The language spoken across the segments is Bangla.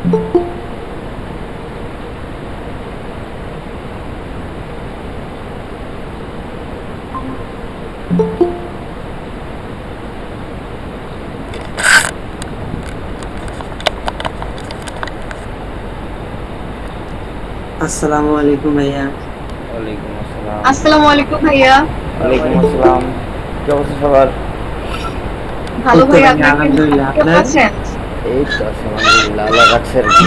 আসসালামু আলাইকুম ভাইয়া। ওয়ালাইকুম আসসালাম। আসসালামু আলাইকুম ভাইয়া। ওয়ালাইকুম আসসালাম। কি অবস্থা সবার? ভালো এই তো ভাইয়া, ভাইয়া আপনার আলহামদুলিল্লাহ, কেমন আপনার? আছেন? এই তো আছে আলহামদুলিল্লাহ, আল্লাহ রাখছে আর কি।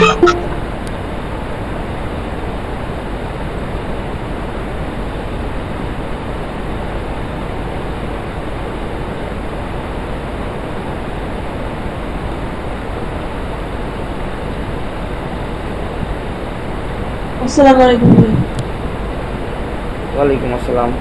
আসসালামু আলাইকুম ভাই। ওয়ালাইকুম আসসালাম।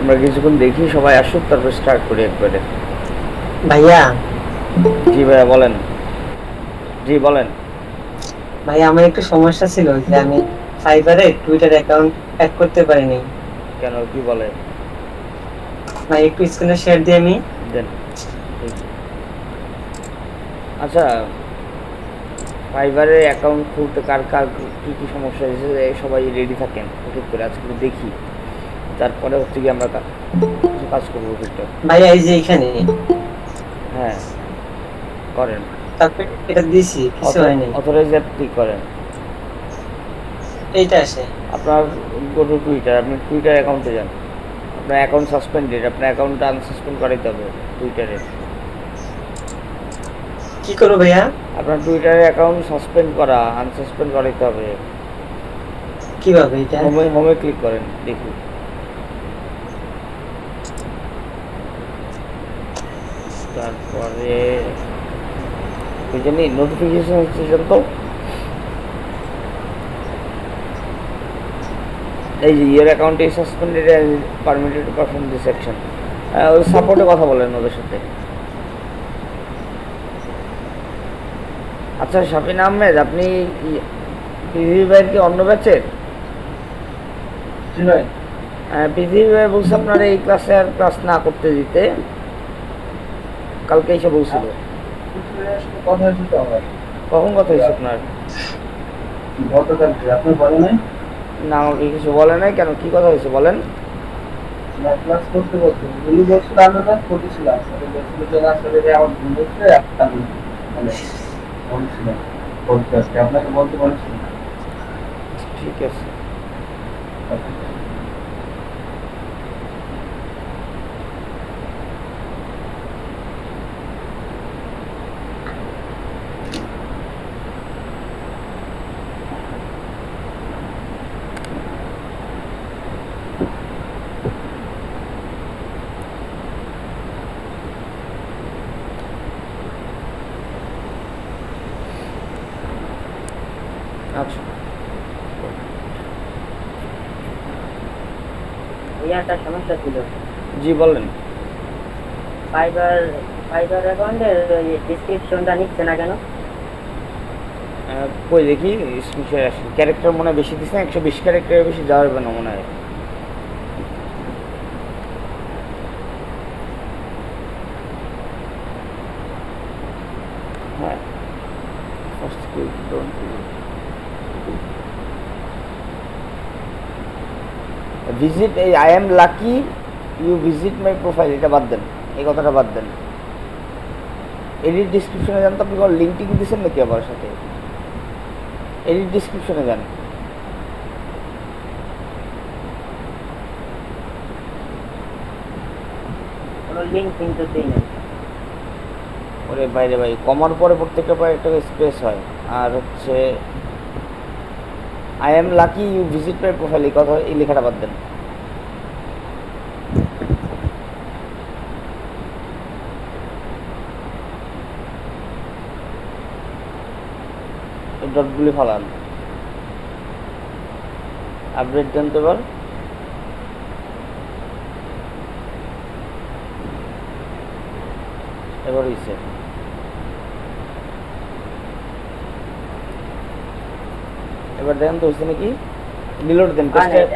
আমরা কিছুক্ষণ দেখি, সবাই আসুক, তারপর স্টার্ট করি একবারে। ভাইয়া জি ভাইয়া বলেন। জি বলেন। ভাইয়া আমার একটু সমস্যা ছিল যে আমি ফাইবারে টুইটার অ্যাকাউন্ট অ্যাড করতে পারিনি। কেন, কি বলে? ভাই একটু স্ক্রিনে শেয়ার দিয়ে আমি। দেন দেখি। আচ্ছা, ফাইবারে অ্যাকাউন্ট খুলতে কার কার কী কী সমস্যা হয়েছে সবাই রেডি থাকেন ঠিক করে, আজকে দেখি, তারপরে হচ্ছে কি আমরা কিছু কাজ করবো ঠিকঠাক। ভাইয়া এই যে এখানে, হ্যাঁ করেন। তারপরে এটা দিছি, কিছু হয়নি। অথরাইজ অ্যাপ ক্লিক করেন। এইটা আসে। আপনার গো টু টুইটার, আপনি টুইটার অ্যাকাউন্টে যান। আপনার অ্যাকাউন্ট সাসপেন্ডেড, আপনার অ্যাকাউন্টটা আনসাসপেন্ড করাইতে হবে টুইটারে। কি করবো ভাইয়া? আপনার টুইটারের অ্যাকাউন্ট সাসপেন্ড করা, আনসাসপেন্ড করাইতে হবে। কিভাবে এটা? হোমে হোমে ক্লিক করেন দেখি। তারপরে ওই জানি নোটিফিকেশন হচ্ছে তো, এই যে ইয়ার account is suspended and permitted to perform this action. ওই সাপোর্টে কথা বলেন ওদের সাথে। আচ্ছা শাফিন আহমেদ, আপনি পৃথিবী ভাইয়ের কি অন্য ব্যাচের? পৃথিবী ভাই বলছে আপনার এই ক্লাসে আর ক্লাস না করতে দিতে, কালকে এসে বলছিল। কথা হয়েছে তো আমার কখন কথা হয়েছে আপনার? গতকালকে আপনি বলেন নাই না, আমাকে কিছু বলে নাই। কেন, কি কথা হয়েছে বলেন? না ক্লাস করতে বলতে উনি বলছিল আমরা ক্লাস করতেছিলাম বলছিল যে আসলে যে আমার ভুল হচ্ছে আমি মানে বলছিলাম বলতে আজকে আপনাকে বলতে বলেছিলাম। ঠিক আছে। আচ্ছা একটা সমস্যা ছিল। জি বলেন। ফাইবার ফাইবার অ্যাকাউন্টের ডিসক্রিপশনটা নিচ্ছে না কেন? কই দেখি স্ক্রিনশট আসে। ক্যারেক্টার মনে হয় বেশি দিচ্ছে না, 120 ক্যারেক্টারের বেশি যাওয়া যাবে না মনে হয়। হ্যাঁ ফার্স্ট ক্লিক ডোন্ট ভিজিট এই I am lucky you visit my profile, এটা বাদ দেন, এই কথাটা বাদ দেন। এডিট ডিসক্রিপশনে যান, তো আপনি কোনো লিঙ্ক টিঙ্ক দিচ্ছেন নাকি আমার সাথে? এডিট ডিসক্রিপশনে যান। কোনো লিঙ্ক কিন্তু দেই না। ওরে বাইরে ভাই, কমার পরে প্রত্যেকটা পরে একটা স্পেস হয়। আর হচ্ছে I am lucky you visit my profile, এই কথা, এই লেখাটা বাদ দেন। এই ডটগুলি ফালান, আপডেট দেন তো এবার। এবার হয়েছে। এবার দেখেন তো হয়েছে নাকি। রিলোড দেন,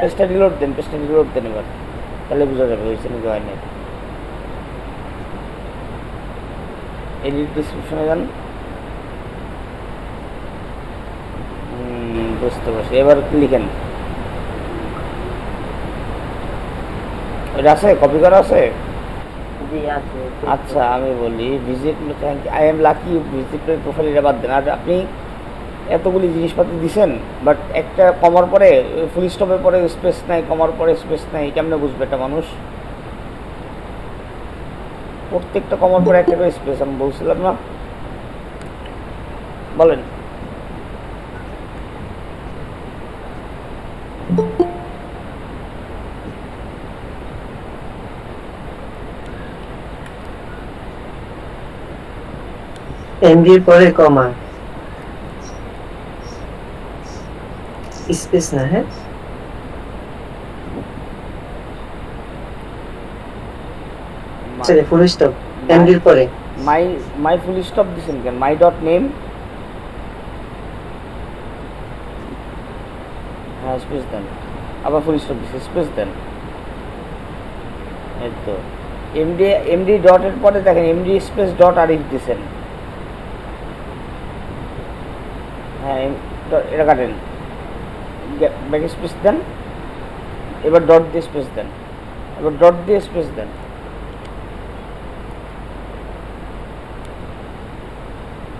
পেজটা রিলোড দেন, পেজটা রিলোড দেন এবার, তাহলে বোঝা যাবে হয়েছে নাকি হয় নাই। এডিট ডিসক্রিপশনে যান। বুঝতে পারছি, এবার লিখেন। ওইটা আছে, কপি করা আছে? জি আছে। আচ্ছা আমি বলি visit I am lucky visit profile, এটা বাদ দেন। আর আপনি এতগুলি জিনিসপাতি দিছেন, বাট একটা কমার পরে ফুল স্টপের পরে স্পেস নাই, কমার পরে স্পেস নাই, কেমনে বুঝবে একটা মানুষ? প্রত্যেকটা কমার পরে একটা করে স্পেস, আমি বলছিলাম না? বলেন। এমডির পরে কমা, স্পেস না, হ্যাঁ সরি ফুল স্টপ, এমডির পরে মাই ফুল স্টপ দিছেন কেন? মাই ডট নেম, হ্যাঁ স্পেস দেন, আবার ফুল স্টপ দিচ্ছে, স্পেস দেন। এই তো এমডি ডটের পরে দেখেন এমডি স্পেস ডট আরিফ দিছেন। হ্যাঁ এটা কাটেন, ব্যাক স্পেস দেন, এবার ডট দিয়ে স্পেস দেন, এবার ডট দিয়ে স্পেস দেন।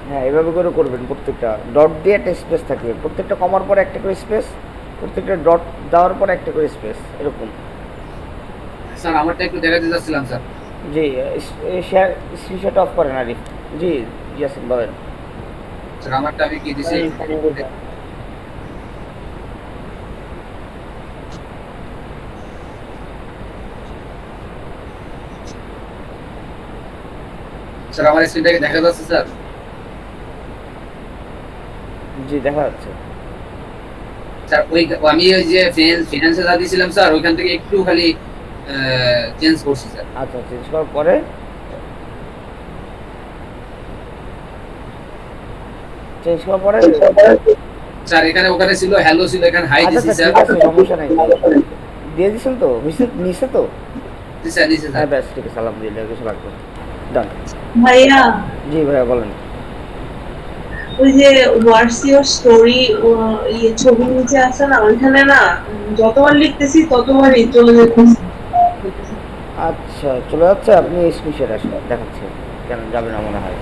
হ্যাঁ এভাবে করে করবেন, প্রত্যেকটা ডট দিয়ে একটা স্পেস থাকবে, প্রত্যেকটা কমার পরে একটা করে স্পেস, প্রত্যেকটা ডট দেওয়ার পরে একটা করে স্পেস, এরকম। স্যার আমারটা একটু দেখাতে চাচ্ছিলাম sir. G share screenshot of করেন আরিফ। জি ইয়াসিন বলেন। স্যার আমারটা আমি কি দিছি? স্যার আমার স্ক্রিনটাকে দেখা যাচ্ছে স্যার? জি দেখা যাচ্ছে। স্যার ওই আমি ওই যে ফিনান্সে যা দিয়েছিলাম স্যার, ওইখান থেকে একটু খালি চেঞ্জ করছি স্যার। আচ্ছা চেঞ্জ করার পরে স্যার এখানে ওখানে ছিল হ্যালো ছিল, এখানে হাই দিছি স্যার। ঠিক আছে সমস্যা নাই, দিয়ে দিছেন তো, নিচে তো? জি স্যার দিছি স্যার। হ্যাঁ ব্যাস ঠিক আছে, সালাম দিলে কিছু লাগবে। ডান। ভাইয়া জি ভাইয়া বলেন। ওই যে হোয়াটস ইওর স্টোরি ইয়ে ছবি নিচে আছে না, ওইখানে না যতবার লিখতেছি ততবারই চলে যেতেছি। আচ্ছা চলে যাচ্ছে, আপনি স্ক্রিনশট আসেন দেখাচ্ছি, কেন যাবে না মনে হয়।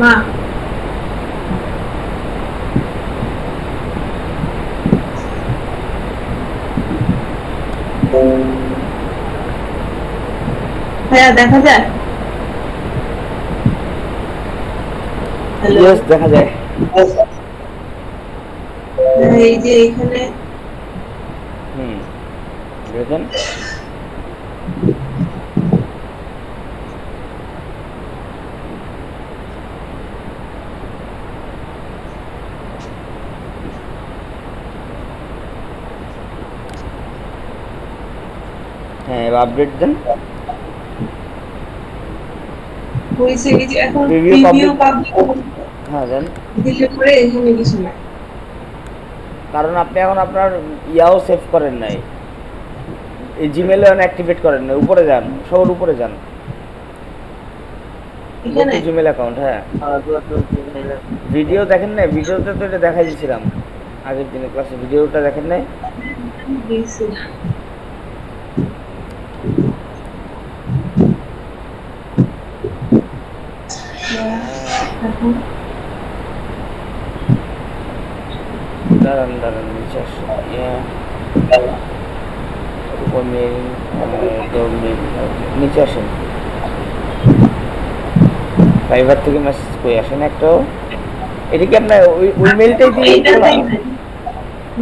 মা ভাইয়া দেখা যায়? হ্যালো ইয়েস দেখা যায়। এই যে এখানে দেখেন হ্যাঁ এবার আপডেট দেন। হয়েছে কি যে এখন Preview প্রিভিউ public- পাবলিক হ্যাঁ দেন, দিলে পরে এখানে কিছু না। কারণ আপনি এখন আপনার ইয়াও সেভ করেন নাই, এই জিমেলে অ্যাক্টিভেট করেন নাই। উপরে যান, সবার উপরে যান, এখানে জিমেল অ্যাকাউন্ট, হ্যাঁ। ভিডিও দেখেন নাই? ভিডিওতে তো এটা দেখাই দিয়েছিলাম আগের দিনের ক্লাসে। ভিডিওটা দেখেন নাই? দিয়েছি। এখন দাঁড়ান দাঁড়ান, নিচে আসুন। নিচে আসেন। ফাইবার থেকে মেসেজ করে আসেন একটা। এটা কি আপনার ওই মেলটাই দিয়ে এইটাতেই দিলাম? নাই।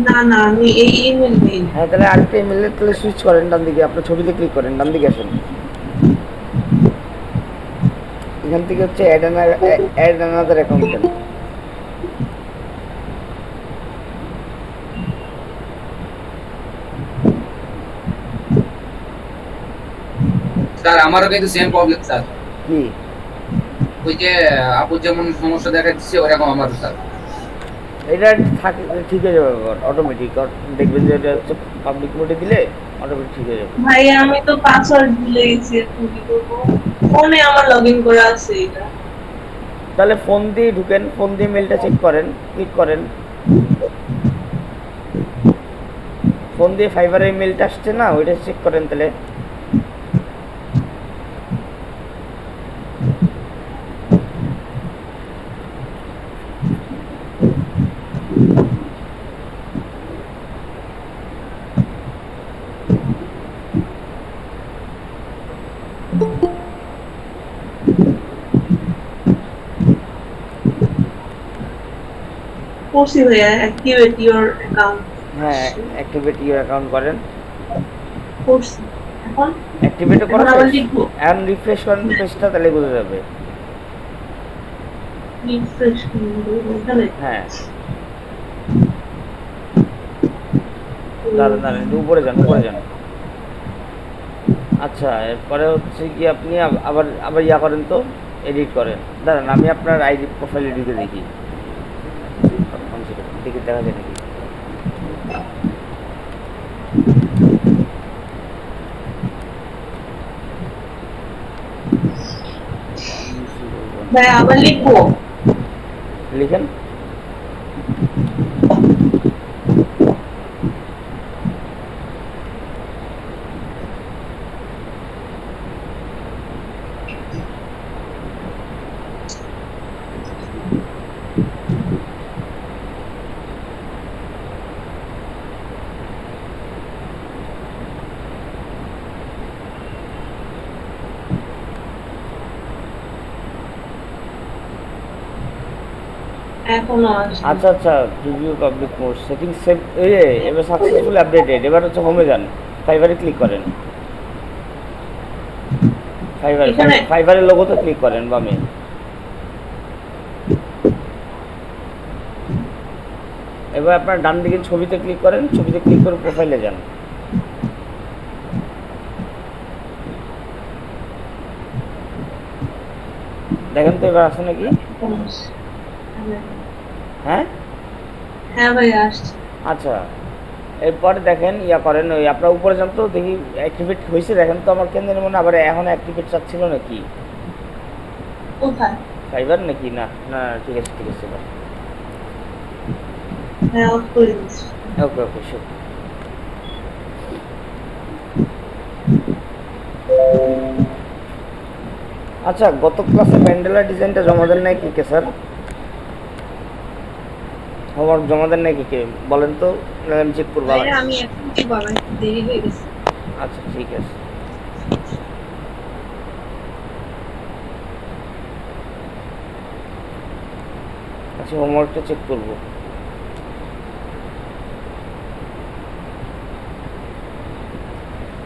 না না, আমি এই ইমেল নেই। হ্যাঁ, তাহলে আরেকটা ইমেলে তাহলে সুইচ করেন, ডান দিকে আপনার ছবিতে ক্লিক করেন, ডান দিকে আসেন। এখান থেকে হচ্ছে অ্যাড অ্যানাদার অ্যাকাউন্ট দেন। স্যার আমারও কিন্তু সেম প্রবলেম স্যার। কি? ওই যে আপুর যেমন সমস্যা দেখা দিচ্ছে ওরকম আমারও স্যার। এটা থাকে, ঠিক হয়ে যাবে অটোমেটিক। দেখবেন যে এটা হচ্ছে পাবলিক মোডে দিলে অটোমেটিক ঠিক হয়ে যাবে। ভাই আমি তো পাসওয়ার্ড ভুলে গেছি, এখন কি করবো? ফোনে আমার লগইন করা আছে এটা। তাহলে ফোন দিয়ে ঢুকেন, ফোন দিয়ে মেলটা চেক করেন, ক্লিক করেন। ফোন দিয়ে ফাইবারের মেলটা আসছে না, ওইটা চেক করেন তাহলে। করছি ভাইয়া, অ্যাক্টিভেট ইওর অ্যাকাউন্ট হ্যাঁ, অ্যাক্টিভেট ইউর অ্যাকাউন্ট করেন। করছি। এখন অ্যাক্টিভেট এখন করেন, আবার লিখবো এখন রিফ্রেশ করেন পেজটা, তাহলে বোঝা যাবে। রিফ্রেশ এখানে। হ্যাঁ, দাঁড়ান দাঁড়ান, একটু উপরে যান, উপরে যান। আচ্ছা, এরপরে হচ্ছে কি আপনি আবার আবার ইয়া করেন তো, এডিট করেন। দাঁড়ান, আমি আপনার আইডি প্রোফাইলে ঢুকে দেখি, দেখি দেখা যায় নাকি। ভাই আবার লিখবো। লিখেন। এখনো আসে। আচ্ছা আচ্ছা, preview public mode setting save, এই যে এবার সাকসেসফুলি আপডেটেড। এবার হচ্ছে হোমে যান, ফাইবারে ক্লিক করেন। এখানে? ফাইবারের লোগোতে ক্লিক করেন বামে। এবার আপনার ডান দিকে ছবিতে ক্লিক করেন, ছবিতে ক্লিক করে প্রোফাইলে যান। দেখেন তো এবার আসে নাকি? হ্যাঁ হ্যাঁ ভাই আসছে। আচ্ছা, এরপরে দেখেন ইয়া করেন, ওই আপনার উপরে যান তো, দেখি অ্যাক্টিভেট হয়েছে দেখেন তো। আমার কেন্দ্রের মনে আবার এখন অ্যাক্টিভেট চাচ্ছিল নাকি কোথায়? ফাইবার নাকি? না না, ঠিক আছে ঠিক আছে। এবার হ্যাঁ অফ করে দিচ্ছি। ওকে ওকে, শিওর। আচ্ছা, গত ক্লাসে ম্যান্ডেলা ডিজাইনটা জমা দেন নাই কি কে স্যার? হোমওয়ার্ক জমা দেন নাই কি কে বলেন তো, নাহলে আমি চেক করবো। ভাইয়া আমি এখন কি বাবা, একটু দেরি হয়ে গেছে। আচ্ছা ঠিক আছে। আচ্ছা, হোমওয়ার্কটা চেক করবো।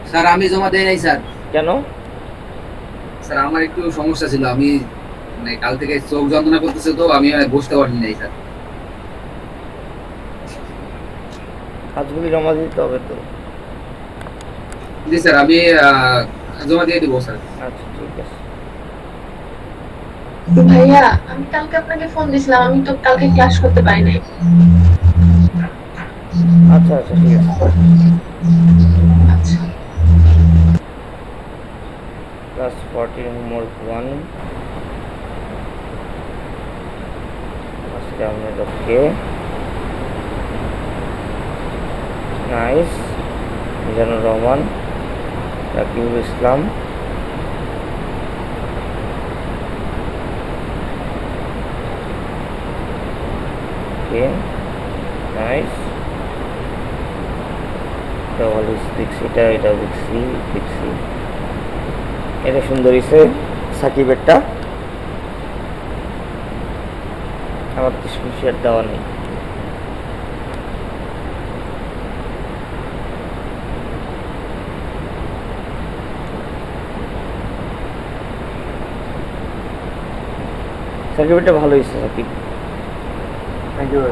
স্যার আমি জমা দেই নাই স্যার। কেন? স্যার আমার একটু সমস্যা ছিল, আমি মানে কাল থেকে চোখ যন্ত্রণা করতেছে তো আমি বসতে পারিনি নাই স্যার। কাজগুলি জমা দিতে হবে তো। জি স্যার, আমি জমা দিয়ে দিব স্যার। আচ্ছা ঠিক আছে। ভাইয়া আমি কালকে আপনাকে ফোন দিছিলাম, আমি তো কালকে ক্লাস করতে পারি নাই। আচ্ছা আচ্ছা ঠিক আছে। ক্লাস 14 হোমওয়ার্ক 1 জামিল ওকে, নাইস। মিজানুর রহমান, রাকিবুল ইসলাম, ওকে নাইস। এটা এটা দেখছি দেখছি, এটা সুন্দর হয়েছে সাকিবেরটা। আমার তো স্ক্রিনশট দেওয়া নেই। সাকিবেরটা ভালো হয়েছে সাকিব। Thank you.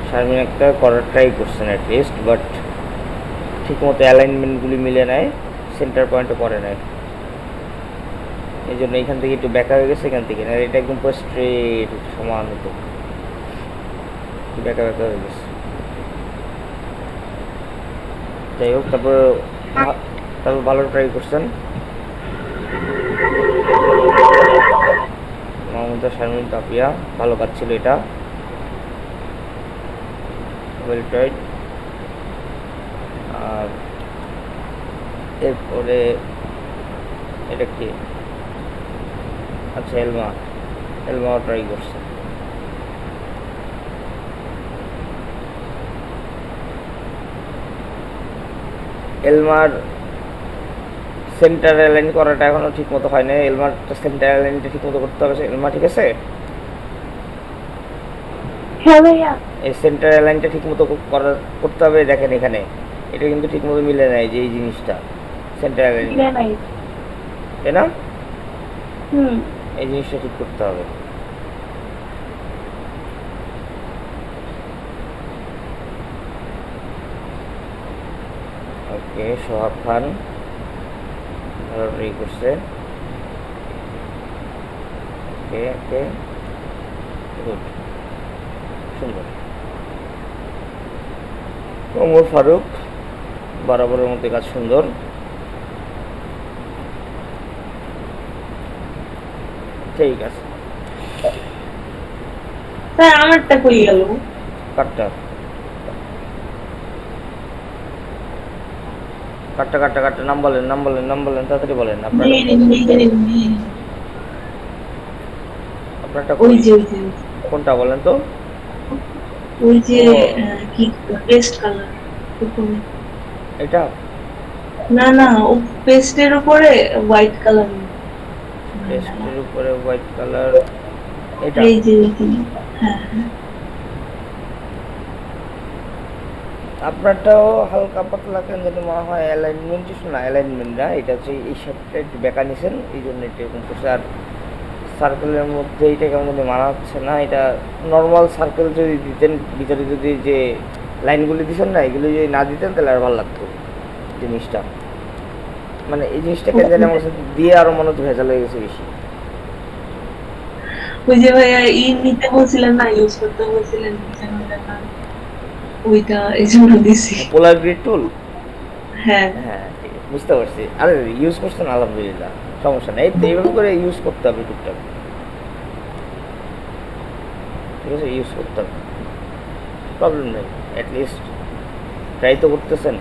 শারমিন একটা করার ট্রাই করছেন অ্যাটলিস্ট, বাট ঠিক মতো অ্যালাইনমেন্টগুলি মিলে নেয়, সেন্টার পয়েন্টও করে নেয়, এই জন্য এখান থেকে একটু ব্যাকা হয়ে গেছে। এখান থেকে না, এটা একদম পুরো স্ট্রেট সমান হতো, ব্যাকা ব্যাকা হয়ে গেছে। যাই হোক, তারপর ভালো ট্রাই করছেন। মাহমুদা শারমিন তাপিয়া, ভালো কাজ ছিল এটা, ওয়েল ট্রাইড। আর এরপরে এটা কি, আচ্ছা এলমাও ট্রাই করছে। এলমার সেন্টার অ্যালাইন করাটা এখনো ঠিক মতো হয় না। এলমার সেন্টার অ্যালাইনটা ঠিক মতো করতে হবে। এলমা ঠিক আছে? হ্যাঁ ভাইয়া। এই সেন্টার অ্যালাইনটা ঠিক মতো করতে হবে। দেখেন এখানে এটা কিন্তু ঠিক মতো মিলে নেয়, যে এই জিনিসটা সেন্টার অ্যালাইন, তাই না? এই জিনিসটা ঠিক করতে হবে। ওকে, সোহাগ খান ভালো ট্রাই করছে। ওকে ওকে, গুড, সুন্দর। ওমর ফারুক বরাবরের মধ্যে কাজ সুন্দর। ঠিক আছে, স্যার আমারটা কই গেল? কাটটা কাটটা কাটটা কাটটা, নাম বলেন তাড়াতাড়ি বলেন। আপনারটা ওই যে কোনটা বলেন তো? ওই যে কি পেস্ট কালার, এটা না না, ও পেস্টের উপরে হোয়াইট কালার। পেস্টের উপরে হোয়াইট কালার, এটা এই যে হ্যাঁ হ্যাঁ, আপনারটাও হালকা পাতলা কেন যেন মনে হয় অ্যালাইনমেন্ট না, অ্যালাইনমেন্ট না, এটা হচ্ছে এই সাইডটা একটু বেঁকা নিছেন, এই জন্য এটা এরকম করছে। আর সার্কেলের মধ্যে এইটা কেমন যদি মানা হচ্ছে না। এটা নর্মাল সার্কেল যদি দিতেন, ভিতরে যদি যে লাইনগুলি দিচ্ছেন না, এগুলো যদি না দিতেন তাহলে আর ভালো লাগতো জিনিসটা। মানে এই জিনিসটাকে যেন আমার সাথে দিয়ে আরো মনে হচ্ছে ভেজাল হয়ে গেছে বেশি। ওই যে ভাইয়া নিতে বলছিলেন না, ইউজ করতে বলছিলেন, ওইটা এই জন্য দিছি। পোলার গ্রিড টুল, হ্যাঁ হ্যাঁ ঠিক আছে, বুঝতে পারছি। আরে ইউজ করছেন, আলহামদুলিল্লাহ, সমস্যা নেই। তো এইভাবে করে ইউজ করতে হবে টুকটাক, ঠিক আছে, ইউজ করতে হবে, প্রবলেম নেই। অ্যাটলিস্ট ট্রাই তো করতেছেন,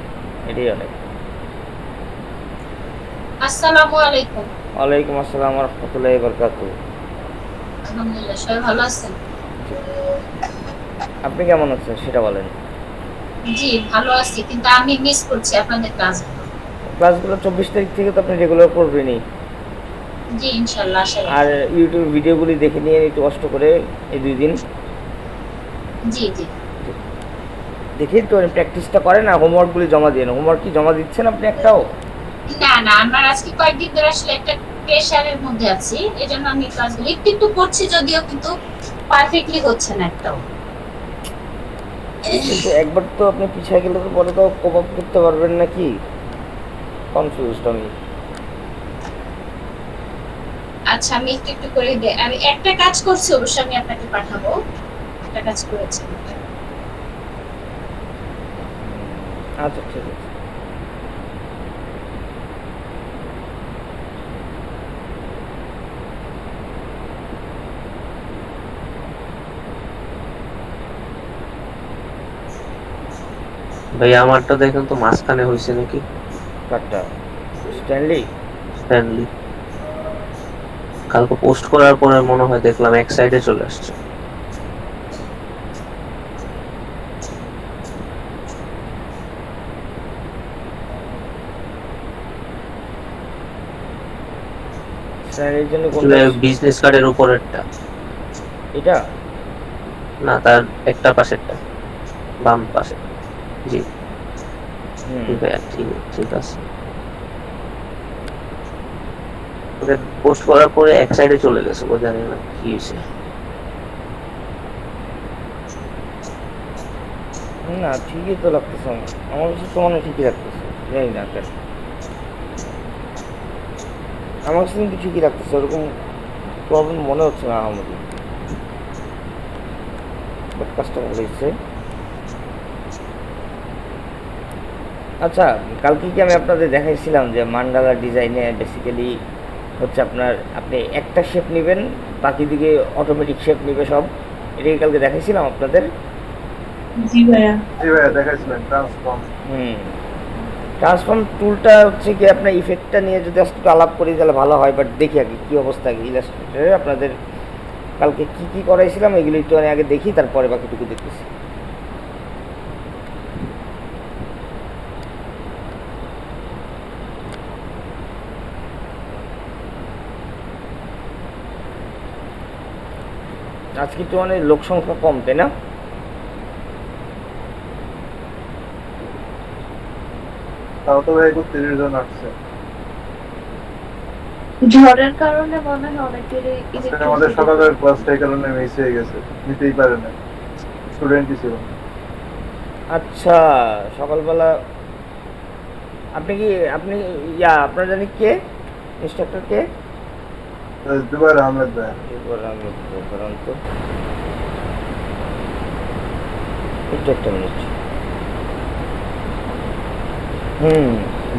এটাই অনেক। আসসালামু আলাইকুম। ওয়ালাইকুম আসসালাম রহমতুল্লাহি বারাকাতুহু। আলহামদুলিল্লাহ, সবাই ভালো আছেন? আপনি কেমন আছেন সেটা বলেন। জি ভালো আছি, কিন্তু আমি মিস করছি আপনাদের ক্লাসগুলো। ক্লাসগুলো 24 তারিখ থেকে তো আপনি রেগুলার করবেনই। জি ইনশাআল্লাহ, আশা আর রাখি। ইউটিউব ভিডিওগুলি দেখে নিয়ে একটু কষ্ট করে এই 2 দিন জি জি দেখে একটু প্র্যাকটিসটা করেন। আর হোমওয়ার্কগুলি জমা দিয়ে, হোমওয়ার্ক কি জমা দিচ্ছেন আপনি একটাও? না না, আমার আজকে কয়েকদিন ধরে আসলে একটা প্রেশারের মধ্যে আছি, এজন্য আমি ক্লাসগুলো একটু একটু করছি যদিও, কিন্তু পারফেক্টলি হচ্ছে না একটাও। কিন্তু একবার তো আপনি পিছিয়ে গেলে তো পরে তো কোপ আপ করতে পারবেন নাকি? কনফিউজড আমি। আচ্ছা, আমি একটু একটু করে আমি একটা কাজ করছি, অবশ্যই আমি আপনাকে পাঠাবো। একটা কাজ করেছি। আচ্ছা ঠিক আছে। ভাই আমারটা দেখেন তো মাঝখানে হয়েছে নাকি। কারটা স্ট্যানলি। স্ট্যানলি কালকে পোস্ট করার পরে মনে হয় দেখলাম এক সাইডে চলে আসছে। স্ট্যানলির জন্য কোনটা? বিজনেস কার্ডের উপরেরটা এটা না, তার একটা পাশেরটা, বাম পাশে। জি হুম। ঠিক আছে। পোস্ট করার পরে এক সাইডে চলে গেছে, ও জানি না কি হয়েছে। না ঠিকই তো লাগতেছে আমার কাছে তো মনে হয় ঠিকই লাগতেছে, জানি না কেন আমার কাছে কিন্তু ঠিকই লাগতেছে, ওরকম প্রবলেম মনে হচ্ছে না আমাদের। বাট কাস্টমার হয়েছে। আচ্ছা কালকে কি আমি আপনাদের দেখাইছিলাম যে মান্ডালা ডিজাইনে বেসিক্যালি হচ্ছে আপনার আপনি একটা শেপ নেবেন, বাকি দিকে অটোমেটিক শেপ নেবে সব, এটাকে কালকে দেখাইছিলাম আপনাদের। জি ভাইয়া। জি ভাইয়া দেখাইছিলেন ট্রান্সফর্ম। ট্রান্সফর্ম টুলটা হচ্ছে কি আপনার ইফেক্টটা নিয়ে যদি একটু আলাপ করি তাহলে ভালো হয়, বাট দেখি আগে কী অবস্থা ইলাস্ট্রেটরে আপনাদের কালকে কি কি করাইছিলাম এগুলো একটু আগে দেখি, তারপরে বাকিটুকু দেখতেছি। আজকে একটু মানে লোক সংখ্যা কম, তাই না? তাও তো ভাই 30 জন আসছে। ঝড়ের কারণে মনে হয় অনেকেরই আমাদের সকালের ক্লাসটা এই কারণে মিস হয়ে গেছে, নিতেই পারে না, স্টুডেন্টই ছিল। আচ্ছা সকালবেলা আপনি আপনার জানি কে ইনস্ট্রাক্টর কে? দুবার আহমেদ ভাই। একটা মিনিট।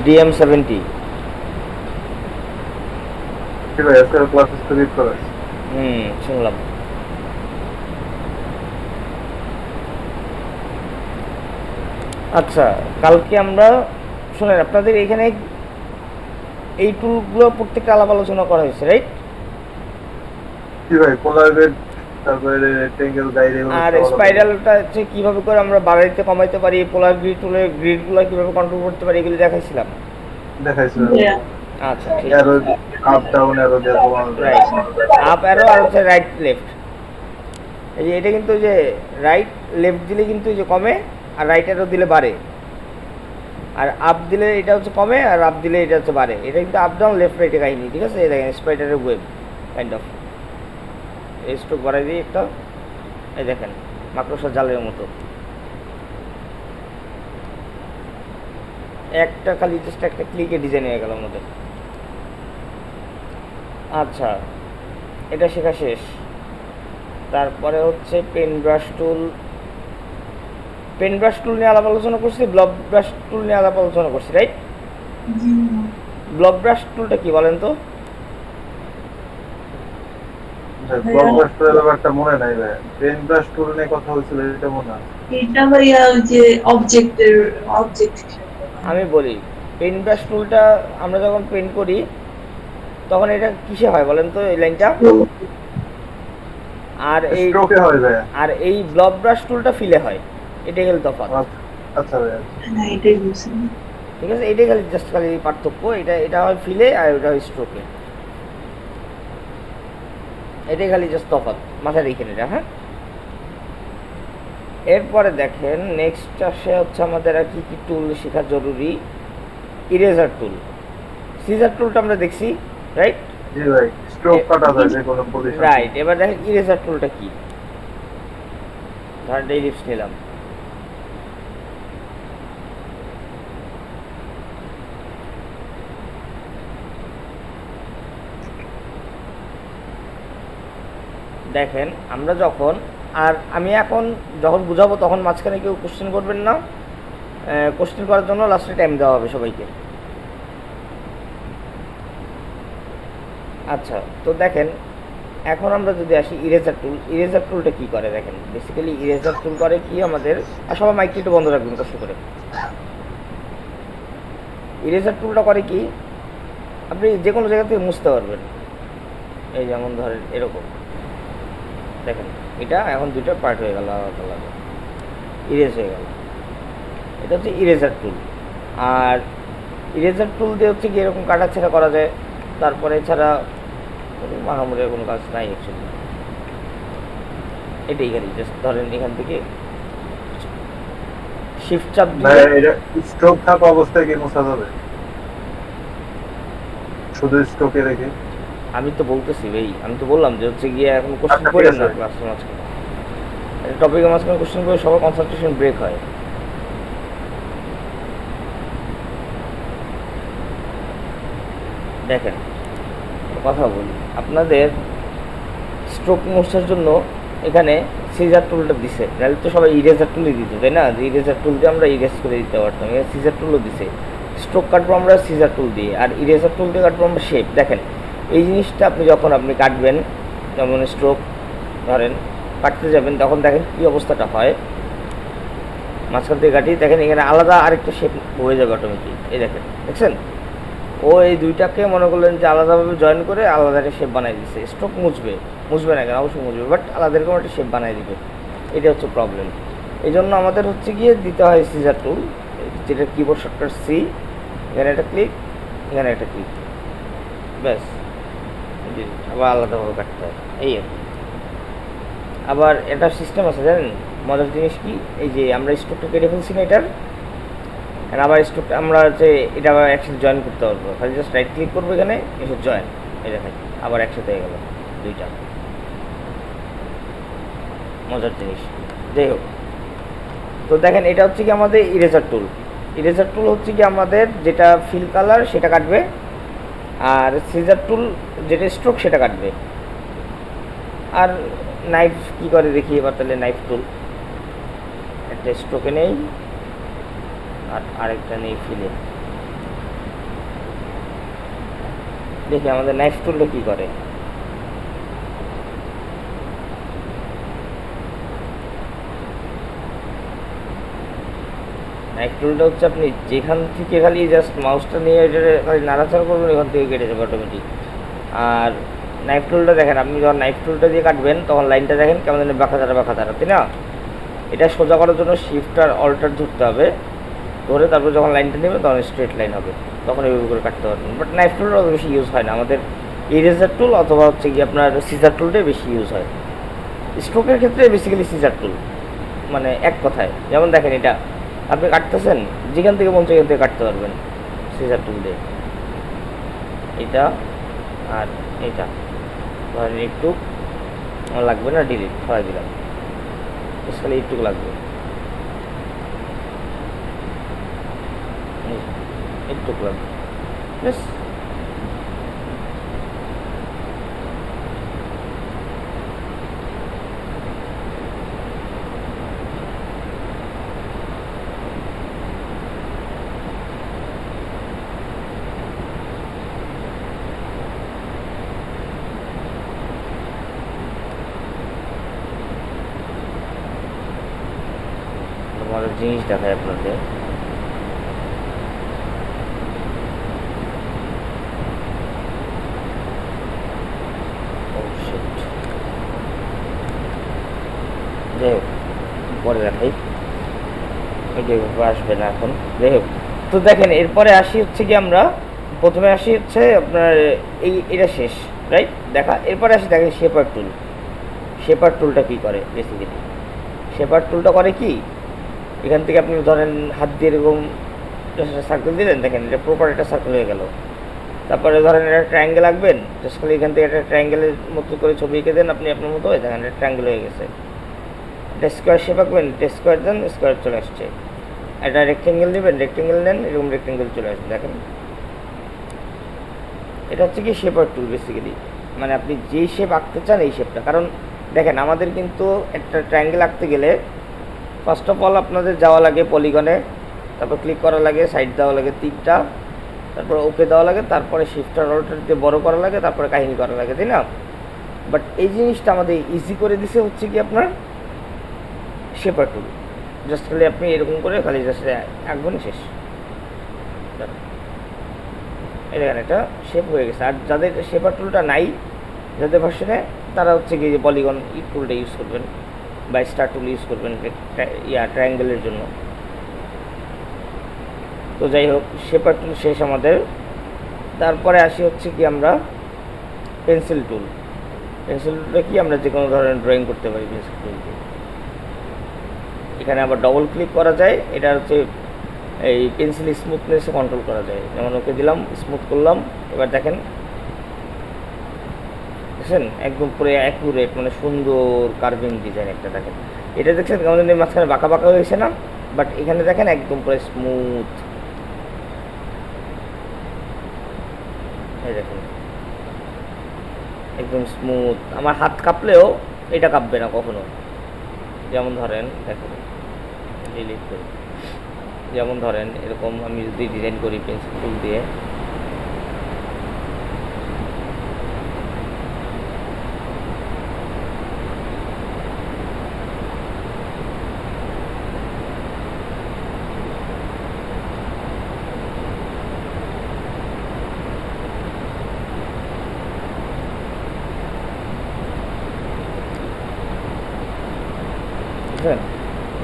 DM70। জি ভাই আজকে ক্লাস স্থগিত করা। শুনলাম। আচ্ছা কালকে আমরা শুনেন আপনাদের এখানে এই টুলগুলো প্রত্যেকটা আলাপ আলোচনা করা হয়েছে, রাইট? জি ভাই পোলার গ্রেড, তারপরে রেক্টেঙ্গেল গাইড, আর স্পাইরালটা হচ্ছে কিভাবে করে আমরা বাড়াইতে কমাইতে পারি, পোলার গ্রিড টুলের গ্রিডগুলো কিভাবে কন্ট্রোল করতে পারি এগুলো দেখাইছিলাম। দেখাইছিলাম। আচ্ছা ঠিক আর আছে। আপ ডাউন অ্যারো দিয়ে রাইট, আপ অ্যারো আর হচ্ছে রাইট লেফট। এই যে এটা কিন্তু যে রাইট লেফট দিলে কিন্তু যে কমে, আর রাইট অ্যারো দিলে বাড়ে, আর আপ দিলে এটা হচ্ছে কমে, আর আপ দিলে এটা হচ্ছে বাড়ে। এটা কিন্তু আপ ডাউন লেফট রাইটে কাহিনী, ঠিক আছে? এই দেখেন স্পাইডারের ওয়েব কাইন্ড অফ। এই স্ট্রোক বাড়াই দিই একটা, এই দেখেন মাকড়সার জালের মতো একটা খালি জাস্ট একটা ক্লিকে ডিজাইন হয়ে গেল আমাদের। আচ্ছা এটা শেখা শেষ। তারপরে হচ্ছে পেন ব্রাশ টুল নিয়ে আলাপ আলোচনা করছি, ব্লক ব্রাশ টুল নিয়ে আলাপ আলোচনা করছি, রাইট? ব্লক ব্রাশ টুলটা কি বলেন তো? ব্লকবাস্টারের ব্যাপারটা মনে নাই ভাই। পেন ব্রাশ টুল নিয়ে কথা হয়েছিল, এটা মনে আছে। এটা ভাইয়া ওই যে অবজেক্ট। আমি বলি পেন ব্রাশ টুলটা আমরা যখন পেন করি তখন এটা কিসে হয় বলেন তো এই লাইনটা? আর এই স্ট্রোকে হয় ভাই। আর এই ব্লক ব্রাশ টুলটা ফিলে হয়, এটাই হলো তফাৎ। আচ্ছা ভাই হ্যাঁ এটাই বুঝছি। ঠিক আছে, এটাই খালি জাস্ট খালি পার্থক্য। এটা হয় ফিলে আর ওটা হয় স্ট্রোকে, এটাই খালি জাস্ট তফাৎ, মাথায় রেখে নিটা। হ্যাঁ এরপরে দেখেন নেক্সট আসে হচ্ছে আমাদের আর কি কি টুল শেখা জরুরি। ইরেজার টুল, সিজার টুলটা আমরা দেখছি, রাইট? জি ভাই স্ট্রোক কাটা যায় যে কোনো পজিশন। রাইট, এবার দেখেন ইরেজার টুলটা কি। ধরেন ইলিপস নিলাম, দেখেন আমরা যখন, আর আমি এখন যখন বুঝাবো তখন মাঝখানে কেউ কোশ্চেন করবেন না, কোশ্চেন করার জন্য লাস্টে টাইম দেওয়া হবে সবাইকে। আচ্ছা তো দেখেন এখন আমরা যদি আসি ইরেজার টুলটা কি করে দেখেন। বেসিক্যালি ইরেজার টুল করে কি আমাদের, আর সবাই মাইকটা একটু বন্ধ রাখবেন কষ্ট করে। ইরেজার টুলটা করে কি, আপনি যে কোনো জায়গা থেকে মুছতে পারবেন। এই যেমন ধরেন এরকম দেখেন, এটা এখন দুইটা পার্ট হয়ে গেল, আলাদা আলাদা ইরেজ হয়ে গেল। এটা হচ্ছে ইরেজার টুল। আর ইরেজার টুল দিয়ে হচ্ছে কি এরকম কাটাছেঁড়া করা যায়। তারপরে এছাড়া মাহামুরের কোনো কাজ নাই অ্যাকচুয়ালি। এটাই খালি জাস্ট ধরেন এখান থেকে শিফট চাপ দিয়ে এটা স্ট্রোক থাকা অবস্থায় কি মোছা যাবে? শুধু স্ট্রোকে রেখে? আমি তো বলতেছি ভাই, আমি তো বললাম যে হচ্ছে গিয়ে এখন কোশ্চেন করেন না ক্লাসের মাঝখানে, টপিকের মাঝখানে কোশ্চেন করে সবার কনসেন্ট্রেশন ব্রেক হয়। দেখেন কথা বলি, আপনাদের স্ট্রোক মোছার জন্য এখানে সিজার টুলটা দিছে, নাহলে তো সবাই ইরেজার টুলই দিত, তাই না? যে ইরেজার টুল দিয়ে আমরা ইরেজ করে দিতে পারতাম। এখানে সিজার টুলও দিছে। স্ট্রোক কাটবো আমরা সিজার টুল দিয়ে, আর ইরেজার টুল দিয়ে কাটবো আমরা শেপ। দেখেন এই জিনিসটা আপনি যখন আপনি কাটবেন, যেমন স্ট্রোক ধরেন কাটতে যাবেন, তখন দেখেন কী অবস্থাটা হয়। মাঝখান থেকে কাটি, দেখেন এখানে আলাদা আরেকটা শেপ হয়ে যাবে অটোমেটিক। এই দেখেন, দেখছেন ও এই দুইটাকে মনে করলেন যে আলাদাভাবে জয়েন করে আলাদা একটা শেপ বানাই দিচ্ছে। স্ট্রোক মুছবে না কেন, অবশ্যই মুছবে, বাট আলাদা এরকম একটা শেপ বানাই দিবে। এটা হচ্ছে প্রবলেম। এই জন্য আমাদের হচ্ছে গিয়ে দিতে হয় সিজার টুল, যেটা কিবোর্ড শর্টকাট সি, এখানে একটা ক্লিক, এখানে একটা ক্লিক, ব্যাস। আবার আলাদাভাবে কাটতে হয় এই আর কি। আবার এটা সিস্টেম আছে জানেন, মজার জিনিস কি, এই যে আমরা স্ট্রোকটা কেটে ফেলছি না এটার, আর আবার স্ট্রোকটা আমরা হচ্ছে এটা আবার একসাথে জয়েন করতে পারবো। খালি জাস্ট রাইট ক্লিক করবো এখানে, এসে জয়েন, এই দেখেন আবার একসাথে হয়ে গেল দুইটা। মজার জিনিস। যাই হোক, তো দেখেন এটা হচ্ছে কি আমাদের ইরেজার টুল। ইরেজার টুল হচ্ছে কি আমাদের যেটা ফিল কালার সেটা কাটবে, আর সিজার টুল যেটা স্ট্রোক সেটা কাটবে। আর নাইফ কি করে দেখি এবার তাহলে। নাইফ টুল একটা স্ট্রোকে নেই, আর আরেকটা নেই ফিলে। দেখি আমাদের নাইফ টুলটা কি করে। নাইফ টুলটা হচ্ছে আপনি যেখান থেকে খালি জাস্ট মাউসটা নিয়ে এটা খালি নাড়াচাড়া করবেন, এখান থেকে কেটে যাবে অটোমেটিক। আর নাইফ টুলটা দেখেন, আপনি যখন নাইফ টুলটা দিয়ে কাটবেন তখন লাইনটা দেখেন কেমন যেন বাঁকা তারা তাই না? এটা সোজা করার জন্য শিফট আর অল্টার ধরতে হবে, ধরে তারপর যখন লাইনটা নেবেন তখন স্ট্রেট লাইন হবে, তখন এইভাবে করে কাটতে পারবেন। বাট নাইফ টুলটা অত বেশি ইউজ হয় না, আমাদের ইরেজার টুল অথবা হচ্ছে কি আপনার সিজার টুলটাই বেশি ইউজ হয়। স্ট্রোকের ক্ষেত্রে বেসিক্যালি সিজার টুল, মানে এক কথায়। যেমন দেখেন এটা আপনি কাটতেছেন, যেখান থেকে মন সেখান থেকে কাটতে পারবেন সিজার টুল দিয়ে। এটা আর এটা ধরেন একটু লাগবে না, ডিলিট হয় দিলাম, খালি একটু লাগবে, একটু লাগবে বেশ। মজার জিনিস দেখায় আপনাদের। যাই হোক পরে দেখাই, আসবে না এখন। যাই হোক, তো দেখেন এরপরে আসি হচ্ছে কি আমরা প্রথমে আসি হচ্ছে আপনার এটা শেষ রাইট দেখা। এরপরে আসি দেখেন শেপার টুল। শেপার টুলটা কী করে বেসিক্যালি? শেপার টুলটা করে কি, এখান থেকে আপনি ধরেন হাত দিয়ে এরকম সার্কেল দিলেন, দেখেন এটা প্রপার একটা সার্কেল হয়ে গেল। তারপরে ধরেন একটা ট্রায়াঙ্গেল আঁকবেন, জাস্ট খালি এখান থেকে একটা ট্রায়াঙ্গেলের মতো করে ছবি এঁকে দেন আপনি আপনার মতো, হয়ে দেখেন একটা ট্রায়াঙ্গেল হয়ে গেছে। একটা স্কোয়ার শেপ আঁকবেন, একটা স্কোয়ার দেন, স্কোয়ার চলে আসছে। একটা রেক্টেঙ্গেল নেবেন, রেক্টেঙ্গেল নেন, এরকম রেক্টেঙ্গেল চলে আসবে। দেখেন এটা হচ্ছে কি শেপার টুল বেসিক্যালি, মানে আপনি যেই শেপ আঁকতে চান এই শেপটা। কারণ দেখেন আমাদের কিন্তু একটা ট্রায়াঙ্গেল আঁকতে গেলে ফার্স্ট অফ অল আপনাদের যাওয়া লাগে পলিগনে, তারপর ক্লিক করা লাগে, সাইড দেওয়া লাগে 3টা, তারপর ওকে দেওয়া লাগে, তারপরে শিফটার অল্টার দিয়ে বড় করা লাগে, তারপরে কাহিনী করা লাগে, তাই না? বাট এই জিনিসটা আমাদের ইজি করে দিছে হচ্ছে কি আপনার শেপার টুল। জাস্ট খালি আপনি এরকম করে খালি জাস্ট আঁকবেন, শেষ। এখানে একটা শেপ হয়ে গেছে। আর যাদের শেপার টুলটা নাই, যাদের ভার্সনে, তারা হচ্ছে কি যে পলিগন টুলটা ইউজ করবেন বা স্টার টুল ইউজ করবেন ট্রায়াঙ্গেলের জন্য। তো যাই হোক, শেপার টুল শেষ আমাদের। তারপরে আসি হচ্ছে কি আমরা পেন্সিল টুল। পেন্সিল টুলটা কি, আমরা যে কোনো ধরনের ড্রয়িং করতে পারি পেন্সিল টুল দিয়ে। এখানে আবার ডবল ক্লিক করা যায়, এটা হচ্ছে এই পেন্সিল স্মুথনেসে কন্ট্রোল করা যায়। যেমন ওকে দিলাম, স্মুথ করলাম, এবার দেখেন দেখছেন একদম পুরো অ্যাকুরেট, মানে সুন্দর কার্ভিং ডিজাইন একটা। দেখেন এটা দেখছেন আমাদের মাঝখানে বাঁকা বাঁকা হয়েছে না, বাট এখানে দেখেন একদম পুরো স্মুথ। এই দেখেন একদম স্মুথ। আমার হাত কাঁপলেও এটা কাঁপবে না কখনো। যেমন ধরেন দেখেন, ডিলিট করি, যেমন ধরেন এরকম আমি যদি ডিজাইন করি পেন্সিল টুল দিয়ে,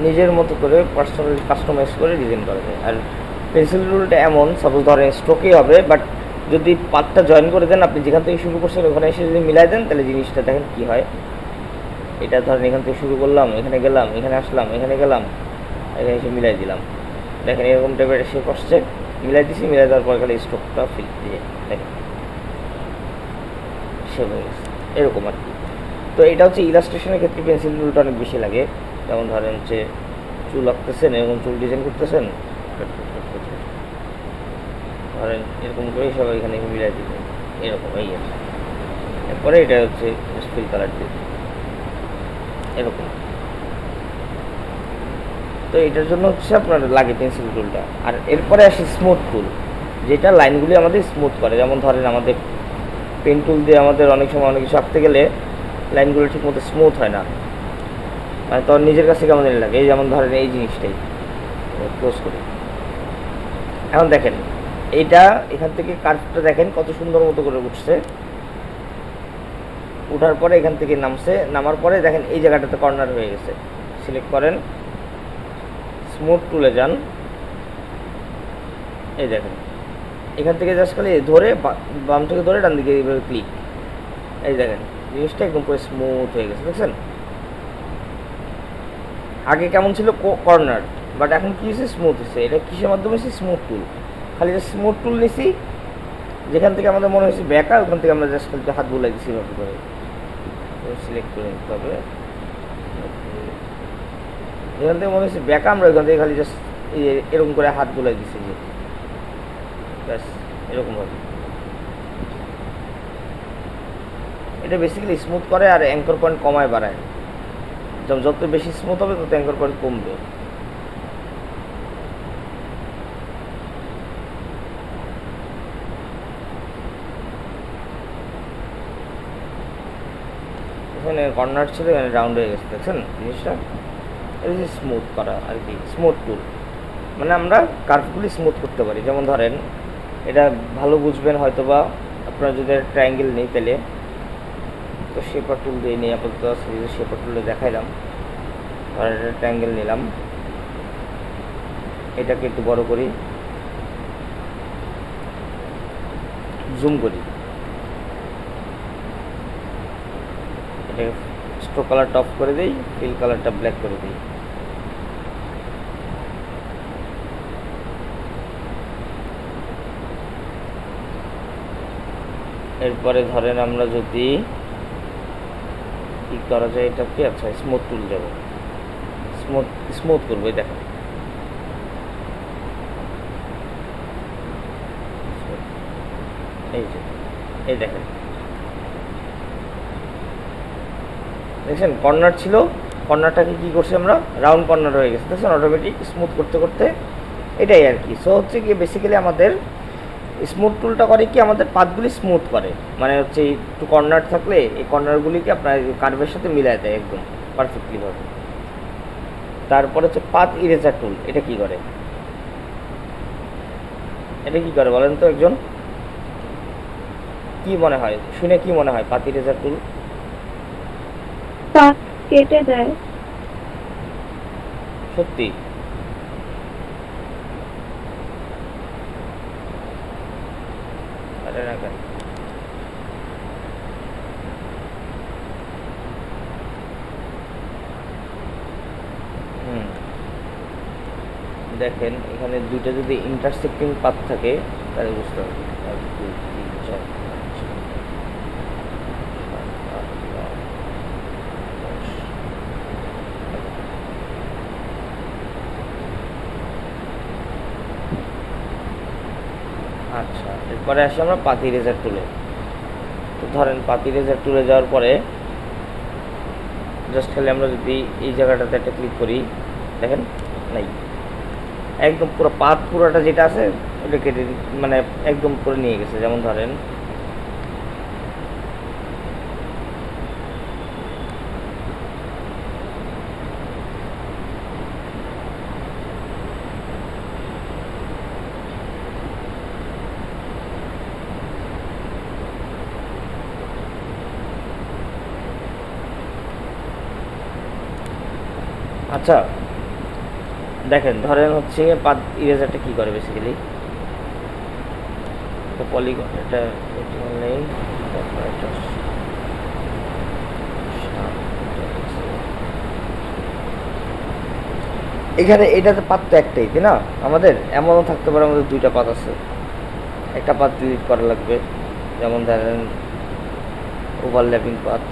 নিজের মতো করে পার্সোনালি কাস্টমাইজ করে ডিজাইন করা যায়। আর পেন্সিল টুলটা এমন, সাপোজ ধরেন স্ট্রোকেই হবে, বাট যদি পাতটা জয়েন করে দেন, আপনি যেখান থেকে শুরু করছেন ওখানে এসে যদি মিলাই দেন, তাহলে জিনিসটা দেখেন কী হয়। এটা ধরেন এখান থেকে শুরু করলাম, এখানে গেলাম, এখানে আসলাম, এখানে গেলাম, এখানে এসে মিলাই দিলাম, দেখেন এরকম টাইপের শেপ আসছে। মিলাই দিছি, মিলাই দেওয়ার পর খালি স্ট্রোকটা ফিল দিয়ে দেখেন শেপ হয়ে গেছে, এরকম আর কি। তো এটা হচ্ছে ইলাস্ট্রেশনের ক্ষেত্রে পেন্সিল টুলটা অনেক বেশি লাগে। যেমন ধরেন হচ্ছে চুল আঁকতেছেন, এরকম চুল ডিজাইন করতেছেন, ধরেন এরকম করে সবাই এখানে মিলাই দিবেন, এরকম এই আছে। এরপরে এটা হচ্ছে ফিল কালার দিয়ে এরকম। তো এটার জন্য হচ্ছে আপনার লাগে পেন্সিল টুলটা। আর এরপরে আসি স্মুথ টুল, যেটা লাইনগুলি আমাদের স্মুথ করে। যেমন ধরেন আমাদের পেন টুল দিয়ে আমাদের অনেক সময় অনেক কিছু আঁকতে গেলে লাইনগুলো ঠিক মতো স্মুথ হয় না, মানে তোর নিজের কাছে কেমন লাগে। এই যেমন ধরেন এই জিনিসটাই ক্লোজ করি, এখন দেখেন এইটা এখান থেকে কার্ভটা দেখেন কত সুন্দর মতো করে উঠছে। উঠার পরে এখান থেকে নামছে, নামার পরে দেখেন এই জায়গাটাতে কর্নার হয়ে গেছে। সিলেক্ট করেন, স্মুথ টুলে যান, এই দেখেন এখান থেকে জাস্ট খালি ধরে বাম থেকে ধরে ডান দিকে এইভাবে ক্লিক, এই দেখেন জিনিসটা একদম পুরো স্মুথ হয়ে গেছে। দেখছেন আগে কেমন ছিল কর্নার, বাট এখন কী হয়েছে স্মুথ হয়েছে। এটা কিসের মাধ্যমে হচ্ছে স্মুথ টুল। খালি জাস্ট স্মুথ টুল নিছি, যেখান থেকে আমাদের মনে হয়েছে ব্যাকা, ওখান থেকে আমরা জাস্ট খালি হাত বুলাই দিচ্ছি এভাবে করে। সিলেক্ট করে নিতে হবে, যেখান থেকে মনে হচ্ছে ব্যাকা আমরা ওখান থেকে খালি জাস্ট এরকম করে হাত বুলাই দিচ্ছি, যে ব্যাস এরকমভাবে। এটা বেসিক্যালি স্মুথ করে আর অ্যাঙ্কর পয়েন্ট কমায় বাড়ায়। যত বেশি স্মুথ হবে তত অ্যাঙ্কর পয়েন্ট কমবে। এখানে কর্নার ছিল, এখানে রাউন্ড হয়ে গেছে, দেখছেন জিনিসটা। এটা হচ্ছে স্মুথ করা আর কি, স্মুথ টুল। মানে আমরা কার্ভগুলি স্মুথ করতে পারি। যেমন ধরেন এটা ভালো বুঝবেন হয়তো বা আপনারা যদি ট্রায়াঙ্গেল নেই তাহলে, তো শেপার টুল দিয়ে নিয়ে আপাতত শেপার টুলে দেখাইলাম। ধরেন এটা ট্রায়াঙ্গেল নিলাম, এটাকে একটু বড় করি, জুম করি, এটাকে স্ট্রোক কালারটা অফ করে দিই, ফিল কালারটা ব্ল্যাক করে দিই। এরপরে ধরেন আমরা যদি কি করা যায় এটাকে, আচ্ছা স্মুথ টুল যাব, স্মুথ করবো। দেখেন এই যে এই দেখেন দেখছেন কর্নার ছিল, কর্নারটাকে কি করছি আমরা, রাউন্ড কর্নার হয়ে গেছে। দেখছেন অটোমেটিক স্মুথ করতে করতে, এটাই আর কি। সো হচ্ছে কি বেসিক্যালি আমাদের স্মুথ টুলটা করে কি আমাদের পাতগুলি স্মুথ করে, মানে হচ্ছে একটু কর্নার থাকলে এই কর্নারগুলিকে আপনার কার্ভের সাথে মিলাই দেয় একদম পারফেক্টলিভাবে। তারপরে হচ্ছে পাত ইরেজার টুল, এটা কি করে, এটা কি করে বলেন তো একজন, কি মনে হয়, শুনে কি মনে হয় পাত ইরেজার টুল? পাত কেটে দেয়। সত্যি? আরে না কেন? দেখেন এখানে দুইটা যদি ইন্টারসেক্টিং পাথ থাকে তাহলে বুঝতে হবে। 1 2 3 4 5 6 7 8 9 10। আচ্ছা, এরপরে আসি আমরা পাতি ইরেজার টুলে। তো ধরেন পাতি ইরেজার টুলে যাওয়ার পরে জাস্ট খালি আমরা যদি এই জায়গাটাতে একটা ক্লিক করি, দেখেন নাই, একদম পুরো পাত পুরোটা যেটা আছে ওটা কেটে মানে একদম পুরো নিয়ে গেছে। যেমন ধরেন আচ্ছা দেখেন, ধরেন হচ্ছে পাত ইরেজারটা কি করে বেসিক্যালি, তো পলিগন এটা নেই, তারপর এটা এখানে এটাতে পাত তো একটাই, তাই না? আমাদের এমনও থাকতে পারে আমাদের দুইটা পাত আছে, একটা পাত ডিলিট করা লাগবে, যেমন ধরেন ওভারল্যাপিং পাত।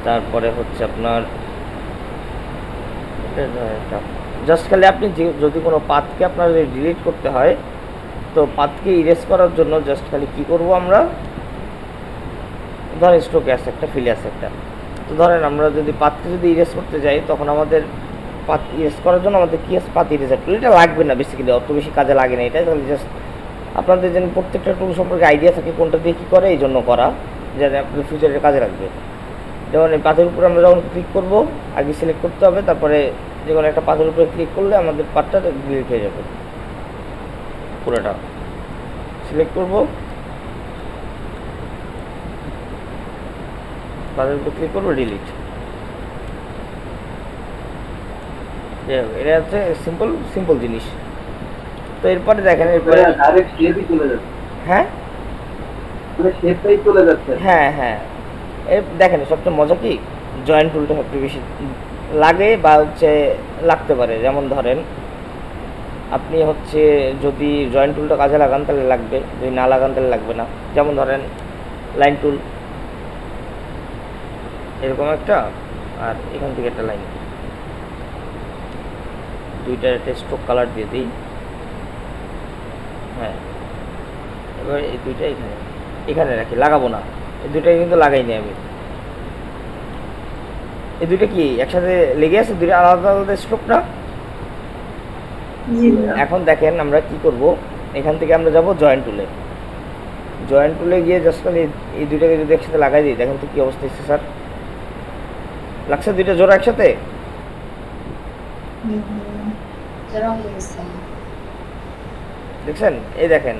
তারপরে হচ্ছে আপনার জাস্ট খালি আপনি যদি কোনো পাথকে আপনার ডিলিট করতে হয়, তো পাথকে ইরেজ করার জন্য জাস্ট খালি কি করব আমরা, ধরেন স্ট্রোক আছে একটা, ফিলে আছে একটা, তো ধরেন আমরা যদি পাথকে যদি ইরেজ করতে যাই তখন আমাদের পাথ ইরেজ করার জন্য আমাদের কি আছে, পাথ ইরেজার টুল। এটা লাগবে না বেসিক্যালি, অত বেশি কাজে লাগে না এটা, তাহলে জাস্ট আপনাদের যেন প্রত্যেকটা টুল সম্পর্কে আইডিয়া থাকে কোনটা দিয়ে কী করে, এই জন্য করা, যাতে আপনাদের ফিউচারের কাজে লাগবে। যেমন এই পাথের উপরে আমরা যখন ক্লিক করব আগে সিলেক্ট করতে হবে, তারপরে যে কোনো একটা পাথের উপরে ক্লিক করলে আমাদের পাথটা ডিলিট হয়ে যাবে, পুরোটা সিলেক্ট করব, পাথের উপরে ক্লিক করবো, ডিলিট। এটা হচ্ছে সিম্পল জিনিস। তো এরপরে দেখেন, এরপরে ডাইরেক্ট শেপই চলে যাচ্ছে। হ্যাঁ মানে শেপটাই চলে যাচ্ছে। হ্যাঁ হ্যাঁ, দেখেন সবচেয়ে মজা কি, জয়েন্ট টুলটা সবচেয়ে বেশি লাগে বা হচ্ছে লাগতে পারে। যেমন ধরেন আপনি হচ্ছে যদি জয়েন্ট টুলটা কাজে লাগান তাহলে লাগবে, যদি না লাগান তাহলে লাগবে না। যেমন ধরেন লাইন টুল এরকম একটা, আর এখান থেকে একটা লাইন, দুইটা একটা স্ট্রোক কালার দিয়ে দিই। হ্যাঁ, এবার এই দুইটা এখানে রাখি, লাগাবো না, এই দুইটাই কিন্তু লাগাইনি আমি। এই দুইটা কি একসাথে লেগে আছে, দুইটা আলাদা আলাদা স্ট্রোক না? এখন দেখেন আমরা কি করব, এখান থেকে আমরা যাব জয়েন্ট টুলে। জয়েন্ট টুলে গিয়ে জাস্ট খালি এই দুইটাকে যদি একসাথে লাগাই দিই, দেখেন তো কি অবস্থা হচ্ছে স্যার, লাগছে দুইটা জোড়া একসাথে? দেখছেন? এই দেখেন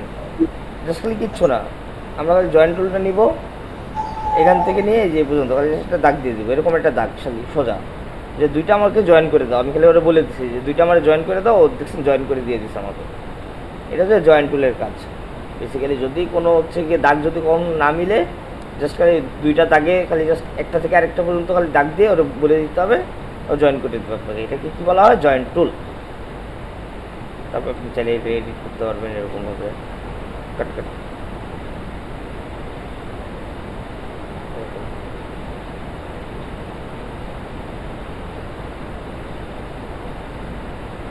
জাস্ট খালি কিচ্ছু না, আমরা জয়েন্ট টুলটা নিব, এখান থেকে নিয়ে যে পর্যন্ত খালি একটা দাগ দিয়ে দিব, এরকম একটা দাগ খালি সোজা, যে দুইটা আমাকে জয়েন করে দাও। আমি খালি ওরা বলে দিচ্ছি যে দুইটা আমার জয়েন করে দাও, ও দেখছেন জয়েন করে দিয়ে দিচ্ছে আমাকে। এটা হচ্ছে জয়েন্ট টুলের কাজ বেসিক্যালি। যদি কোনো হচ্ছে গিয়ে দাগ যদি কোনো না মিলে, জাস্ট খালি দুইটা দাগে খালি জাস্ট একটা থেকে আরেকটা পর্যন্ত খালি দাগ দিয়ে ওরা বলে দিতে হবে, ও জয়েন করে দিতে পারবে। এটাকে কী বলা হয়, জয়েন্ট টুল। তারপর আপনি চাইলে এটা এডিট করতে পারবেন এরকমভাবে, কাট কাট।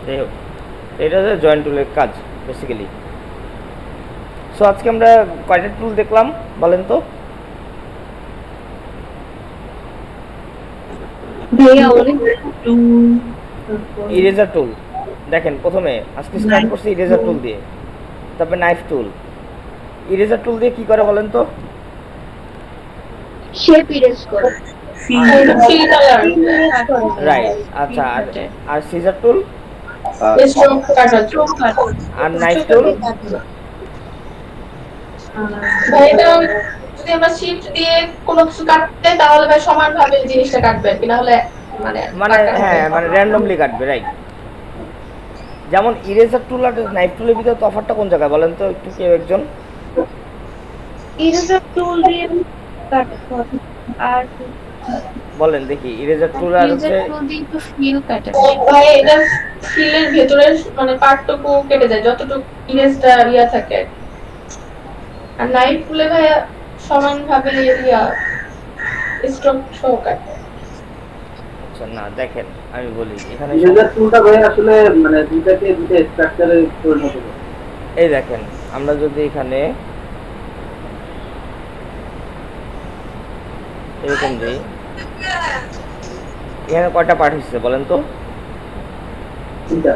যাই হোক, এটা হচ্ছে জয়েন্ট টুলের কাজ বেসিক্যালি। সো আজকে আমরা কয়টা টুল দেখলাম বলেন তো? ভাইয়া অনেক ইরেজার টুল দেখেন, প্রথমে আজকে স্টার্ট করছি ইরেজার টুল দিয়ে, তারপরে নাইফ টুল। ইরেজার টুল দিয়ে কি করে বলেন তো? শেপ ইরেজ করে। ফিল কালার রাইট, আচ্ছা। আর সিজার টুল স্ট্রোক কাটা আর নাইফ টুল? ভাই এটা যদি আমরা শিফট দিয়ে কোনো কিছু কাটতে তাহলে ভাই সমানভাবে জিনিসটা কাটবে কিনা হলে মানে হ্যাঁ, মানে র্যান্ডমলি কাটবে, রাইট। যেমন ইরেজার টুল আর নাইফ টুলের ভিতরে তফাৎটা কোন জায়গায় বলেন তো একটু, কেউ একজন ইরেজার টুল দিয়ে কাটা হয় আর বলেন দেখি। ইরেজার টুল আর হচ্ছে ইরেজার টুল দিয়ে একটু ফিল কাটা। ভাই এটা ফিলের ভেতরের মানে পার্টটুকু কেটে যায় যতটুকু ইরেজটা ইয়া থাকে। আর নাইফ ফুলে ভাই সমানভাবে ইয়া স্ট্রোক সহ কাটে। আচ্ছা, না দেখেন আমি বলি এখানে ইরেজার টুলটা ভাই আসলে মানে দুইটা স্ট্রাকচারে পরিণত করে। এই দেখেন, আমরা যদি এখানে এরকম দিই, এখানে কয়টা পার্ট হচ্ছে বলেন তো? তিনটা।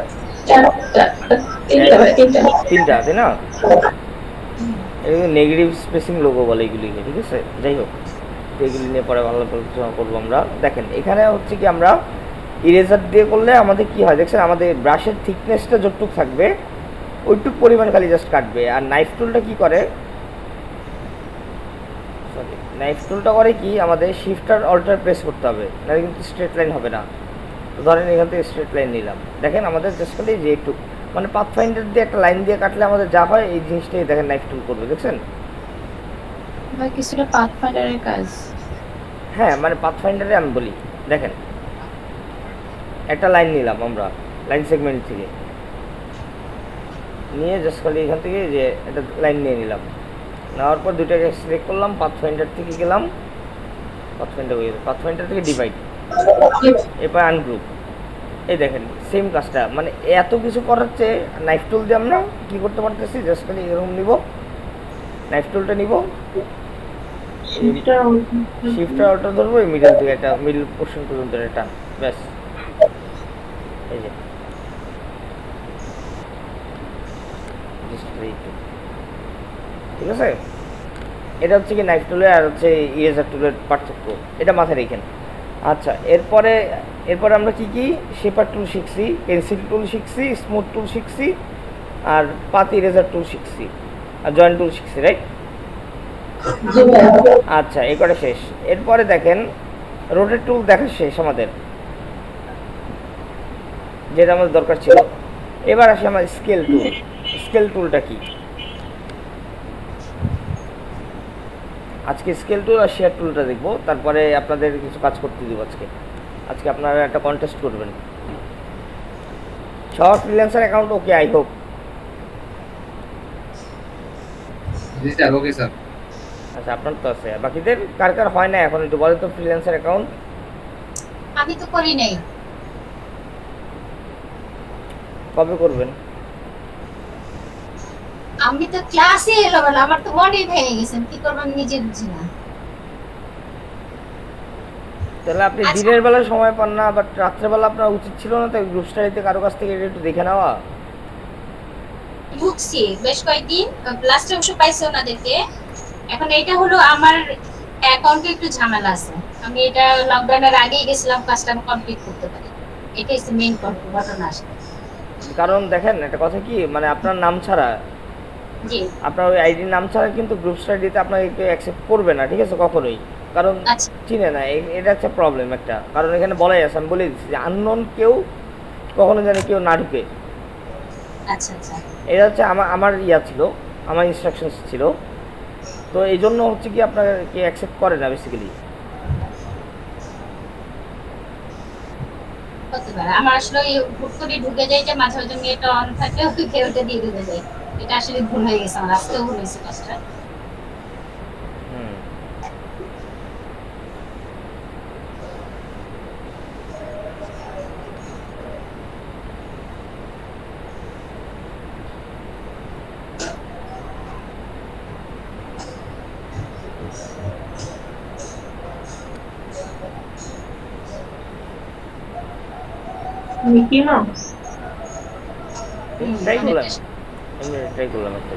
তিনটা, তাই না? নেগেটিভ স্পেসিং লোগো বলে এগুলিকে, ঠিক আছে? যাই হোক, এগুলি নিয়ে পরে ভালো আলোচনা করবো আমরা। দেখেন এখানে হচ্ছে কি, আমরা ইরেজার দিয়ে করলে আমাদের কি হয় দেখছেন, আমাদের ব্রাশের থিকনেসটা যতটুকু থাকবে ওইটুক পরিমাণ খালি জাস্ট কাটবে। আর নাইফ টুলটা কি করে, সরি, নাইফ টুলটা করে কি, আমাদের শিফটার অল্টার প্রেস করতে হবে, নাহলে কিন্তু স্ট্রেট লাইন হবে না। তো ধরেন এখান থেকে স্ট্রেট লাইন নিলাম, দেখেন আমাদের জাস্ট খালি যে একটু মানে পাথফাইন্ডার দিয়ে একটা লাইন দিয়ে কাটলে আমাদের যা হয় এই জিনিসটাই দেখেন নাইফ টুল করবে, দেখছেন? বা কিছুটা পাথফাইন্ডারের কাজ। হ্যাঁ, মানে পাথফাইন্ডারে আমি বলি, দেখেন একটা লাইন নিলাম আমরা লাইন সেগমেন্ট থেকে, নিয়ে জাস্ট খালি এখান থেকে যে একটা লাইন নিয়ে নিলাম, নেওয়ার পর দুইটাকে সিলেক্ট করলাম, পাথফাইন্ডার থেকে গেলাম, পাথফাইন্ডার থেকে ডিভাইড, এরপর আনগ্রুপ। এই দেখেন সেম কাজটা, মানে এত কিছু করার চেয়ে নাইফ টুল দিয়ে আমরা কী করতে পারতেছি, জাস্ট খালি এরকম নিব, নাইফ টুলটা নিব, শিফটার অল্টার ধরবো, এই মিডল থেকে একটা মিডল পোর্শন পর্যন্ত এটা, ব্যাস। এই যে ঠিক আছে, এটা হচ্ছে কি নাইফ টুলের আর হচ্ছে ইরেজার টুলের পার্থক্য, এটা মাথায় রেখেন। আচ্ছা, এরপরে আমরা কি কি শেপার টুল শিখছি, পেন্সিল টুল শিখছি, স্মুথ টুল শিখছি, আর পাত ইরেজার টুল শিখছি, আর জয়েন্ট টুল শিখছি, রাইট? আচ্ছা, এই কটা শেষ। এরপরে দেখেন রোটেট টুল দেখা শেষ আমাদের, যেটা আমাদের দরকার ছিল। এবার আসে আমার স্কেল টুল। স্কেল টুলটা কি? আজকে স্কেল টুল আর শেয়ার টুলটা দেখবো, তারপরে আপনাদের কিছু কাজ করতে দিব। আজকে আপনারা একটা কন্টেস্ট করবেন। সবার freelancer account okay, I hope. G sir, okay sir. আচ্ছা, আপনার তো আছে, বাকিদের কার কার হয় না এখন একটু বলেন তো ফ্রিল্যান্সার অ্যাকাউন্ট? আমি তো করি নাই। কবে করবেন? আমি তো ক্লাসে এলো বলে আমার তো মনে ভেঙে গেছে, কি করব আমি নিজে বুঝি না। তাহলে আপনি দিনের বেলা সময় পান না, বাট রাত্রেবেলা আপনার উচিত ছিল না তো গ্রুপ স্টাডিতে কারো কাছ থেকে এটা একটু দেখে নেওয়া? ঢুকছি বেশ কয়েকদিন, লাস্ট অংশ পাইছি ওনাদেরকে। এখন এটা হলো আমার অ্যাকাউন্টে একটু ঝামেলা আছে, আমি এটা লকডাউনের আগেই গেছিলাম কাজটা কমপ্লিট করতে পারি, এটাই হচ্ছে মেইন ঘটনা আসলে। কারণ দেখেন একটা কথা কি, মানে আপনার নাম ছাড়া, জি আপনার ওই আইডির নাম ছাড়া কিন্তু গ্রুপ স্টাডিতে আপনাকে অ্যাকসেপ্ট করবে না, ঠিক আছে? কখনোই, কারণ আচ্ছা চিনে না, এটা হচ্ছে প্রবলেম একটা। কারণ এখানে বলাই আছে, আমি বলে দিচ্ছি যে আননোন কেউ কখনো জানি কেউ না ঢুকে। আচ্ছা আচ্ছা এটা হচ্ছে আমার ইয়া ছিল, আমার ইনস্ট্রাকশনস ছিল, তো এই জন্য হচ্ছে কি আপনাকে অ্যাকসেপ্ট করে না বেসিক্যালি। হতে পারে আমার আসলে ওই হুট করে ঢুকে যায় যে মাঝে মাঝে মেয়েটা অন থাকে, ওকে ওটা দিয়ে ঢুকে যায়, এটা আসলে ভুল হয়ে গেছে আমার, আজকেও ভুল হয়েছে কাজটা। মিকি মাউস ট্রাই করলাম, অনেকটা এমনি ট্রাই করলাম একটা।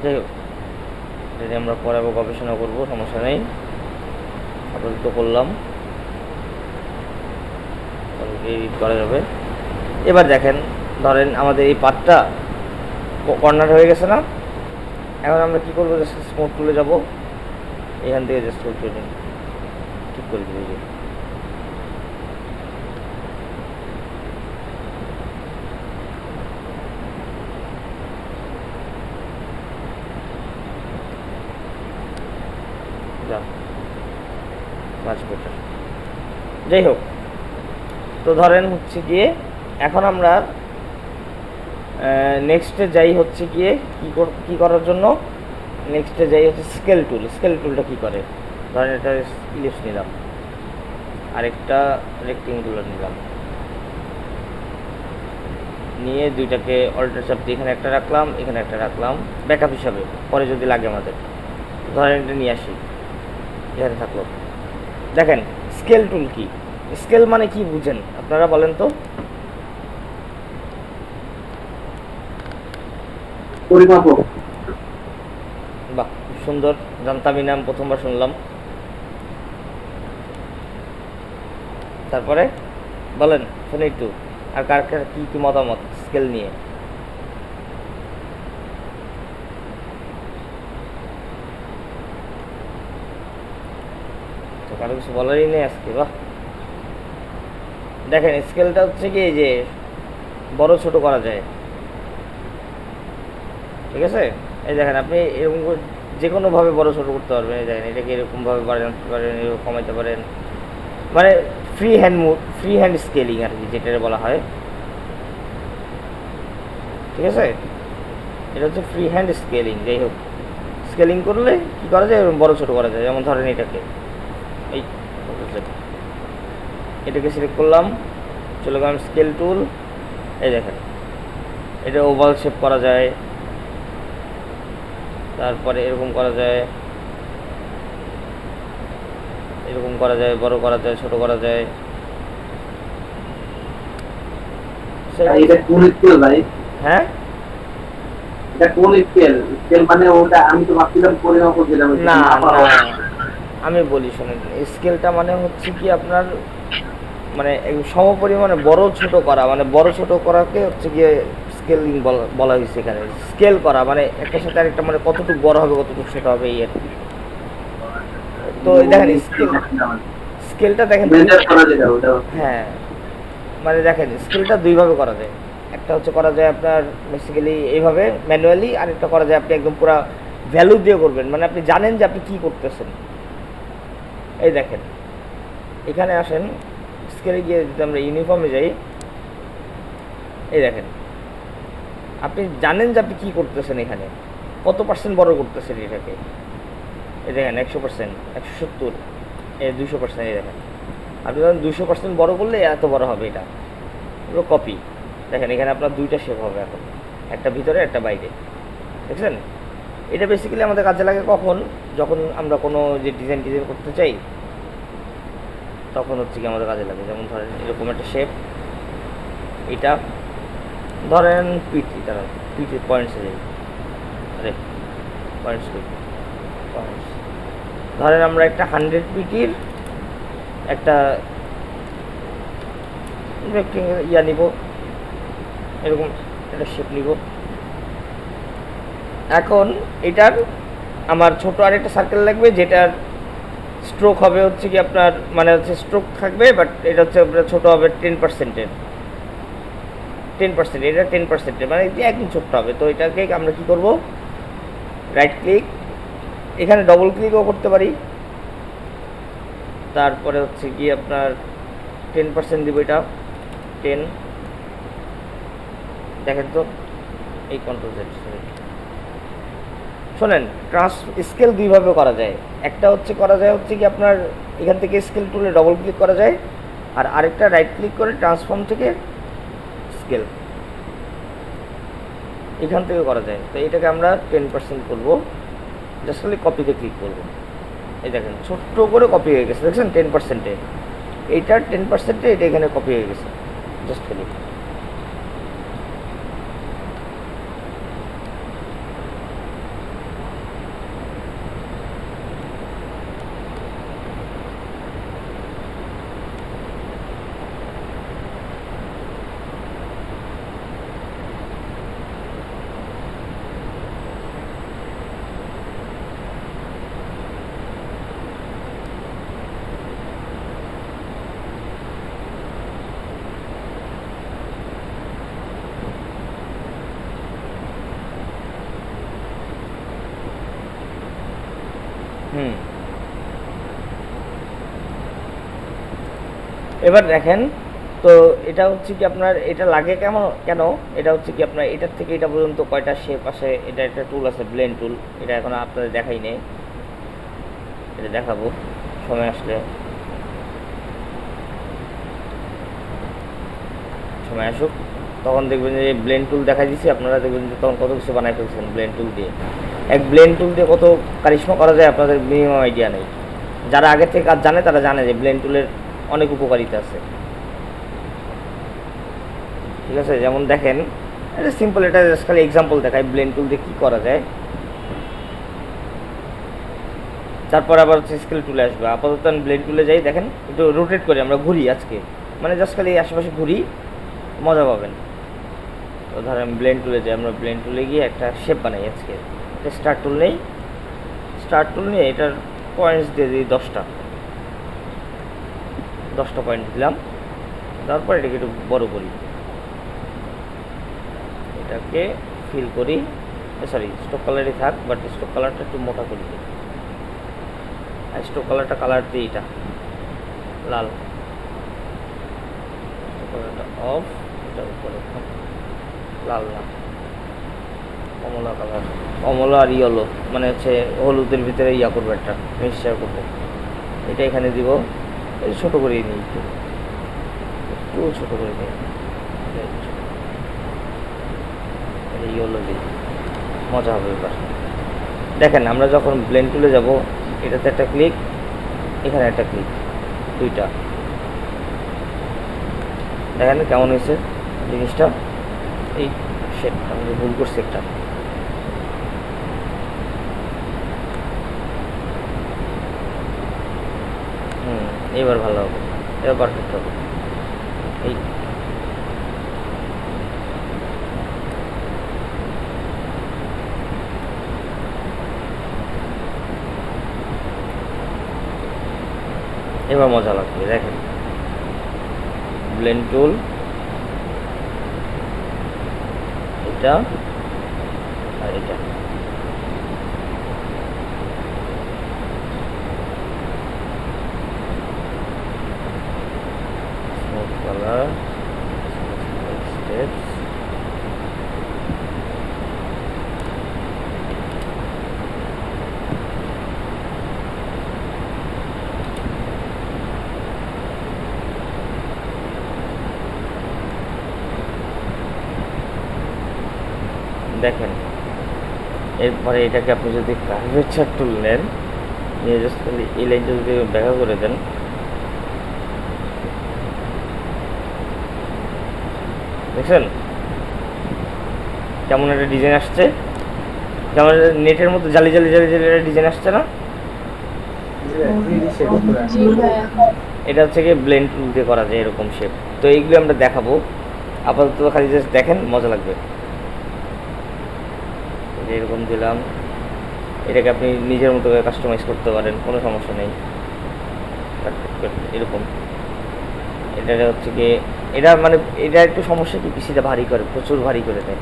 যাই হোক, যদি আমরা পরে আবার গবেষণা করবো, সমস্যা নেই, আপাতত করলাম, এডিট করা যাবে। এবার দেখেন, ধরেন আমাদের এই পার্টটা কর্নার হয়ে গেছে না? এখন আমরা কি করবো, জাস্ট স্মুথ তুলে যাবো, এখান থেকে জাস্ট তুলে নিন, ঠিক করে দিই। যাই হোক, তো ধরেন হচ্ছে গিয়ে এখন আমরা নেক্সটে যাই হচ্ছে গিয়ে কি করার জন্য, নেক্সটে যাই হচ্ছে স্কেল টুল। স্কেল টুলটা কী করে, ধরেন এটা ইলিপস নিলাম, আরেকটা রেক্টেঙ্গুলার নিলাম, নিয়ে দুইটাকে অল্টার চাপ দিয়ে এখানে একটা রাখলাম, এখানে একটা রাখলাম ব্যাকআপ হিসাবে, পরে যদি লাগে আমাদের। ধরেন এটা নিয়ে আসি, এখানে থাকলো। দেখেন স্কেল টুল কি, স্কেল মানে কি বুঝেন আপনারা বলেন তো? পরিমাপক। বাহ, সুন্দর, জানতামই নাম, প্রথমবার শুনলাম। তারপরে বলেন, শুনে একটু, আর কার কার কী কী মতামত স্কেল নিয়ে? তো কারো কিছু বলারই নেই আজকে। বাহ, দেখেন স্কেলটা হচ্ছে কি, যে বড় ছোট করা যায়, ঠিক আছে? এই দেখেন আপনি এরকম যে কোনোভাবে বড় ছোট করতে পারবেন। এই দেখেন এটাকে এরকমভাবে বাড়াতে পারেন, এরকম কমাইতে পারেন, মানে ফ্রি হ্যান্ড স্কেলিং আর কি, যেটা বলা হয়, ঠিক আছে? এটা হচ্ছে ফ্রি হ্যান্ড স্কেলিং। যাই হোক, স্কেলিং করলে কী করা যায়, বড় ছোট করা যায়। যেমন ধরেন এটাকে সিলেক্ট করলাম, চলে গেলাম স্কেল টুল। এই দেখেন এটা ওভাল শেপ করা যায়, তারপরে এরকম করা যায়, এরকম করা যায়, বড় করা যায়, ছোট করা যায়। এটা কোন স্কেল ভাই? হ্যাঁ, এটা কোন স্কেল? স্কেল মানে ওটা আমি তো ভাবছিলাম পরিমাপক দিলাম। না না, আমি বলি শোনেন, স্কেলটা মানে হচ্ছে কি আপনার, মানে সমপরিমাণে বড় ছোট করা, মানে বড় ছোট করাকে হচ্ছে গিয়ে স্কেলিং বলা হয়েছে এখানে। স্কেল করা মানে একটার সাথে আরেকটা, মানে কতটুকু বড় হবে কতটুকু ছোট হবে, এই আর কি। তো দেখেন স্কেলটা দেখেন, হ্যাঁ, মানে দেখেন স্কেলটা দুইভাবে করা যায়। একটা হচ্ছে করা যায় আপনার বেসিক্যালি এইভাবে ম্যানুয়ালি, আর একটা করা যায় আপনি একদম পুরো ভ্যালু দিয়ে করবেন, মানে আপনি জানেন যে আপনি কী করতেছেন। এই দেখেন এখানে আসেন, স্কেলে গিয়ে যদি আমরা ইউনিফর্মে যাই, এই দেখেন আপনি জানেন যে আপনি কী করতেছেন, এখানে কত পার্সেন্ট বড় করতেছেন এটাকে। এই দেখেন 100%, 170, 200%, এই দেখেন আপনি ধরেন 200% বড় করলে এত বড় হবে এটা, পুরো কপি। দেখেন এখানে আপনার দুইটা শেপ হবে এখন, একটা ভিতরে একটা বাইরে, দেখছেন? এটা বেসিক্যালি আমাদের কাজে লাগে কখন, যখন আমরা কোনো যে ডিজাইন করতে চাই তখন হচ্ছে কি আমাদের কাজে লাগে। যেমন ধরেন এরকম একটা শেপ, এটা ধরেন পিটি, তারা পিটি পয়েন্টসে যাই, আরে পয়েন্টস পয়েন্টস, ধরেন আমরা একটা 100 পিটির একটা ইয়া নিব, এরকম একটা শেপ নিব। এখন এটার আমার ছোট আরেকটা সার্কেল লাগবে, যেটার স্ট্রোক হবে হচ্ছে কি আপনার, মানে হচ্ছে স্ট্রোক থাকবে, বাট এটা হচ্ছে আপনার ছোটো হবে 10%, এটা 10%, মানে এটি একদম ছোট্ট হবে। তো এটাকে আমরা কি করব, রাইট ক্লিক, এখানে ডবল ক্লিকও করতে পারি, তারপরে হচ্ছে কি আপনার 10% দিব, এটা 10, দেখেন তো এই কন্ট্রোল জেড। শোনেন, স্কেল দুইভাবে করা যায়, একটা হচ্ছে করা যায় হচ্ছে কি আপনার এখান থেকে স্কেল টুলে ডবল ক্লিক করা যায়, আর আরেকটা রাইট ক্লিক করে ট্রান্সফর্ম থেকে স্কেল এখান থেকে করা যায়। তো এটাকে আমরা 10% করবো, জাস্ট খালি কপিতে ক্লিক করবো। এই দেখেন ছোট্ট করে কপি হয়ে গেছে, দেখছেন 10%-এ, এইটার 10%-এ এটা এখানে কপি হয়ে গেছে, জাস্ট খালি। এবার দেখেন তো এটা হচ্ছে কি আপনার এটা লাগে কেন, এটা হচ্ছে কি আপনার এটার থেকে এটা পর্যন্ত কয়টা শেপ আসে, এটা একটা টুল আছে ব্লেন্ড টুল, এটা এখন আপনাদের দেখাই নেই, এটা দেখাবো সময় আসলে, সময় আসুক তখন দেখবেন যে ব্লেন্ড টুল দেখাই দিচ্ছি, আপনারা দেখবেন যে তখন কত কিছু বানাই ফেলছেন ব্লেন্ড টুল দিয়ে। এক ব্লেন্ড টুল দিয়ে কত কারিশমা করা যায় আপনাদের মিনিমাম আইডিয়া নেই। যারা আগে থেকে কাজ জানে তারা জানে যে ব্লেন্ড টুলের অনেক উপকারিতা আছে, ঠিক আছে? যেমন দেখেন এটা সিম্পল, এটা জাস্ট খালি এক্সাম্পল দেখায় ব্লেন্ড টুল দিয়ে কী করা যায়। তারপর আবার হচ্ছে স্কেল টুলে আসবে, আপাতত আমি ব্লেন্ড টুলে যাই, দেখেন একটু রোটেট করে আমরা ঘুরি আজকে, মানে জাস্ট খালি আশেপাশে ঘুরি, মজা পাবেন। তো ধরেন আমি ব্লেন্ড টুলে যাই, আমরা ব্লেন্ড টুলে গিয়ে একটা শেপ বানাই আজকে। এটা স্টার টুল নেই, স্টার টুল নিয়ে এটার পয়েন্টস দিয়ে দিই 10টা পয়েন্ট দিলাম, তারপর এটাকে একটু বড় করি, এটাকে ফিল করি, সরি স্ট্রোক কালারই থাক, বাট স্ট্রোক কালারটা একটু মোটা করি, আর স্ট্রোক কালার দিই এটা লাল, স্ট্রোক কালারটা অফ, এটার উপরে লাল না কমলা কালার, কমলা আর ইয়েলো, মানে হচ্ছে হলুদের ভিতরে ইয়া করবো, একটা মিক্সচার করবো, এটা এখানে দিব, ছোটো করে নিই, একটু ছোটো করে নিই, ইয়েলো দিই, মজা হবে এবার। দেখেন আমরা যখন ব্লেন্ড টুলে যাব, এটাতে একটা ক্লিক, এখানে একটা ক্লিক, দুইটা, দেখেন কেমন হয়েছে জিনিসটা। এই শেপটা আমি ভুল করছি একটা, এবার ভালো হবে, এবার পারফেক্ট হবে। এই এবার মজা লাগবে, দেখেন ব্লেন্ড টুল, এটা আর এটা, স্মুথ কালার, স্টেপস, দেখেন এরপরে এটাকে আপনি যদি কার্ভেচার টুল নেন, নিয়ে জাস্ট খালি এই লাইনটা যদি দেখা করে দেন, দেখছেন কেমন একটা ডিজাইন আসছে, যেমন নেটের মধ্যে জালি জালি জালি জালি একটা ডিজাইন আসছে না? জি ভাইয়া। এটা হচ্ছে কি ব্লেন্ড টুল দিয়ে করা যায় এরকম শেপ। তো এইগুলো আমরা দেখাবো, আপাতত খালি জাস্ট দেখেন, মজা লাগবে। এরকম দিলাম, এটাকে আপনি নিজের মতো করে কাস্টমাইজ করতে পারেন, কোনো সমস্যা নেই। এরকম এটা হচ্ছে কি, এটা মানে এটা একটু সমস্যা কি, পিসিটা ভারী করে, প্রচুর ভারী করে দেয়।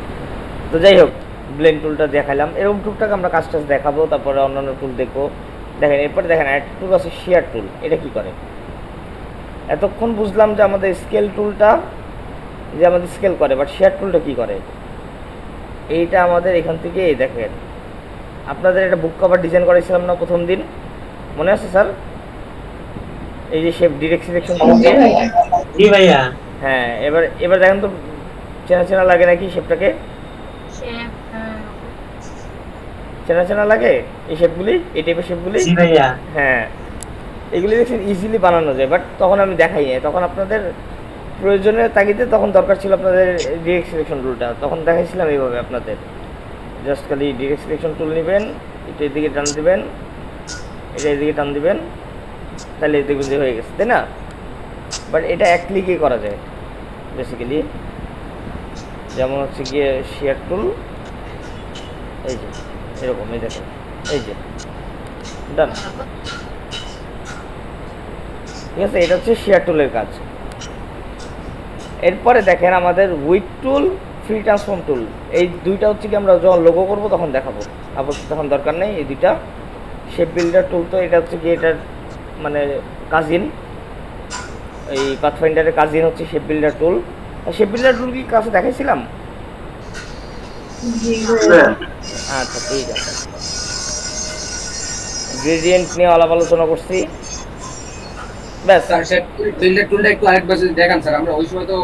তো যাই হোক, ব্লেন্ড টুলটা দেখালাম, এরকম টুকটাক আমরা কাজ টাজ দেখাবো, তারপরে অন্যান্য টুল দেখবো। দেখেন এরপরে দেখেন একটা টুল আছে শেয়ার টুল। এটা কি করে? এতক্ষণ বুঝলাম যে আমাদের স্কেল টুলটা যে আমাদের স্কেল করে, বাট শেয়ার টুলটা কি করে? এইটা আমাদের এখান থেকে দেখেন, আপনাদের এটা বুক কভার ডিজাইন করেছিলাম না প্রথম দিন, মনে আছে স্যার? এই যে শেপ ডিরেক্ট সিলেকশন। জি ভাইয়া। হ্যাঁ, এবার দেখেন তো চেনা চেনা লাগে নাকি শেপটাকে? চেনা চেনা লাগে এই শেপগুলি, এই টাইপের শেপগুলি? জি ভাইয়া। হ্যাঁ, এগুলি দেখছেন ইজিলি বানানো যায়, বাট তখন আমি দেখাই নাই, তখন আপনাদের প্রয়োজনের তাগিদে তখন দরকার ছিল আপনাদের ডিরেক্ট সিলেকশন টুলটা, তখন দেখাইছিলাম এইভাবে আপনাদের। জাস্ট খালি ডিরেক্ট সিলেকশন টুল নেবেন, এটা এদিকে টান দিবেন, এটা এদিকে টান দিবেন, তাহলে দেখবেন যে হয়ে গেছে, তাই না? বাট এটা এক ক্লিকে করা যায় বেসিক্যালি। যেমন হচ্ছে গিয়ে শেয়ার টুল, এই যে এরকম, এই দেখেন, এই যে ডান, ঠিক আছে? এটা হচ্ছে শেয়ার টুলের কাজ। এরপরে দেখেন আমাদের উইথ টুল, ফ্রি ট্রান্সফর্ম টুল, এই দুইটা হচ্ছে কি আমরা যখন লোগো করবো তখন দেখাবো, আপাতত তখন দরকার নেই এই দুইটা। শেপ বিল্ডার টুল তো এটা হচ্ছে কি এটার মানে কাজিন, এই পাথফাইন্ডারের কাজিন হচ্ছে শেপ বিল্ডার টুল। শেপ বিল্ডার টুল কি কাছে দেখাইছিলাম? আচ্ছা ঠিক আছে। গ্রেডিয়েন্ট নিয়ে আলাপ আলোচনা করছি, ব্যাস। স্যার সেট বিল্ডার টুলটা একটু আরেকবার যদি দেখান স্যার, আমরা ওই সময় তো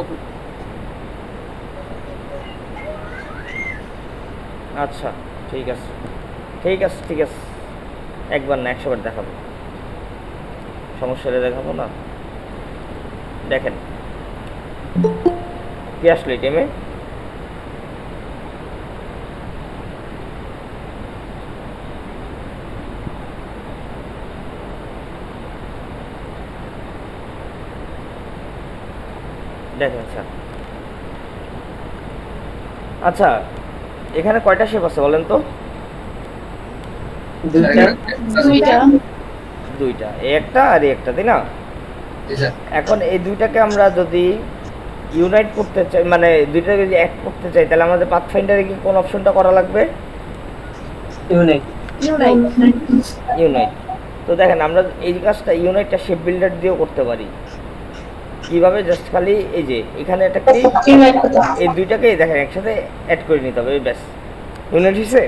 আচ্ছা ঠিক আছে, ঠিক আছে, ঠিক আছে, একবার না 100 বার দেখাবো, সমস্যা হলে দেখাবো না। দেখেন কি আসলো এই টাইমে, দেখেন স্যার। আচ্ছা এখানে কয়টা শেপ আছে বলেন তো? দুইটা, এই একটা আর এই একটা, তাই না? এখন এই দুইটাকে আমরা যদি ইউনাইট করতে চাই, মানে দুইটাকে যদি অ্যাড করতে চাই, তাহলে আমাদের পাথফাইন্ডারে কি কোন অপশনটা করা লাগবে? ইউনাইট। তো দেখেন আমরা এই কাজটা ইউনাইটটা শেপ বিল্ডার দিয়েও করতে পারি। কিভাবে? জাস্ট খালি এই যে এখানে একটা ক্লিক, এই দুইটাকে দেখেন একসাথে অ্যাড করে নিতে হবে, ব্যাস ইউনাইট হয়েছে।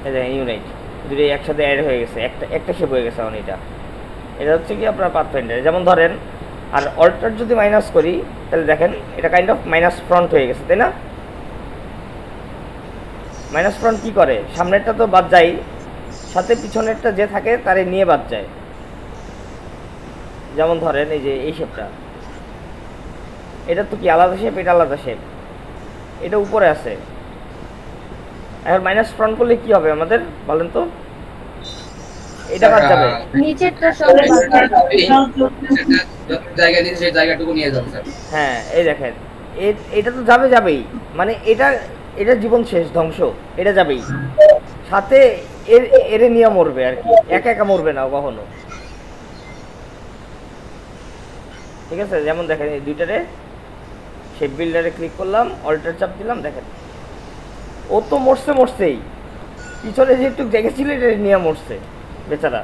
এই দেখেন ইউনাইট, দুটো একসাথে অ্যাড হয়ে গেছে, একটা শেপ হয়ে গেছে। এখন এটা হচ্ছে কি আপনার পাথফাইন্ডার। যেমন ধরেন, আর অল্টার যদি মাইনাস করি তাহলে দেখেন এটা কাইন্ড অফ মাইনাস ফ্রন্ট হয়ে গেছে, তাই না? মাইনাস ফ্রন্ট কি করে? সামনেরটা তো বাদ যায়, সাথে পিছনেরটা যে থাকে তারে নিয়ে বাদ যায়। যেমন ধরেন এই যে এই শেপটা, এটা তো কি আলাদা শেপ, এটা আলাদা শেপ, এটা উপরে আছে। এখন মাইনাস ফ্রন্ট করলে কি হবে আমাদের বলেন তো? এটা বাদ যাবে, নিচেরটা সব জায়গা নিয়ে সেই জায়গাটুকু নিয়ে যাবে স্যার। হ্যাঁ এই দেখেন এটা তো যাবেই, মানে এটা জীবন শেষ, ধ্বংস, এটা যাবেই, সাথে এর নিয়ে মরবে আর কি, একা একা মরবে না কখনো, ঠিক আছে? যেমন দেখেন এই দুইটারে শেপ বিল্ডারে ক্লিক করলাম, অল্টার চাপ দিলাম, দেখেন ও তো মরছেই, পিছনে যে একটু জায়গা ছিল এটা নিয়ে মরছে বেচারা।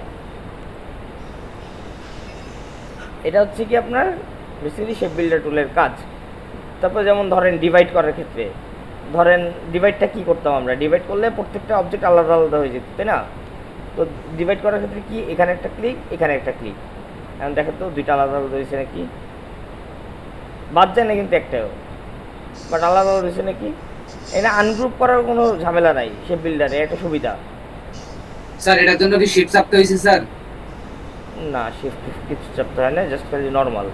এটা হচ্ছে কি আপনার বেসিক্যালি শেপ বিল্ডার টুলের কাজ। তারপর যেমন ধরেন ডিভাইড করার ক্ষেত্রে, ধরেন ডিভাইডটা কি করতাম আমরা? ডিভাইড করলে প্রত্যেকটা অবজেক্ট আলাদা আলাদা হয়ে যেত, তাই না? তো ডিভাইড করার ক্ষেত্রে কি, এখানে একটা ক্লিক, এখানে একটা ক্লিক, এখন দেখেন তো দুইটা আলাদা আলাদা হয়েছে নাকি? বাদ যায় না কিন্তু একটাও, বাট আলাদা আলাদা দিচ্ছে নাকি। এটা আনগ্রুপ করার কোনো ঝামেলা নাই শেপ বিল্ডারে, একটা সুবিধা। স্যার এটার জন্য কি শিফট চাপতে হয়েছে স্যার? না শিফট কিছু চাপতে হয় না, জাস্ট খালি নর্মাল।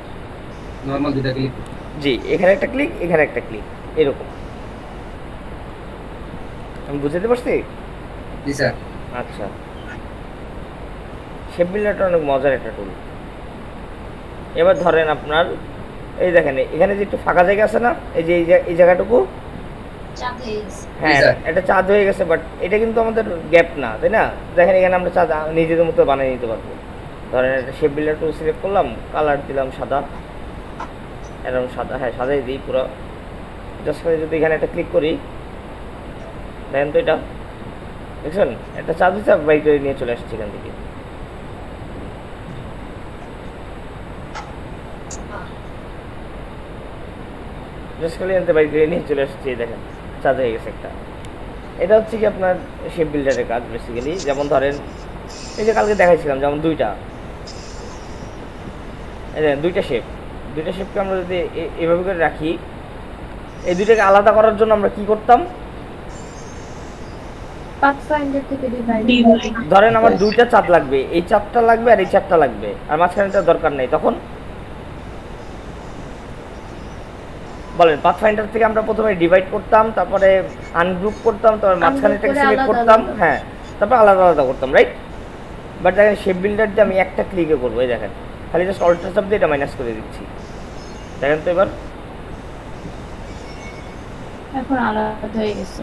নর্মাল দুটা ক্লিক। জি, এখানে একটা ক্লিক, এখানে একটা ক্লিক, এরকম। আমি বুঝতে পারছি? জি স্যার। আচ্ছা, শেপ বিল্ডারটা অনেক মজার একটা টুল। এবার ধরেন আপনার এই দেখেন এখানে যে একটু ফাঁকা জায়গা আছে না, এই যে এই জায়গাটুকু, চাপ হয়ে গেছে। হ্যাঁ এটা চাঁদ হয়ে গেছে, বাট এটা কিন্তু আমাদের গ্যাপ না, তাই না? দেখেন এখানে আমরা চাঁদ নিজেদের মতো বানিয়ে নিতে পারবো। ধরেন একটা শেপ বিল্ডার টুল সিলেক্ট করলাম, কালার দিলাম সাদা, এরকম সাদা, হ্যাঁ সাদাই দিই পুরো। জাস্ট করে যদি এখানে একটা ক্লিক করি, দেখেন তো এটা দেখছেন একটা চাঁদ হিসাব বাইক করে নিয়ে চলে আসছে এখান থেকে। জাস্ট খালি আনতে বাইক করে নিয়ে চলে আসছে, দেখেন চাঁদ হয়ে গেছে একটা। এটা হচ্ছে কি আপনার শেপ বিল্ডারের কাজ বেসিক্যালি। যেমন ধরেন এই যে কালকে দেখাইছিলাম, যেমন দুইটা শেপকে আমরা যদি এভাবে করে রাখি, এই দুইটাকে আলাদা করার জন্য আমরা কি করতাম, পাথফাইন্ডার থেকে ডিভাইড। ধরেন আমার দুইটা চাঁদ লাগবে, এই চাঁদটা লাগবে আর এই চাঁদটা লাগবে, আর মাঝখানেটা দরকার নেই, তখন বলেন পাথফাইন্ডার থেকে আমরা প্রথমে ডিভাইড করতাম, তারপরে আনগ্রুপ করতাম, তারপর মাঝখানেটাকে সিলেক্ট করতাম, হ্যাঁ তারপর আলাদা আলাদা করতাম, রাইট? বাট দেখেন শেপ বিল্ডার দিয়ে আমি একটা ক্লিকে করবো, এই দেখেন খালি জাস্ট অল্টার চাপ দিয়ে এটা মাইনাস করে দিচ্ছি, দেখেন তো এবার এখন আলাদা হয়ে গেছে।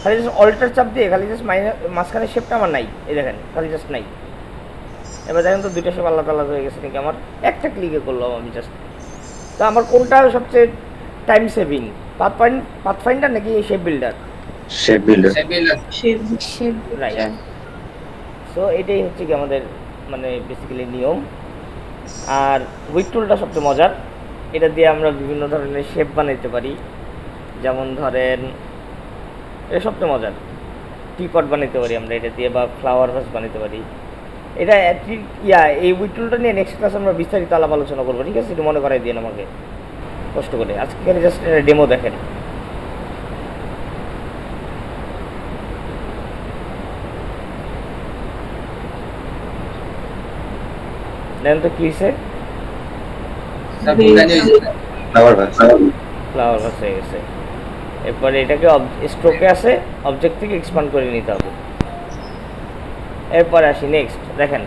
খালি জাস্ট অল্টার চাপ দিয়ে খালি জাস্ট মাইনাস, মাঝখানে শেপটা আমার নাই, এই দেখেন খালি জাস্ট নাই। এবার দেখেন তো দুইটা শেপ আলাদা আলাদা হয়ে গেছে নাকি, আমার একটা ক্লিকে করলাম আমি জাস্ট। তো আমার কোনটা সবচেয়ে টাইম সেভিং, পাথফাইন্ডার নাকি shape builder? Shape builder. Right. So এটাই হচ্ছে কি আমাদের মানে বেসিক্যালি নিয়ম। আর উইক টুলটা সবচেয়ে মজার, এটা দিয়ে আমরা বিভিন্ন ধরনের শেপ বানাইতে পারি। যেমন ধরেন এটা সবচেয়ে মজার, টিপট বানাইতে পারি আমরা এটা দিয়ে, বা ফ্লাওয়ার ভাস বানাইতে পারি। এটা এই উইক টুলটা নিয়ে নেক্সট ক্লাস আমরা বিস্তারিত আলাপ আলোচনা করবো, ঠিক আছে? একটু মনে করাই দিন আমাকে কষ্ট করে। আজকে খালি জাস্ট ডেমো দেখেন। দেন তো কি হয়েছে, ফ্লাওয়ার ভাস হয়ে গেছে। এরপরে এটাকে স্ট্রোকে আছে, অবজেক্ট থেকে এক্সপান্ড করে নিতে হবে। এরপরে আসি নেক্সট, দেখেন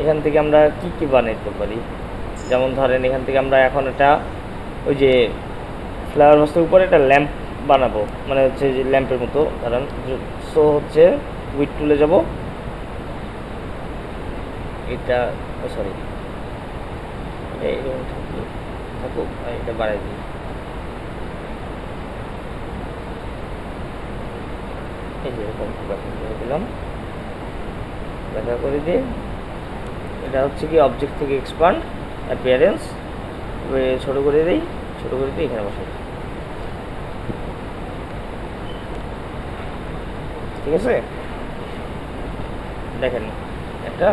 এখান থেকে আমরা কি কি বানাইতে পারি। যেমন ধরেন এখান থেকে আমরা এখন এটা ওই যে ফ্লাওয়ার ভাসের উপরে একটা ল্যাম্প বানাবো, মানে হচ্ছে যে ল্যাম্পের মতো ধরেন। সো হচ্ছে উইথ টুলে যাব, এটা সরি এইরকম থাকুক, এটা বাড়াই দিই। এই যে এরকম দিলাম, দেখা করে দিয়ে এটা হচ্ছে কি অবজেক্ট থেকে এক্সপান্ড, অ্যাপিয়ারেন্স ছোটো করে দিই, এখানে বসাই, ঠিক আছে? দেখেন একটা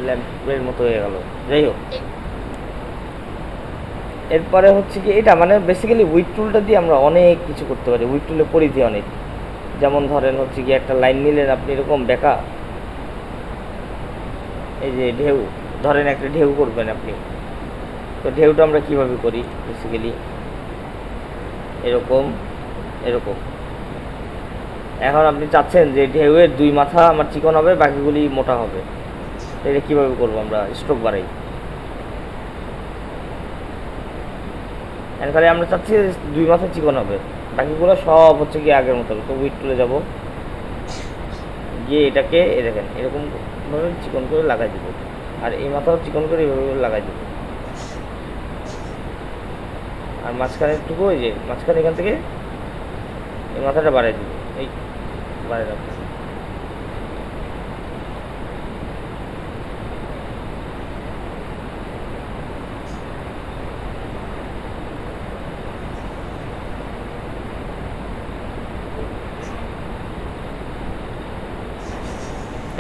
ল্যাম্পের মতো হয়ে গেল। যাই হোক, এরপরে হচ্ছে কি এটা মানে বেসিক্যালি উইক টুলটা দিয়ে আমরা অনেক কিছু করতে পারি, উইক টুলের পরিধি অনেক। যেমন ধরেন হচ্ছে কি একটা লাইন নিলেন আপনি এরকম বেঁকা, এই যে ঢেউ, ধরেন একটা ঢেউ করবেন আপনি, তো ঢেউটা আমরা কিভাবে করি বেসিক্যালি এরকম। এখন আপনি চাচ্ছেন যে ঢেউয়ের দুই মাথা আমার চিকন হবে, বাকিগুলি মোটা হবে, এটা কীভাবে করবো আমরা? স্ট্রোক বাড়াই। এখানে আমরা চাচ্ছি দুই মাথা চিকন হবে, বাকিগুলো সব হচ্ছে কি আগের মতো। তো উইথ তুলে যাব, গিয়ে এটাকে দেখেন এরকমভাবে চিকন করে লাগাই দেবো, আর এই মাথাও চিকন করে এইভাবে লাগাই দেবো। আর মাঝখানেরটুকু ওই যে মাঝখানে এখান থেকে এই মাথাটা বাড়াই দেবো, এই বাড়াই রাখবো।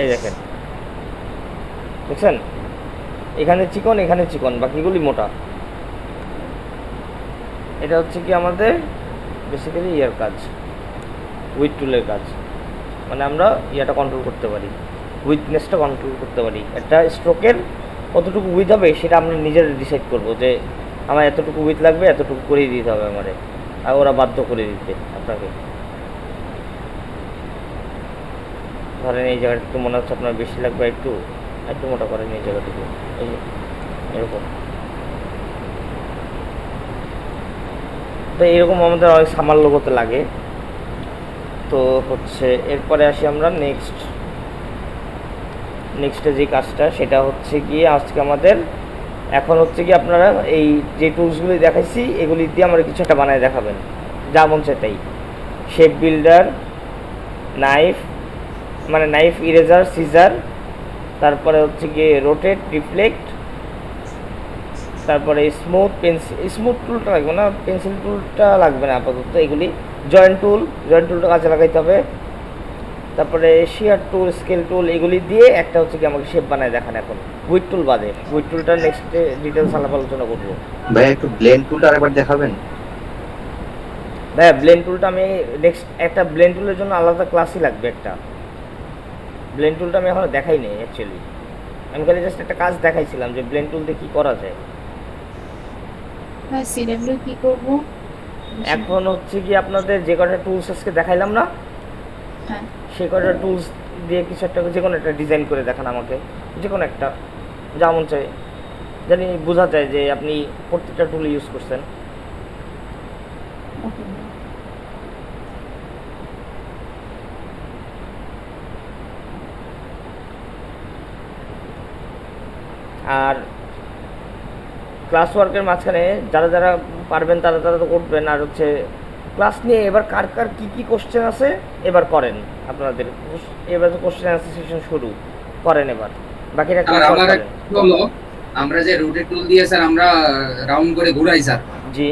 এই দেখেন দেখছেন, এখানে চিকন, এখানে চিকন, বাকিগুলি মোটা। এটা হচ্ছে কি আমাদের বেসিক্যালি ইয়ার কাজ, উইথ টুলের কাজ। মানে আমরা ইয়াটা কন্ট্রোল করতে পারি, উইথনেসটা কন্ট্রোল করতে পারি। একটা স্ট্রোকের কতটুকু উইথ হবে সেটা আমরা নিজের ডিসাইড করব, যে আমার এতটুকু উইথ লাগবে, এতটুকু করেই দিতে হবে আমারে, আর ওরা বাধ্য করে দিতে আপনাকে। ধরেন এই জায়গাটা একটু মনে হচ্ছে আপনার বেশি লাগবে, একটু একটু মোটা করেন এই জায়গাটুকু, এই যে এরকম। তো এরকম আমাদের অনেক সামান্য করতে লাগে। তো হচ্ছে এরপরে আসি আমরা নেক্সটে যে কাজটা, সেটা হচ্ছে গিয়ে আজকে আমাদের এখন হচ্ছে কি আপনারা এই যে টুলসগুলি দেখাইছি এগুলি দিয়ে আমরা কিছু একটা বানায় দেখাবেন, যা মন চায় তাই। শেপ বিল্ডার, নাইফ, মানে নাইফ, ইরেজার, সিজার, তারপরে হচ্ছে গিয়ে রোটেট, রিফ্লেক্ট, তারপরে স্মুথ পেন্সিল, স্মুথ টুলটা লাগবে না, পেন্সিল টুলটা লাগবে না আপাতত। এগুলি জয়েন্ট টুলটা কাজে লাগাইতে হবে। তারপরে শেয়ার টুল, স্কেল টুল, এগুলি দিয়ে একটা হচ্ছে কি আমাকে শেপ বানায় দেখান এখন, উইথ টুল বাদে। উইথ টুলটা নেক্সট ডিটেলস আলাপ আলোচনা করবো। ভাই একটু ব্লেন্ড টুলটা আরেকবার দেখাবেন? ভাই ব্লেন্ড টুলটা আমি নেক্সট, একটা ব্লেন্ড টুলের জন্য আলাদা ক্লাসই লাগবে একটা। ব্লেন্ড টুলটা আমি এখনো দেখাই নেই অ্যাকচুয়ালি, আমি খালি জাস্ট একটা কাজ দেখাইছিলাম যে ব্লেন্ড টুল দিয়ে কী করা যায়। হ্যাঁ, সিডাব্লিউ কি করব? এখন হচ্ছে কি আপনাদের যে কটা টুলস আজকে দেখাইলাম না, হ্যাঁ, সেই কটা টুলস দিয়ে কিছু একটা, যে কোনো একটা ডিজাইন করে দেখান আমাকে, যে কোনো একটা, যা মন চাই, জানি বোঝা যায় যে আপনি প্রত্যেকটা টুল ইউজ করছেন। ওকে। আর ক্লাস ওয়ার্কের মাঝখানে যারা যারা পারবেন তারা তারা তো করবেন। আর হচ্ছে ক্লাস নিয়ে এবার কার কার কী কী কোশ্চেন আছে এবার করেন, আপনাদের এবার তো কোশ্চেন আনসার সেশন শুরু করেন, এবার বাকিটা ক্লাস আমার করেন। হলো আমরা যে রোটেট টুল দিয়ে স্যার আমরা রাউন্ড করে ঘুরাই স্যার, জি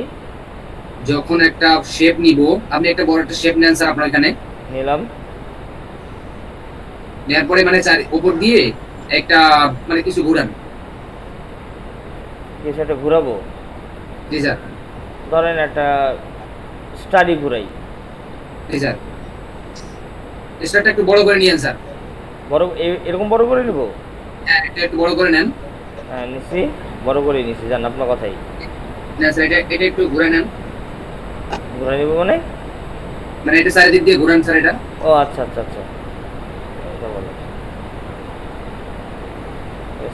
যখন একটা শেপ নিব, আপনি একটা বড় একটা শেপ নেন স্যার আপনার এখানে, নিলাম, নেওয়ার পরে মানে উপর দিয়ে একটা মানে কিছু ঘুরান। কিছু একটা ঘুরাবো, জি স্যার, ধরেন একটা স্টাডি ঘুরাই, জি স্যার, স্টারটা একটু বড় করে নিয়েন স্যার। বড় এরকম বড় করে নিব? হ্যাঁ, এটা একটু বড় করে নেন। হ্যাঁ নিচ্ছি, বড় করে নিচ্ছি, জান আপনার কথাই। না স্যার, এটা একটু ঘুরে নেন, ঘুরে নিব মানে এটা চারিদিক দিয়ে ঘুরান স্যার এটা। ও আচ্ছা আচ্ছা আচ্ছা, এটা বলো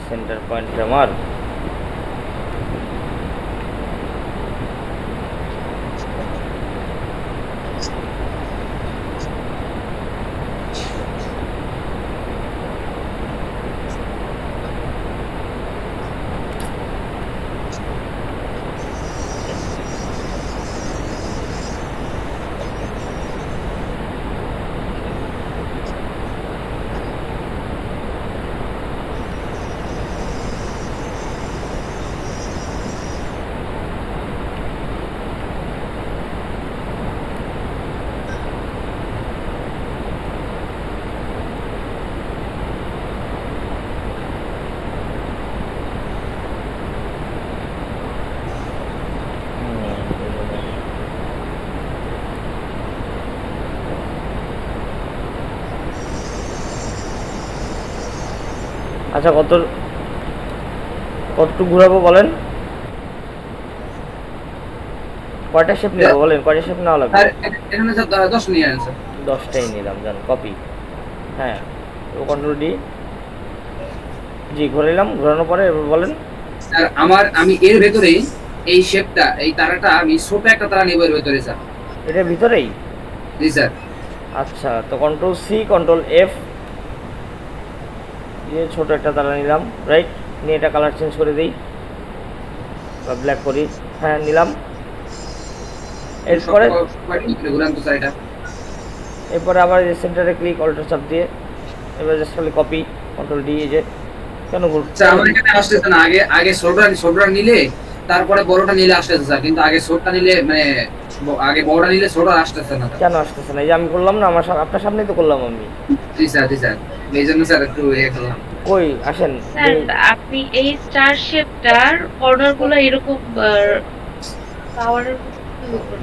সেন্টার পয়েন্ট আমার। আচ্ছা কতটুকু ঘুরাবো বলেন, কয়টা শেপ নেব বলেন, কয়টা শেপ নেওয়া লাগবে? স্যার এখানে স্যার 10 নিয়ে আনেন স্যার। 10টাই নিলাম, জান কপি। হ্যাঁ, ও কন্ট্রোল ডি, জি ঘুরাইলাম, ঘোরানোর পরে এবার বলেন। স্যার আমি এর ভেতরে এই শেপটা, এই তারাটা আমি ছোট একটা তারা নেব এর ভেতরে স্যার। এটার ভিতরেই? জি স্যার। আচ্ছা, তো কন্ট্রোল সি, কন্ট্রোল এফ দিয়ে ছোট একটা তারা নিলাম, রাইট? নিয়ে এটা কালার চেঞ্জ করে দিই বা ব্ল্যাক করি। হ্যাঁ নিলাম। এরপরে ঘুরান তো স্যার এটা। এরপরে আবার এই সেন্টারে ক্লিক, অল্টার চাপ দিয়ে এবার জাস্ট খালি কপি, কন্ট্রোল ডি। এই যে কেন স্যার আমার এখানে আসতেছে না, আগে শোল্ডার নিলে তারপরে বড়টা নিলে আসতেছে স্যার, কিন্তু আগে ছোটটা নিলে মানে আগে বড়টা নিলে ছোট আসতেছে না স্যার। কেন আসতেছে না? এই যে আমি করলাম না, আপনার সামনেই তো করলাম আমি। জি স্যার, জি স্যার, এই জন্য স্যার একটু ইয়ে করলাম। কই আসেন। স্যার আপনি এই স্টার শেপটার কর্নার গুলো এরকম পাওয়ারের মতো কিভাবে করতেন?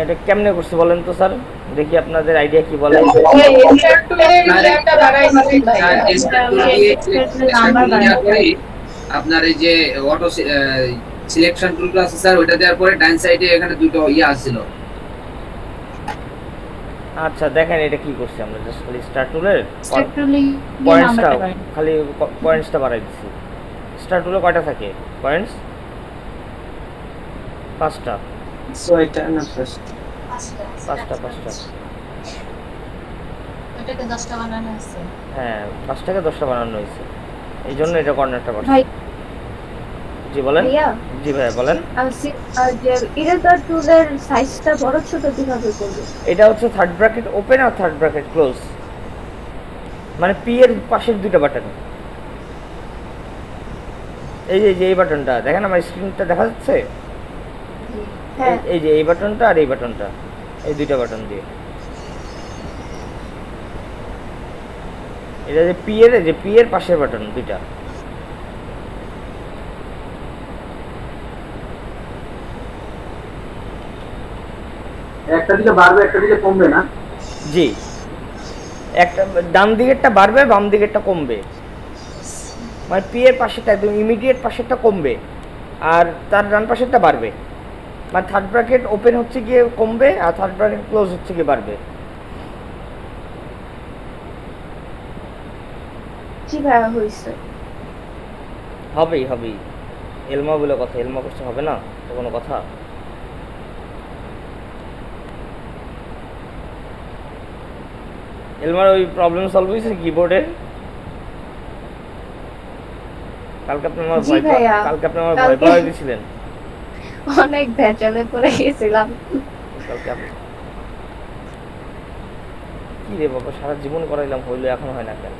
এটা কেমনে করছে বলেন তো স্যার, দেখি আপনাদের আইডিয়া কি বলেন। ভাই এন্টার টুলের ইয়াটা বাড়াইছেন ভাই। স্যার, এটা extract ওই দিয়ে extract নাম্বার extract দেওয়ার বাড়াই। পরে আপনার এই যে অটো সিলেকশন টুলটা আছে স্যার, ওইটা দেওয়ার পরে ডান সাইডে এখানে দুটো ইয়ে আসছিল। আচ্ছা দেখেন এটা কি করছে, আমরা জাস্ট খালি স্টার টুলের স্ট্রাকচারালি পয়েন্টসটা, নাম্বারটা বাড়ান। খালি পয়েন্টসটা বাড়াই দিচ্ছি। স্টার টুলে কয়টা থাকে পয়েন্টস? 5টা। ছয়টা না পাঁচটা। ওটাকে 10টা বানানো আছে। হ্যাঁ 5টাকে 10টা বানানো হয়েছে, এই জন্য এটা কর্নারটা করছে। ভাই জি বলেন। ভাইয়া জি ভাইয়া বলেন। যে ইরেজার টুলের সাইজটা বড় ছোট কিভাবে করব? এটা হচ্ছে থার্ড ব্র্যাকেট ওপেন আর থার্ড ব্র্যাকেট ক্লোজ, মানে পি এর পাশের দুইটা বাটন। এই যে এই বাটনটা দেখেন, আমার স্ক্রিনটা দেখা যাচ্ছে। হ্যাঁ এই যে এই বাটনটা আর এই বাটনটা, এই দুইটা বাটন দিয়ে এটা যে পি এর পাশের বাটন দুইটা। একটা দিকে বাড়বে, একটা দিকে কমবে না? জি, একটা ডান দিকেরটা বাড়বে, বাম দিকেরটা কমবে। মানে পি এর পাশেরটা একদম ইমিডিয়েট পাশেরটা কমবে আর তার ডান পাশেরটা বাড়বে। মানে থার্ড ব্র্যাকেট ওপেন হচ্ছে গিয়ে কমবে আর থার্ড ব্র্যাকেট ক্লোজ হচ্ছে গিয়ে বাড়বে। জি ভাইয়া হয়েছে। হবেই এলমা বলে কথা, এলমা করতে হবে না তো কোনো কথা। এলমার ওই প্রবলেম সলভ হয়েছে কিবোর্ডের? কালকে আপনি আমার জি ভাইয়া। ভয় পাওয়াই দিয়েছিলেন। অনেক ভেজালে পড়ে গেছিলাম। কালকে আপনি কি রে বাবা, সারা জীবন করাইলাম, হইলো এখন হয় না কেন?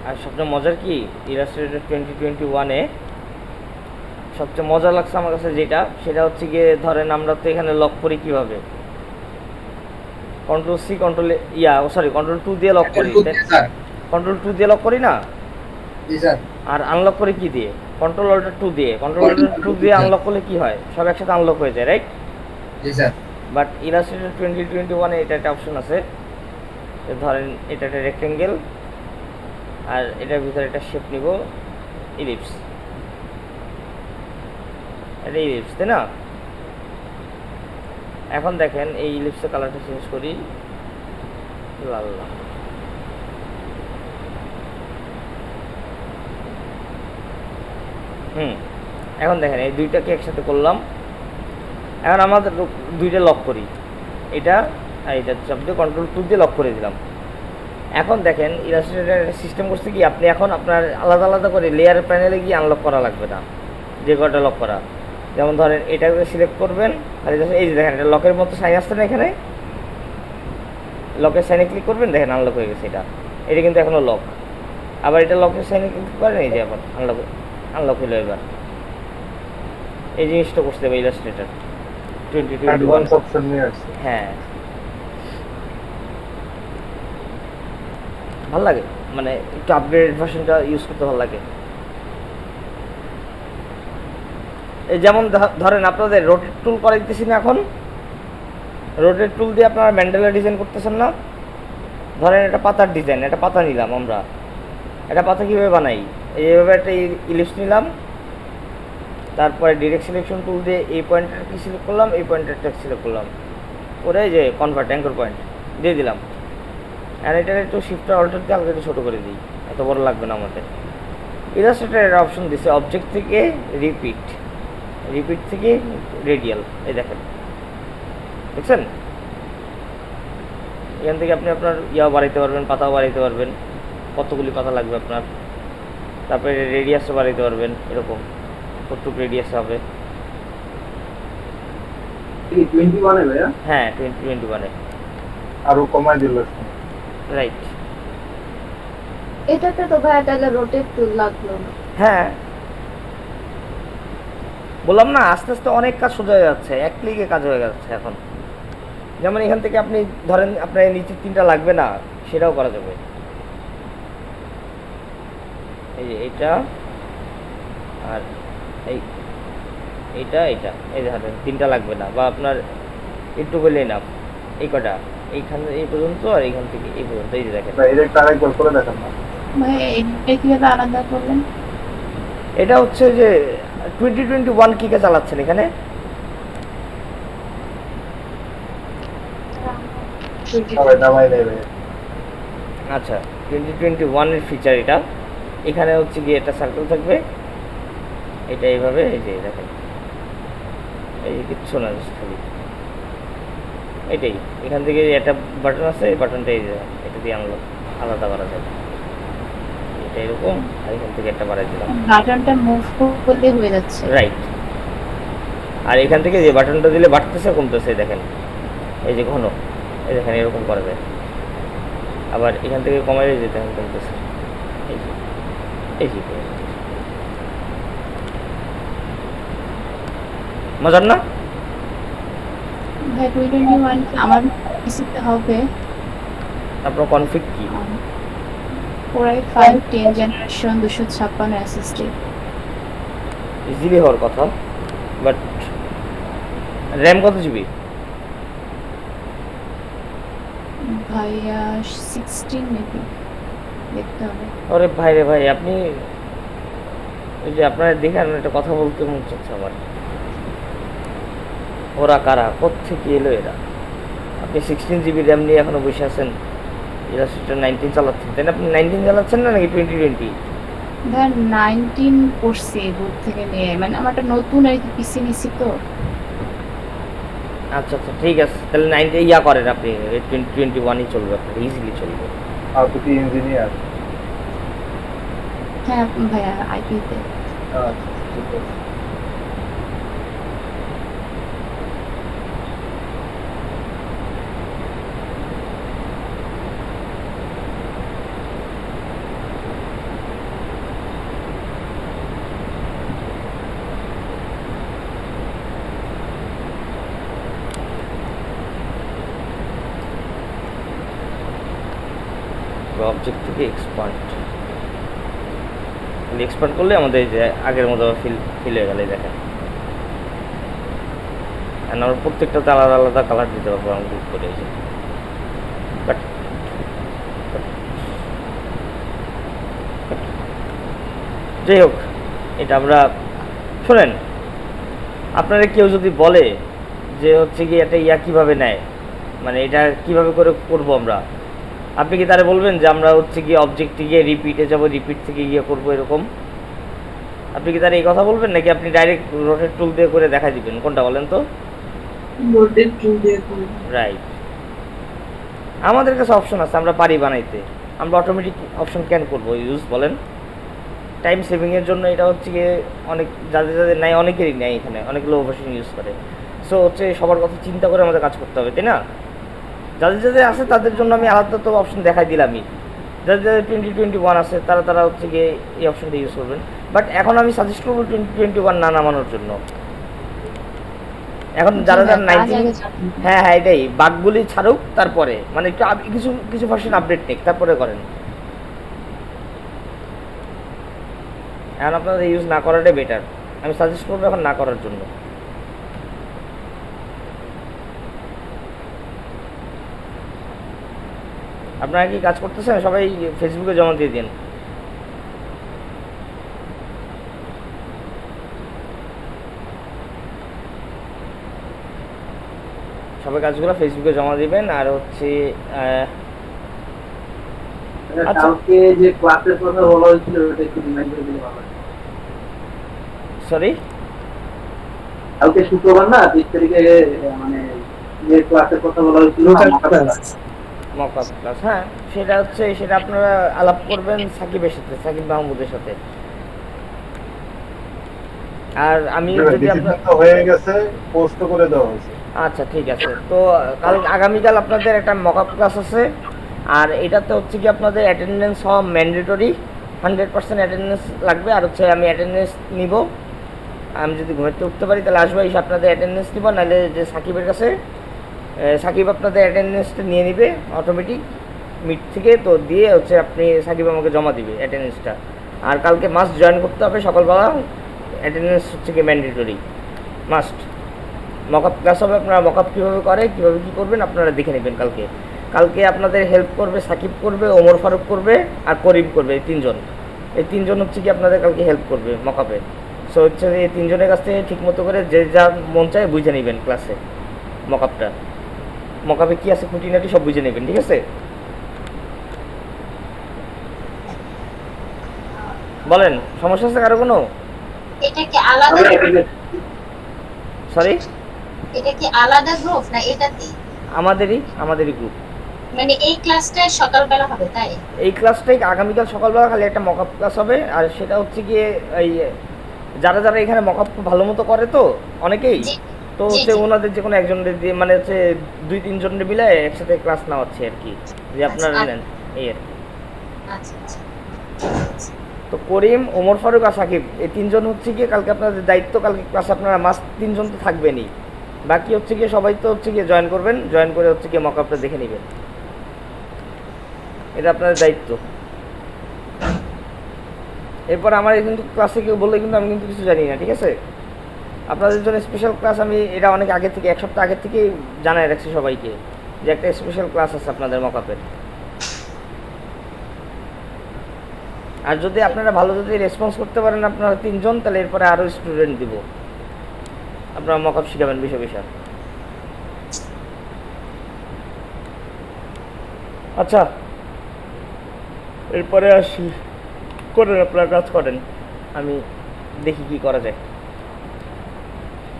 আর সবচেয়ে মজার কি, ইলাস্ট্রেটর 2021-এ সবচেয়ে মজা লাগছে আমার কাছে যেটা, সেটা হচ্ছে গিয়ে ধরেন আমরা তো এখানে লক করি কিভাবে, কন্ট্রোল কন্ট্রোল 2 দিয়ে লক করি, কন্ট্রোল 2 দিয়ে লক করি না? জি স্যার। আর আনলক করি কি দিয়ে? কন্ট্রোল অল্টার 2 দিয়ে। কন্ট্রোল অল্টার 2 দিয়ে আনলক করলে কি হয়, সব একসাথে আনলক হয়ে যায়, রাইট? জি স্যার। বাট ইলাস্ট্রেটর 2021-এ এটা একটা অপশন আছে, ধরেন এটা একটা রেক্টেঙ্গেল আর এটার ভিতরে একটা শেপ নিব ইলিপস, এটা ইলিপস তাই না? এখন দেখেন এই ইলিপসের কালারটা চেঞ্জ করি লাল। এখন দেখেন এই দুইটাকে একসাথে করলাম। এখন আমাদের দুইটা লক করি, এটা আর এটা শব্দ কন্ট্রোল 2 দিয়ে লক করে দিলাম। এখন দেখেন ইলাস্ট্রেটর সিস্টেম করছে কি, আপনি এখন আপনার আলাদা আলাদা করে লেয়ার প্যানেলে গিয়ে আনলক করা লাগবে না, যে কটা লক করা। যেমন ধরেন এটাকে সিলেক্ট করবেন, আর এই যে দেখেন এটা লকের মতো সাইন আসছে না, এখানে লকের সাইনে ক্লিক করবেন, দেখেন আনলক হয়ে গেছে। এটা কিন্তু এখনও লক। আবার এটা লকের সাইনে ক্লিক করেন, এই যে আবার আনলক হলো। এবার এই জিনিসটা করতে হবে ইলাস্ট্রেটর 2021 অ্যাডভান্স অপশন নিয়ে আসছে। হ্যাঁ ভালো লাগে, মানে একটু আপগ্রেডেড ভার্সনটা ইউজ করতে ভালো লাগে। এই যেমন ধরেন আপনাদের রোটেট টুল করে দিতেছি না এখন, রোটেট টুল দিয়ে আপনারা ম্যান্ডেলা ডিজাইন করতেছেন না। ধরেন এটা পাতার ডিজাইন, এটা পাতা নিলাম আমরা, এটা পাতা কীভাবে বানাই, এইভাবে একটা ইলিপস নিলাম, তারপরে ডিরেক্ট সিলেকশন টুল দিয়ে এই পয়েন্টটাকে সিলেক্ট করলাম, এই পয়েন্টটা সিলেক্ট করলাম, করে যে কনভার্ট অ্যাঙ্কর পয়েন্ট দিয়ে দিলাম। আর এটার একটু শিফটার অল্টার দিয়ে হালকা একটু ছোটো করে দিই, এত বড় লাগবে না আমাদের। ইলাস্ট্রেটর একটা অপশন দিছে অবজেক্ট থেকে রিপিট, রিপিট থেকে রেডিয়াল, এই দেখেন দেখছেন, এখান থেকে আপনি আপনার ইয়াও বাড়াইতে পারবেন, পাতাও বাড়াইতে পারবেন, কতগুলি পাতা লাগবে আপনার, তারপরে রেডিয়াসও বাড়াইতে পারবেন, এরকম কতটুকু রেডিয়াস হবে। 21 এ ভাইয়া হ্যাঁ 2021 আরো কমাই দিল। রাইট। এটাতে তো ভাইয়া তাহলে রোটেট টুল লাগলো না। হ্যাঁ বললাম না, আস্তে আস্তে অনেক কাজ সোজা হয়ে যাচ্ছে, এক ক্লিকে কাজ হয়ে যাচ্ছে এখন। যেমন এখান থেকে আপনি ধরেন আপনার নিচের 3টা লাগবে না, সেটাও করা যাবে। এই যে এইটা আর এইটা এই ধরেন 3টা লাগবে না, বা আপনার একটু বললেই না, এই কটা এইখান এই পর্যন্ত আর এইখান থেকে এই পর্যন্ত, এই যে দেখেন। এটা আরেকবার করে দেখান না ভাইয়া এটা কিভাবে আলাদা করলেন? এটা হচ্ছে যে 2021 কিকে চালাচ্ছেন এখানে। সবাই নামাই নেবে। আচ্ছা 2021 এর ফিচার এটা, এখানে হচ্ছে গিয়ে একটা সার্কেল থাকবে, এটা এইভাবে, এই যে দেখেন, এই যে কিচ্ছু না, খালি এটাই। এখান থেকে একটা বাটন আছে, এই বাটনটা এই যে এটা দিয়ে আনলো আলাদা করা যায়, এটা এরকম, আর এখান থেকে একটা বাড়াই দিলাম, বাটনটা মুভ করলে হয়ে যাচ্ছে। রাইট। আর এখান থেকে যে বাটনটা দিলে বাড়তেছে কমতেছে, দেখেন এই যে ঘন, এই দেখেন এরকম করা যায়। আবার এখান থেকে কমাই যেতে এখন কমতেছে, এই যে এই যে মজার না? ভাই 2021 আমার পিসিতে হবে আপনার কনফিগ কি? Core i5 10 generation 256 SSD. Easily হওয়ার কথা, বাট র্যাম কত জিবি? ভাইয়া 16 মেবি, দেখতে হবে। আরে ভাই রে ভাই, আপনি ওই যে আপনার দেখে আমি একটা কথা বলতে মন চাচ্ছে আমার, ওরা কারা, কোত্থেকে এলো এরা? আপনি 16 জিবি র্যাম নিয়ে এখনো বসে আছেন, ইলাস্ট্রেটর 19 চালাচ্ছেন, তাই না? আপনি 19 চালাচ্ছেন না নাকি 2020? ভাই 19 করছি দূর থেকে নিয়ে, মানে আমার একটা নতুন আর কি পিসি নিছি তো। আচ্ছা আচ্ছা ঠিক আছে, তাহলে 90 ইয়া করেন আপনি, 2021ই চলবে আপনার, ইজিলি চলবে। আর তো কি ইঞ্জিনিয়ার? হ্যাঁ ভাইয়া আইপিতে। আচ্ছা ঠিক আছে। অবজেক্ট থেকে এক্সপান্ড করলে আমাদের এই যে আগের মতো ফিল হয়ে গেলে দেখেন, আর আমরা প্রত্যেকটাতে আলাদা আলাদা কালার দিতে পারবো আমি ক্লিক করে, এই যে বাট যাই হোক, এটা আমরা শোনেন, আপনারা কেউ যদি বলে যে হচ্ছে কি এটা ইয়া কীভাবে নেয়, মানে এটা কিভাবে করে করবো আমরা, আপনি কি তারা বলবেন যে আমরা হচ্ছে গিয়ে অবজেক্টে গিয়ে রিপিটে যাব, রিপিট থেকে গিয়ে করবো এরকম? আপনি কি তারা এই কথা বলবেন, নাকি আপনি ডাইরেক্ট রোটেট টুল দিয়ে করে দেখা দিবেন? কোনটা বলেন তো? রোটেট টুল দিয়ে করব। রাইট। আমাদের কাছে অপশন আছে, আমরা পারি বানাইতে, আমরা অটোমেটিক অপশন কেন করবো ইউজ বলেন? টাইম সেভিংয়ের জন্য এটা হচ্ছে গিয়ে অনেক যাদের নেয়, অনেকেরই নেয়, এখানে অনেক লো ভার্সন ইউজ করে। সো হচ্ছে সবার কথা চিন্তা করে আমাদের কাজ করতে হবে, তাই না? যাদের আছে তাদের জন্য আমি আলাদা তো অপশন দেখাই দিলামই, যাদের 2021 আছে তারা হচ্ছে গিয়ে এই অপশনটা ইউজ করবেন। বাট এখন আমি সাজেস্ট করবো 2021 না নামানোর জন্য, এখন যারা যারা আগে 19 আগে জানবো। হ্যাঁ হ্যাঁ এটাই বাগগুলি ছাড়ুক তারপরে মানে একটু কিছু কিছু ভার্সন আপডেট নিক তারপরে করেন। এখন আপনাদের ইউজ না করাটাই বেটার, আমি সাজেস্ট করবো এখন না করার জন্য। আপনারা কি কাজ করতেছেন সবাই ফেসবুকে জমা দিয়ে দিন। সবাই কাজগুলো ফেসবুকে জমা দিবেন। আর হচ্ছে আচ্ছা। কালকে যে ক্লাসের কথা বলা হয়েছিল ওটা একটু রিমাইন্ড করে দিলে ভালো হয়। সরি কালকে শুক্রবার না 30 তারিখে মানে যে ক্লাসের কথা বলা হয়েছিল মক আপ ক্লাস, হ্যাঁ সেটা হচ্ছে সেটা আপনারা আলাপ করবেন সাকিবের সাথে, সাকিব মাহমুদের সাথে। আর আমি যদি আপনার হয়ে গেছে পোস্ট করে দেওয়া হয়েছে। আচ্ছা ঠিক আছে, তো কাল আগামীকাল আপনাদের একটা মক আপ ক্লাস আছে। আর এটাতে হচ্ছে কি আপনাদের অ্যাটেন্ডেন্স হওয়া ম্যান্ডেটরি, 100% অ্যাটেন্ডেন্স লাগবে। আর হচ্ছে আমি অ্যাটেন্ডেন্স নিব, আমি যদি ঘুরতে উঠতে পারি তাহলে আসবো, এসে আপনাদের অ্যাটেন্ডেন্স নিব, নাহলে যে সাকিবের কাছে সাকিব আপনাদের অ্যাটেন্ডেন্সটা নিয়ে নিবে অটোমেটিক মিট থেকে, তো দিয়ে হচ্ছে আপনি সাকিব আমাকে জমা দিবে অ্যাটেন্ডেন্সটা। আর কালকে মাস্ট জয়েন করতে হবে সকালবেলা, অ্যাটেন্ডেন্স হচ্ছে কি ম্যান্ডেটরি মাস্ট। মকআপ ক্লাস হবে, আপনারা মকআপ কীভাবে করে কীভাবে কী করবেন আপনারা দেখে নেবেন কালকে। কালকে আপনাদের হেল্প করবে সাকিব করবে, ওমর ফারুক করবে আর করিম করবে, এই তিনজন হচ্ছে কি আপনাদের কালকে হেল্প করবে মকআপে। সো হচ্ছে এই তিনজনের কাছ থেকে ঠিক মতো করে যে যা মন চায় বুঝে নেবেন ক্লাসে, মকআপে কী আছে খুঁটিনাটি সব বুঝে নেবেন, ঠিক আছে? বলেন সমস্যা আছে কারো কোনো? এটা কি আলাদা সরি এটা কি আলাদা গ্রুপ না এটাতে? আমাদেরই গ্রুপ। মানে এই ক্লাসটা সকালবেলা হবে তাই? এই ক্লাসটাই আগামীকাল সকালবেলা খালি একটা মকআপ ক্লাস হবে। আর সেটা হচ্ছে গিয়ে এই যারা যারা এখানে মকআপ ভালো মতো করে তো অনেকেই, জি, তো জি, হচ্ছে জি। ওনাদের যে কোনো একজনের দিয়ে মানে হচ্ছে 2-3 জনের মিলে একসাথে ক্লাস নেওয়াচ্ছে আর কি, যে আপনারা আচ্ছা। নেন এই আর কি। আচ্ছা আচ্ছা। তো করিম, ওমর ফারুক আর সাকিব এই তিনজন হচ্ছে গিয়ে কালকে আপনাদের দায়িত্ব, কালকে ক্লাসে আপনারা মাস্ট তিনজন তো থাকবেনই, বাকি হচ্ছে গিয়ে সবাই তো হচ্ছে গিয়ে জয়েন করবেন, জয়েন করে হচ্ছে গিয়ে মকআপটা দেখে নেবেন, এটা আপনাদের দায়িত্ব। এরপর আমার কিন্তু ক্লাসে কেউ বললে কিন্তু আমি কিন্তু কিছু জানি না, ঠিক আছে? আপনাদের জন্য স্পেশাল ক্লাস আমি এটা অনেক আগে থেকে 1 সপ্তাহ আগে থেকেই জানাই রাখছি সবাইকে যে একটা স্পেশাল ক্লাস আছে আপনাদের মকআপের। আর যদি আপনারা ভালো যদি রেসপন্স করতে পারেন আপনারা তিনজন, তাহলে এরপরে আরও স্টুডেন্ট দিব, আপনারা মকআপ শিখাবেন বিষয়। আচ্ছা এরপরে আসি, করেন আপনারা কাজ করেন, আমি দেখি কি করা যায়।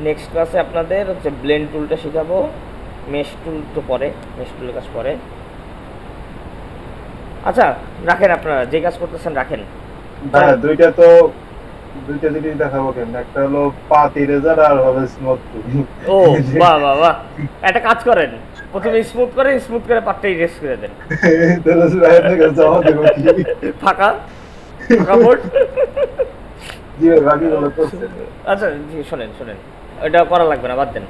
নেক্সট ক্লাসে আপনাদের হচ্ছে ব্লেন্ড টুলটা শেখাবো, মেশ টুল তো পরে, মেশ টুলের কাজ পরে। আচ্ছা রাখেন, আপনারা যে কাজ করতেছেন রাখেন। হ্যাঁ দুইটা জিনিস দেখাবো কেন, একটা হলো পাত ইরেজার আর হবে স্মুথ টুল। ও বাহ বাহ বাহ, একটা কাজ করেন, প্রথমে স্মুথ করে পাটটা ইরেজ করে দেন, ফাঁকা বোর্ড। আচ্ছা জি শোনেন এটা করা লাগবে না, বাদ দেন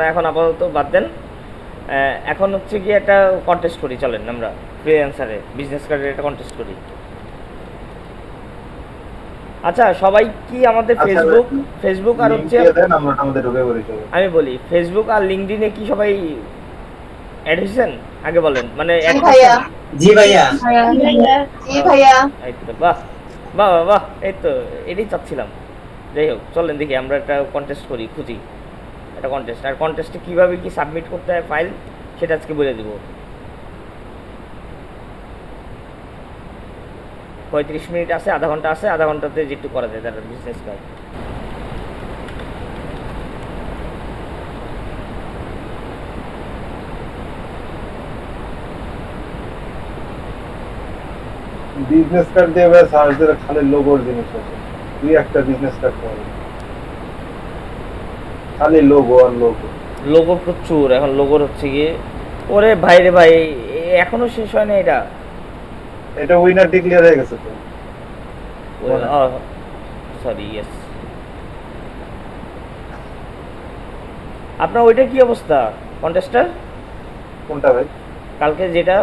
এখন আপাতত বাদ দেন। এখন হচ্ছে গিয়ে একটা কন্টেস্ট করি, চলেন আমরা ফ্রিল্যান্সারে বিজনেস কার্ডের একটা কন্টেস্ট করি। আচ্ছা সবাই কি আমাদের ফেসবুক আর হচ্ছে আমি বলি ফেসবুক আর লিঙ্কডইনে কি সবাই অ্যাড হয়েছেন আগে বলেন, মানে জি ভাইয়া এই তো বাহ বাহ বাহ, এই তো এটাই চাচ্ছিলাম। যাই হোক চলেন দেখি আমরা একটা কন্টেস্ট করি, খুঁজি একটা কন্টেস্ট। আর কন্টেস্টে কীভাবে কি সাবমিট করতে হয় ফাইল সেটা আজকে বলে দেবো। 35 মিনিট আছে, আধা ঘন্টা আছে, আধা ঘন্টাতে যেটু করা যায় তার বিজনেস কাজ। বিজনেস কার্ড দিয়ে সার্চ দিলে খালি লোগোর জিনিস আছে, তুই একটা বিজনেস কার্ড পাবি খালি লোগো আর লোগো প্রচুর, এখন লোগোর হচ্ছে গিয়ে ওরে ভাই রে ভাই এখনো শেষ হয় না এটা উইনার ডিক্লেয়ার হয়ে গেছে তো, সরি ইয়েস আপনার ওইটা কি অবস্থা কন্টেস্টার? কোনটা ভাই? কালকে যেটা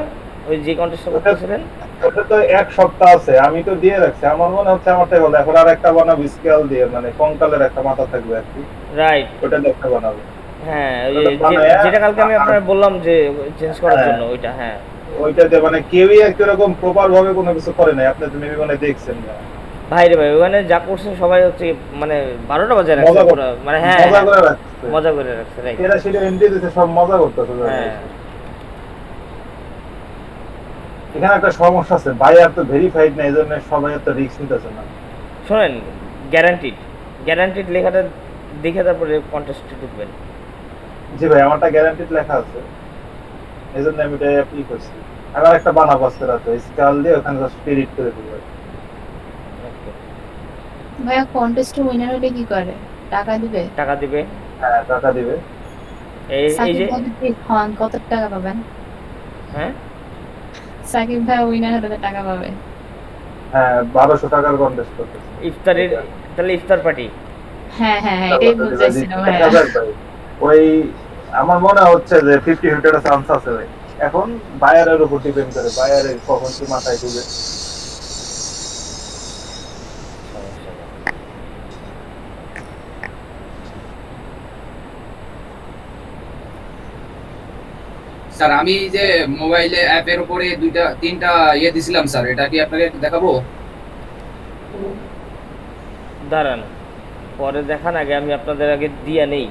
ওই যে কন্টেস্টটা করতেছিলেন ওটা তো এক সপ্তাহ আছে, আমি তো দিয়ে রাখছি। আমার মনে হচ্ছে আমারটাই হলো। এখন আর একটা বানাবো স্কেল দিয়ে, মানে কঙ্কালের একটা মাথা থাকবে আর কি, রাইট। ওটা দিয়ে একটা বানাবো। হ্যাঁ ওই ওটা বানায়া যেটা কালকে আমি আপনার বললাম যে চেঞ্জ করার হ্যাঁ। জন্য ওইটা। হ্যাঁ ওইটাতে মানে কেউই আর কিরকম প্রপার ভাবে কোনো কিছু করে নাই, আপনি তো মেবি মানে দেখছেন না। ভাই রে ভাই, ওখানে যা করছে সবাই হচ্ছে মানে 12টা বাজে রাখছে মজা পুরো, মানে হ্যাঁ মজা করে রাখছে, মজা করে রাখছে, রাইট। এরা সেটা এন্ট্রি দিতে সব মজা করতেছে। হ্যাঁ এখানে একটা সমস্যা আছে, ভাই আর তো ভেরিফাইড না, এজন্য সবাই এত রিস্ক নিতেছে না। শোনেন, গ্যারান্টিড লেখাটা দেখে তারপরে কন্টেস্টে ঢুকবেন। জি ভাই, আমারটা গ্যারান্টিড লেখা আছে, এজন্য আমি এটা অ্যাপ্লাই করছি। আমার একটা বানাবো আজকে রাতে স্কেল দিয়ে, ওখানে জাস্ট স্পিরিট করে দিব। ভাইয়া কন্টেস্ট উইনার হলে কি করে? টাকা দিবে? টাকা দিবে, হ্যাঁ টাকা দিবে। এই সাকিব যে ভাই যদি হন কত টাকা পাবেন? হ্যাঁ সাকিব ভাই উইনার হলে টাকা পাবে। হ্যাঁ 1200 টাকার কন্টেস্ট করতেছে ইফতারের, তাহলে ইফতার পার্টি। হ্যাঁ হ্যাঁ হ্যাঁ, এটাই বুঝাইছিলাম ভাইয়া। 1000 ভাই। ওই আমার মনে হচ্ছে যে 50-50 চান্স আছে ভাই। এখন বায়ারের উপর ডিপেন্ড করে, বায়ারের কখন কি মাথায় ঢুকে। স্যার আমি যে মোবাইলে অ্যাপের উপরে তিনটা ইয়ে দিছিলাম স্যার, এটা কি আপনাকে একটু দেখাবো? দাঁড়ান, পরে দেখান, আগে আমি আপনাদের আগে দিয়া নেই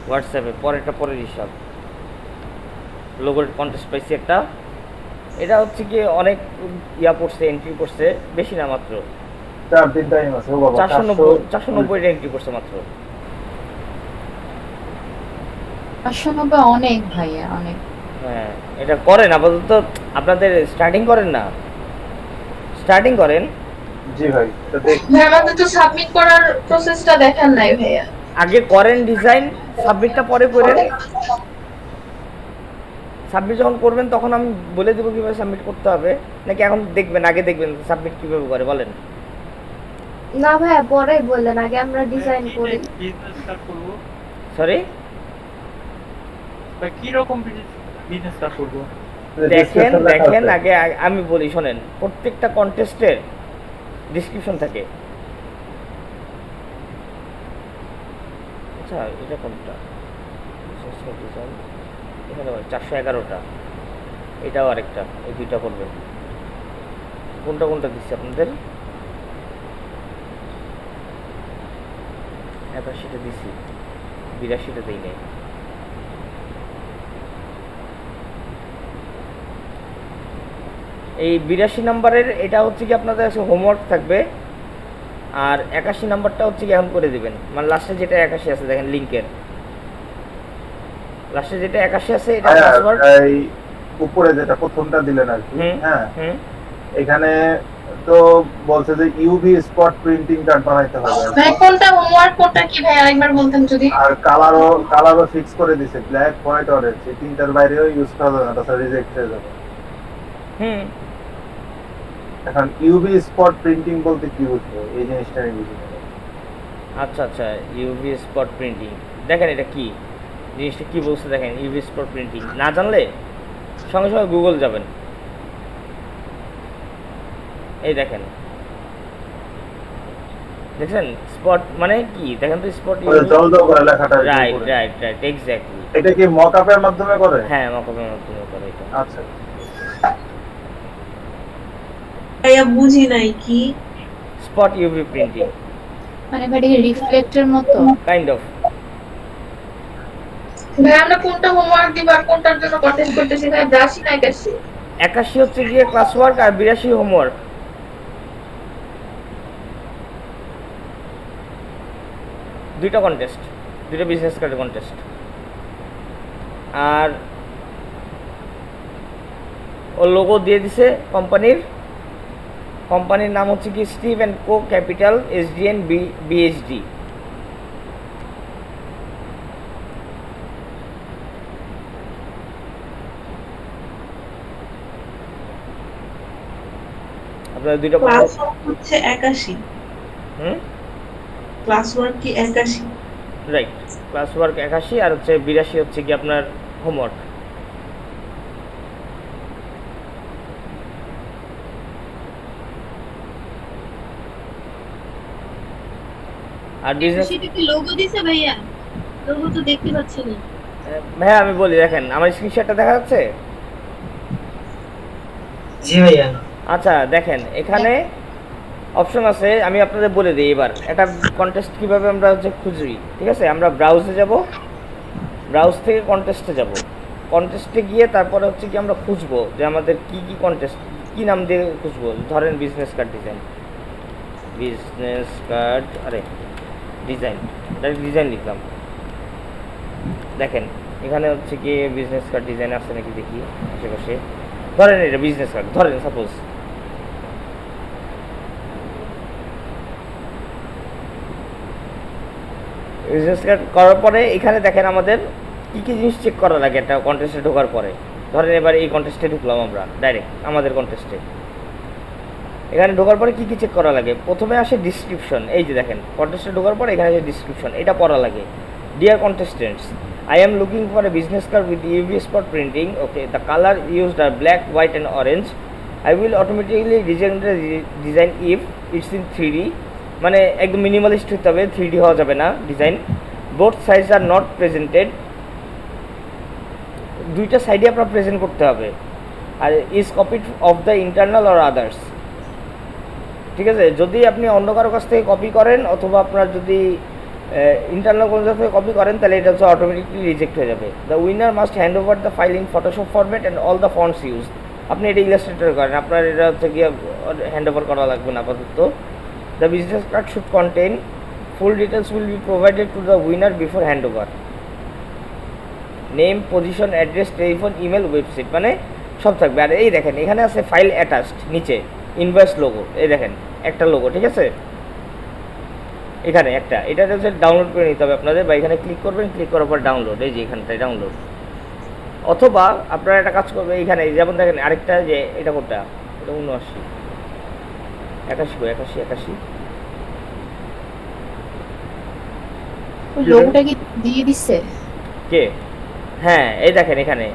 হোয়াটসঅ্যাপে, পরেরটা পরের হিসাব। লোগোর কন্টেস্ট পাইছি একটা, এটা হচ্ছে কি অনেক ইয়া পড়ছে, এন্ট্রি করছে বেশি না, মাত্র 4 দিন টাইম আছে। ও বাবা 490 এন্ট্রি করছে মাত্র। 590 অনেক ভাইয়া, অনেক। হ্যাঁ এটা করেন আপাতত, আপনাদের স্টার্টিং করেন না, স্টার্টিং করেন। জি ভাই, তো দেখ ভাই আমাদের তো সাবমিট করার প্রসেসটা দেখান নাই ভাইয়া। আগে করেন ডিজাইন, সাবমিটটা পরে করেন। সাবমিট যখন করবেন তখন আমি বলে দেবো কীভাবে সাবমিট করতে হবে, নাকি এখন দেখবেন, আগে দেখবেন সাবমিট কীভাবে করে বলেন? না ভাইয়া পরে বললেন, আগে আমরা ডিজাইন করি। সরি কি রকম বিজনেস স্টার্ট করব? দেখেন আগে আমি বলি, শোনেন, প্রত্যেকটা কন্টেস্টের ডিসক্রিপশন থাকে। আচ্ছা এটা কোনটা? এখানে 411টা, এটাও আরেকটা, এই দুইটা করবেন। কোনটা কোনটা দিচ্ছি আপনাদের? 81টা দিছি, 82টা দিই নাই। এই 82 নাম্বারের এটা হচ্ছে কি আপনাদের কাছে হোমওয়ার্ক থাকবে, আর 81 নাম্বারটা হচ্ছে কি এখন করে দিবেন, মানে লাস্টে যেটা 81 আছে দেখেন লিংকের লাস্টে যেটা 81 আছে এটা পাসওয়ার্ড। এই উপরে যেটা প্রথমটা দিলেন আর কি, হ্যাঁ এখানে তো বলছে যে ইউভি স্পট প্রিন্টিং কার্ড বানাইতে হবে। ভাই কোনটা হোমওয়ার্ক, কোনটা কি ভাই আরেকবার বলতেন যদি। আর কালারও ফিক্স করে দিয়েছে, ব্ল্যাক হোয়াইট অরেঞ্জ, এই তিনটার বাইরেও ইউজ করা যাবে না, তাছাড়া রিজেক্ট হয়ে যাবে। এখন ইউভি স্পট প্রিন্টিং বলতে কি বুঝবো, এই জিনিসটা আমি বুঝি না। আচ্ছা ইউভি স্পট প্রিন্টিং, দেখেন এটা কি জিনিসটা কি বলছে দেখেন। ইউভি স্পট প্রিন্টিং না জানলে সঙ্গে সঙ্গে গুগল যাবেন, এই দেখেন, দেখছেন স্পট মানে কি দেখেন তো, স্পট জল দাও করে লেখাটা। Right exactly. এটা কি মকআপের মাধ্যমে করে? হ্যাঁ মকআপের মাধ্যমে করে এটা। আচ্ছা ভাইয়া বুঝি নাই কি স্পট ইউভি প্রিন্টিং, মানে ভাই রিফ্লেক্টের মতো কাইন্ড অফ। ভাই আমরা কোনটা হোমওয়ার্ক দিব আর কোনটার জন্য কন্টেস্ট করতেছি ভাই? 82 না 81? 81 হচ্ছে গিয়ে ক্লাস ওয়ার্ক আর 82 হোমওয়ার্ক। দুইটা কন্টেস্ট, দুইটা বিজনেস কার্ডের কন্টেস্ট। আর ও লোগো দিয়ে দিছে কোম্পানির নাম হচ্ছে কি Steve and co capital SDN BHD। আপনারা দুইটা ক্লাস হচ্ছে 81। হুম ক্লাস ওয়ার্ক কি 81? রাইট। ক্লাস ওয়ার্ক 81 আর হচ্ছে 82 হচ্ছে কি আপনার হোমওয়ার্ক। আর বিজনেস সেটা কি লোগো দিছে ভাইয়া? লোগো তো দেখতে পাচ্ছি না। ভাইয়া আমি বলি, দেখেন আমার স্ক্রিনশটটা দেখা যাচ্ছে? জি ভাইয়া। আচ্ছা দেখেন এখানে অপশন আছে, আমি আপনাদের বলে দিই এবার একটা কন্টেস্ট কিভাবে আমরা হচ্ছে খুঁজি। ঠিক আছে, আমরা ব্রাউজে যাব, ব্রাউজ থেকে কন্টেস্টে যাব, কন্টেস্টে গিয়ে তারপরে হচ্ছে কি আমরা খুঁজবো যে আমাদের কি কি কন্টেস্ট, কি নাম দিয়ে খুঁজবো। ধরেন business card design, business card, আরে ডিজাইন, ডিজাইন লিখলাম। দেখেন এখানে হচ্ছে কি বিজনেস কার্ড ডিজাইন আছে নাকি দেখি আশেপাশে। ধরেন এটা বিজনেস কার্ড, ধরেন সাপোজ বিজনেস কার্ড করার পরে এখানে দেখেন আমাদের কী কী জিনিস চেক করা লাগে একটা কন্টেস্টে ঢোকার পরে। ধরেন এবার এই কন্টেস্টে ঢুকলাম আমরা ডাইরেক্ট আমাদের কন্টেস্টে, এখানে ঢোকার পরে কী কী চেক করা লাগে। প্রথমে আসে ডিসক্রিপশন, এই যে দেখেন কন্টেস্টে ঢোকার পরে এখানে যে ডিসক্রিপশন এটা পড়া লাগে। Dear contestants, I am looking for a business card with UV spot printing. Okay, the color used are black, white and orange. I will automatically design the design if it's in 3D. মানে একদম মিনিমালিস্ট হতে হবে, 3D হওয়া যাবে না design. Both sides are not presented, দুইটা সাইডে আপনার প্রেজেন্ট করতে হবে। আর is copied of the internal or others. ঠিক আছে, যদি আপনি অন্য কারো কাছ থেকে কপি করেন অথবা আপনার যদি ইন্টারনাল কোনো জায়গা থেকে কপি করেন তাহলে এটা হচ্ছে অটোমেটিকলি রিজেক্ট হয়ে যাবে। The winner must hand over the file in Photoshop format and all the fonts use. আপনি এটা ইলাস্ট্রেটর করেন, আপনার এটা হচ্ছে গিয়ে হ্যান্ড ওভার করা লাগবে না আপাতত। The business card should contain full details will be provided to the winner before hand over. Name, position, address, telephone, email, website, মানে সব থাকবে। আর এই দেখেন এখানে আছে ফাইল অ্যাটাচড, নিচে ইনভয়েস লোগো, এই দেখেন একটা লোগো। ঠিক আছে, এখানে একটা, এটা হচ্ছে ডাউনলোড করে নিতে হবে আপনাদের, বা এখানে ক্লিক করবেন, ক্লিক করার পর ডাউনলোড, এই যে এখানটায় ডাউনলোড। অথবা আপনারা একটা কাজ করবেন, এইখানে যেমন দেখেন আরেকটা যে এটা কোনটা, এটা 79 81 81 ওই লোগোটা কি দিয়ে দিছে? কে? হ্যাঁ এই দেখেন এখানে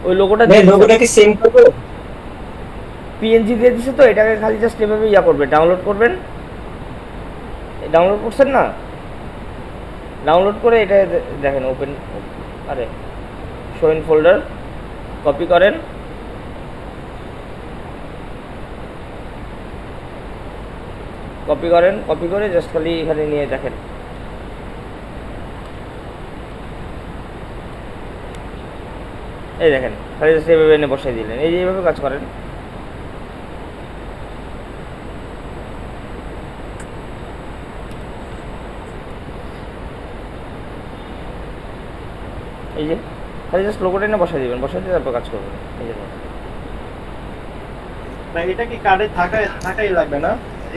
ওই লোগোটা ভাই লোগোটা কি সেম করব? পিএনজি দিয়ে দিছে, তো এটাকে খালি জাস্ট এভাবে ইয়া করবেন, ডাউনলোড করবেন। ডাউনলোড করছেন না, ডাউনলোড করে এটা দেখেন ওপেন, আরে শো ইন ফোল্ডার, কপি করেন, কপি করে জাস্ট খালি এখানে নিয়ে দেখেন। এই দেখেন খালি জাস্ট এইভাবে এনে বসাই দিলেন, এই যে এইভাবে কাজ করেন। এই যে খালি জাস্ট লোগোটা এনে বসাই দিবেন, বসাই দিয়ে তারপর কাজ করবেন। এই যে ভাই এটা কি কার্ডে থাকাই লাগবে না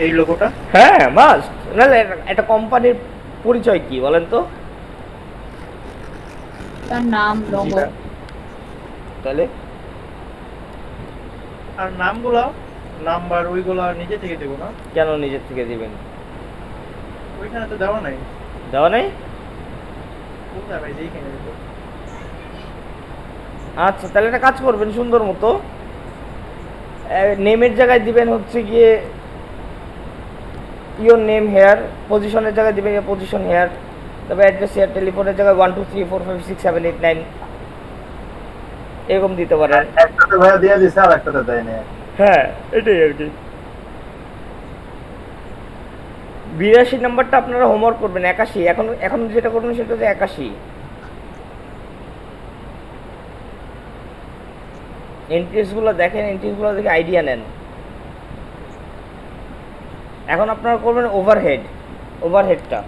এই লোগোটা? হ্যাঁ মাস্ট, নাহলে একটা কোম্পানির পরিচয় কি বলেন তো? তার নাম, লোগো, তাহলে আর নামগুলো, নাম্বার ওইগুলো নিজে থেকে দেব না? কেন নিজের থেকে দিবেন? ওইখানে তো দেওয়া নাই। দেওয়া নাই? কোথায় ভাই এইখানে দেব? আচ্ছা তাহলে একটা কাজ করবেন, সুন্দর মতো নেমের জায়গায় দিবেন হচ্ছে গিয়ে ইওর নেম হেয়ার, পজিশনের জায়গায় দিবেন পজিশন হেয়ার, তবে অ্যাড্রেস হেয়ার, টেলিফোনের জায়গায় 1 2 3 4 5 6 7 8 9 এরকম দিতে পারেন। একটাতে ভাইয়া দিয়ে দিছে আর একটাতে দেয় না। হ্যাঁ এটাই আর কি। 82 নাম্বারটা আপনারা হোমওয়ার্ক করবেন। 81 এখন যেটা করবেন সেটা হচ্ছে 81। এন্ট্রিসগুলো দেখেন, এন্ট্রিসগুলো দেখে আইডিয়া নেন। এখন আপনারা করবেন ওভারহেডটা।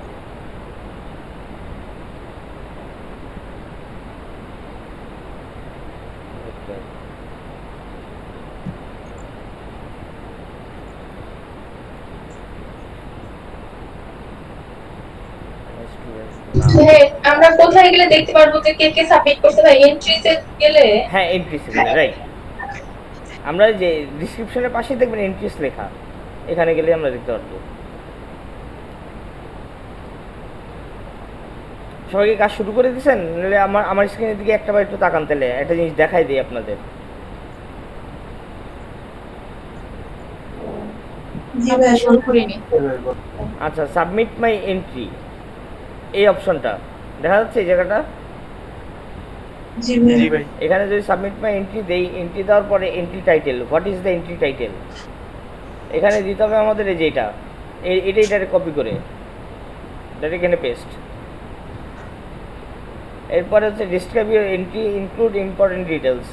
আমরা কোথায় গেলে দেখতে পারবো যে কে কে সাবমিট করছে? ভাই এন্ট্রিতে গেলে? হ্যাঁ এন্ট্রিসে গেলে, রাইট। আমরা যে ডেসক্রিপশনের পাশে দেখবেন এন্ট্রিস লেখা, এখানে গেলে আমরা দেখতে পারবো। সবাইকে কাজ শুরু করে দিয়েছেন? নাহলে আমার স্ক্রিনের দিকে একটাবার একটু তাকান, তাহলে একটা জিনিস দেখাই দিই আপনাদের। জি ভাই শুরু করিনি। আচ্ছা, সাবমিট মাই এন্ট্রি এই অপশনটা দেখা যাচ্ছে এই জায়গাটা? জি ভাই। এখানে যদি সাবমিট মাই এন্ট্রি দেই, এন্ট্রি দেওয়ার পরে entry title, what is the entry title, এখানে দিতে হবে আমাদের এই যে এটা কপি করে ডাইরেক্ট এখানে পেস্ট। এরপরে হচ্ছে describe your entry include important details,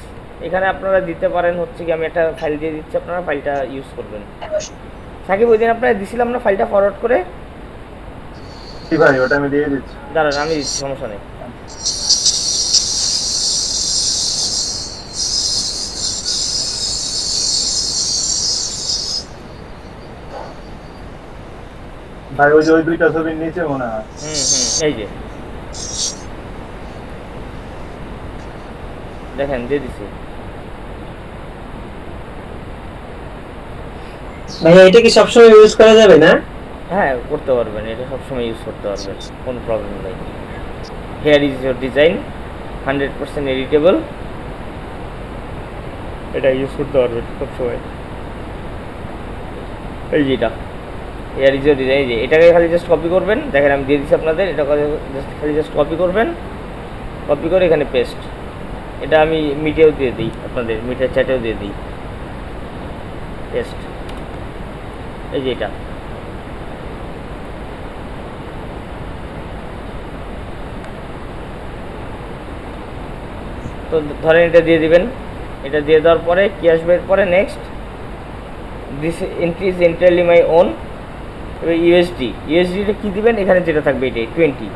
এখানে আপনারা দিতে পারেন হচ্ছে কি, আমি একটা ফাইল দিয়ে দিচ্ছি, আপনারা ফাইলটা ইউজ করবেন। সাকিব ওই দিন আপনারা দিছিলাম না ফাইলটা ফরওয়ার্ড করে? জি ভাই, ওটা আমি দিয়ে দিচ্ছি। দাঁড়ান আমি দিচ্ছি, সমস্যা নেই। ভাই ওই যে ওই দুইটা ছবির নিচে মনে হয়। এই যে দেখেন দিয়ে দিছি। ভাইয়া এটা কি সবসময় ইউজ করা যাবে না? হ্যাঁ করতে পারবেন, এটা সবসময় ইউজ করতে পারবেন, কোনো প্রবলেম নেই। Hair is your design 100% editable, এটা ইউজ করতে পারবেন সবসময়। এই যে এটা হেয়ার ইজ ইউর ডিজাইন, যে এটাকে খালি জাস্ট কপি করবেন, দেখেন আমি দিয়ে দিচ্ছি আপনাদের, এটা খালি জাস্ট কপি করবেন, কপি করে এখানে পেস্ট। এটা আমি মিডিয়াও দিয়ে দিই, আপনাদের মিডিয়া চ্যাটেও দিয়ে দিই, পেস্ট। এই যে এটা তো ধরেন এটা দিয়ে দিবেন। এটা দিয়ে দেওয়ার পরে কি আসবে এরপরে next, this entry is entirely my own. এবার ইউএসডিটা কী দিবেন, এখানে যেটা থাকবে এটাই 20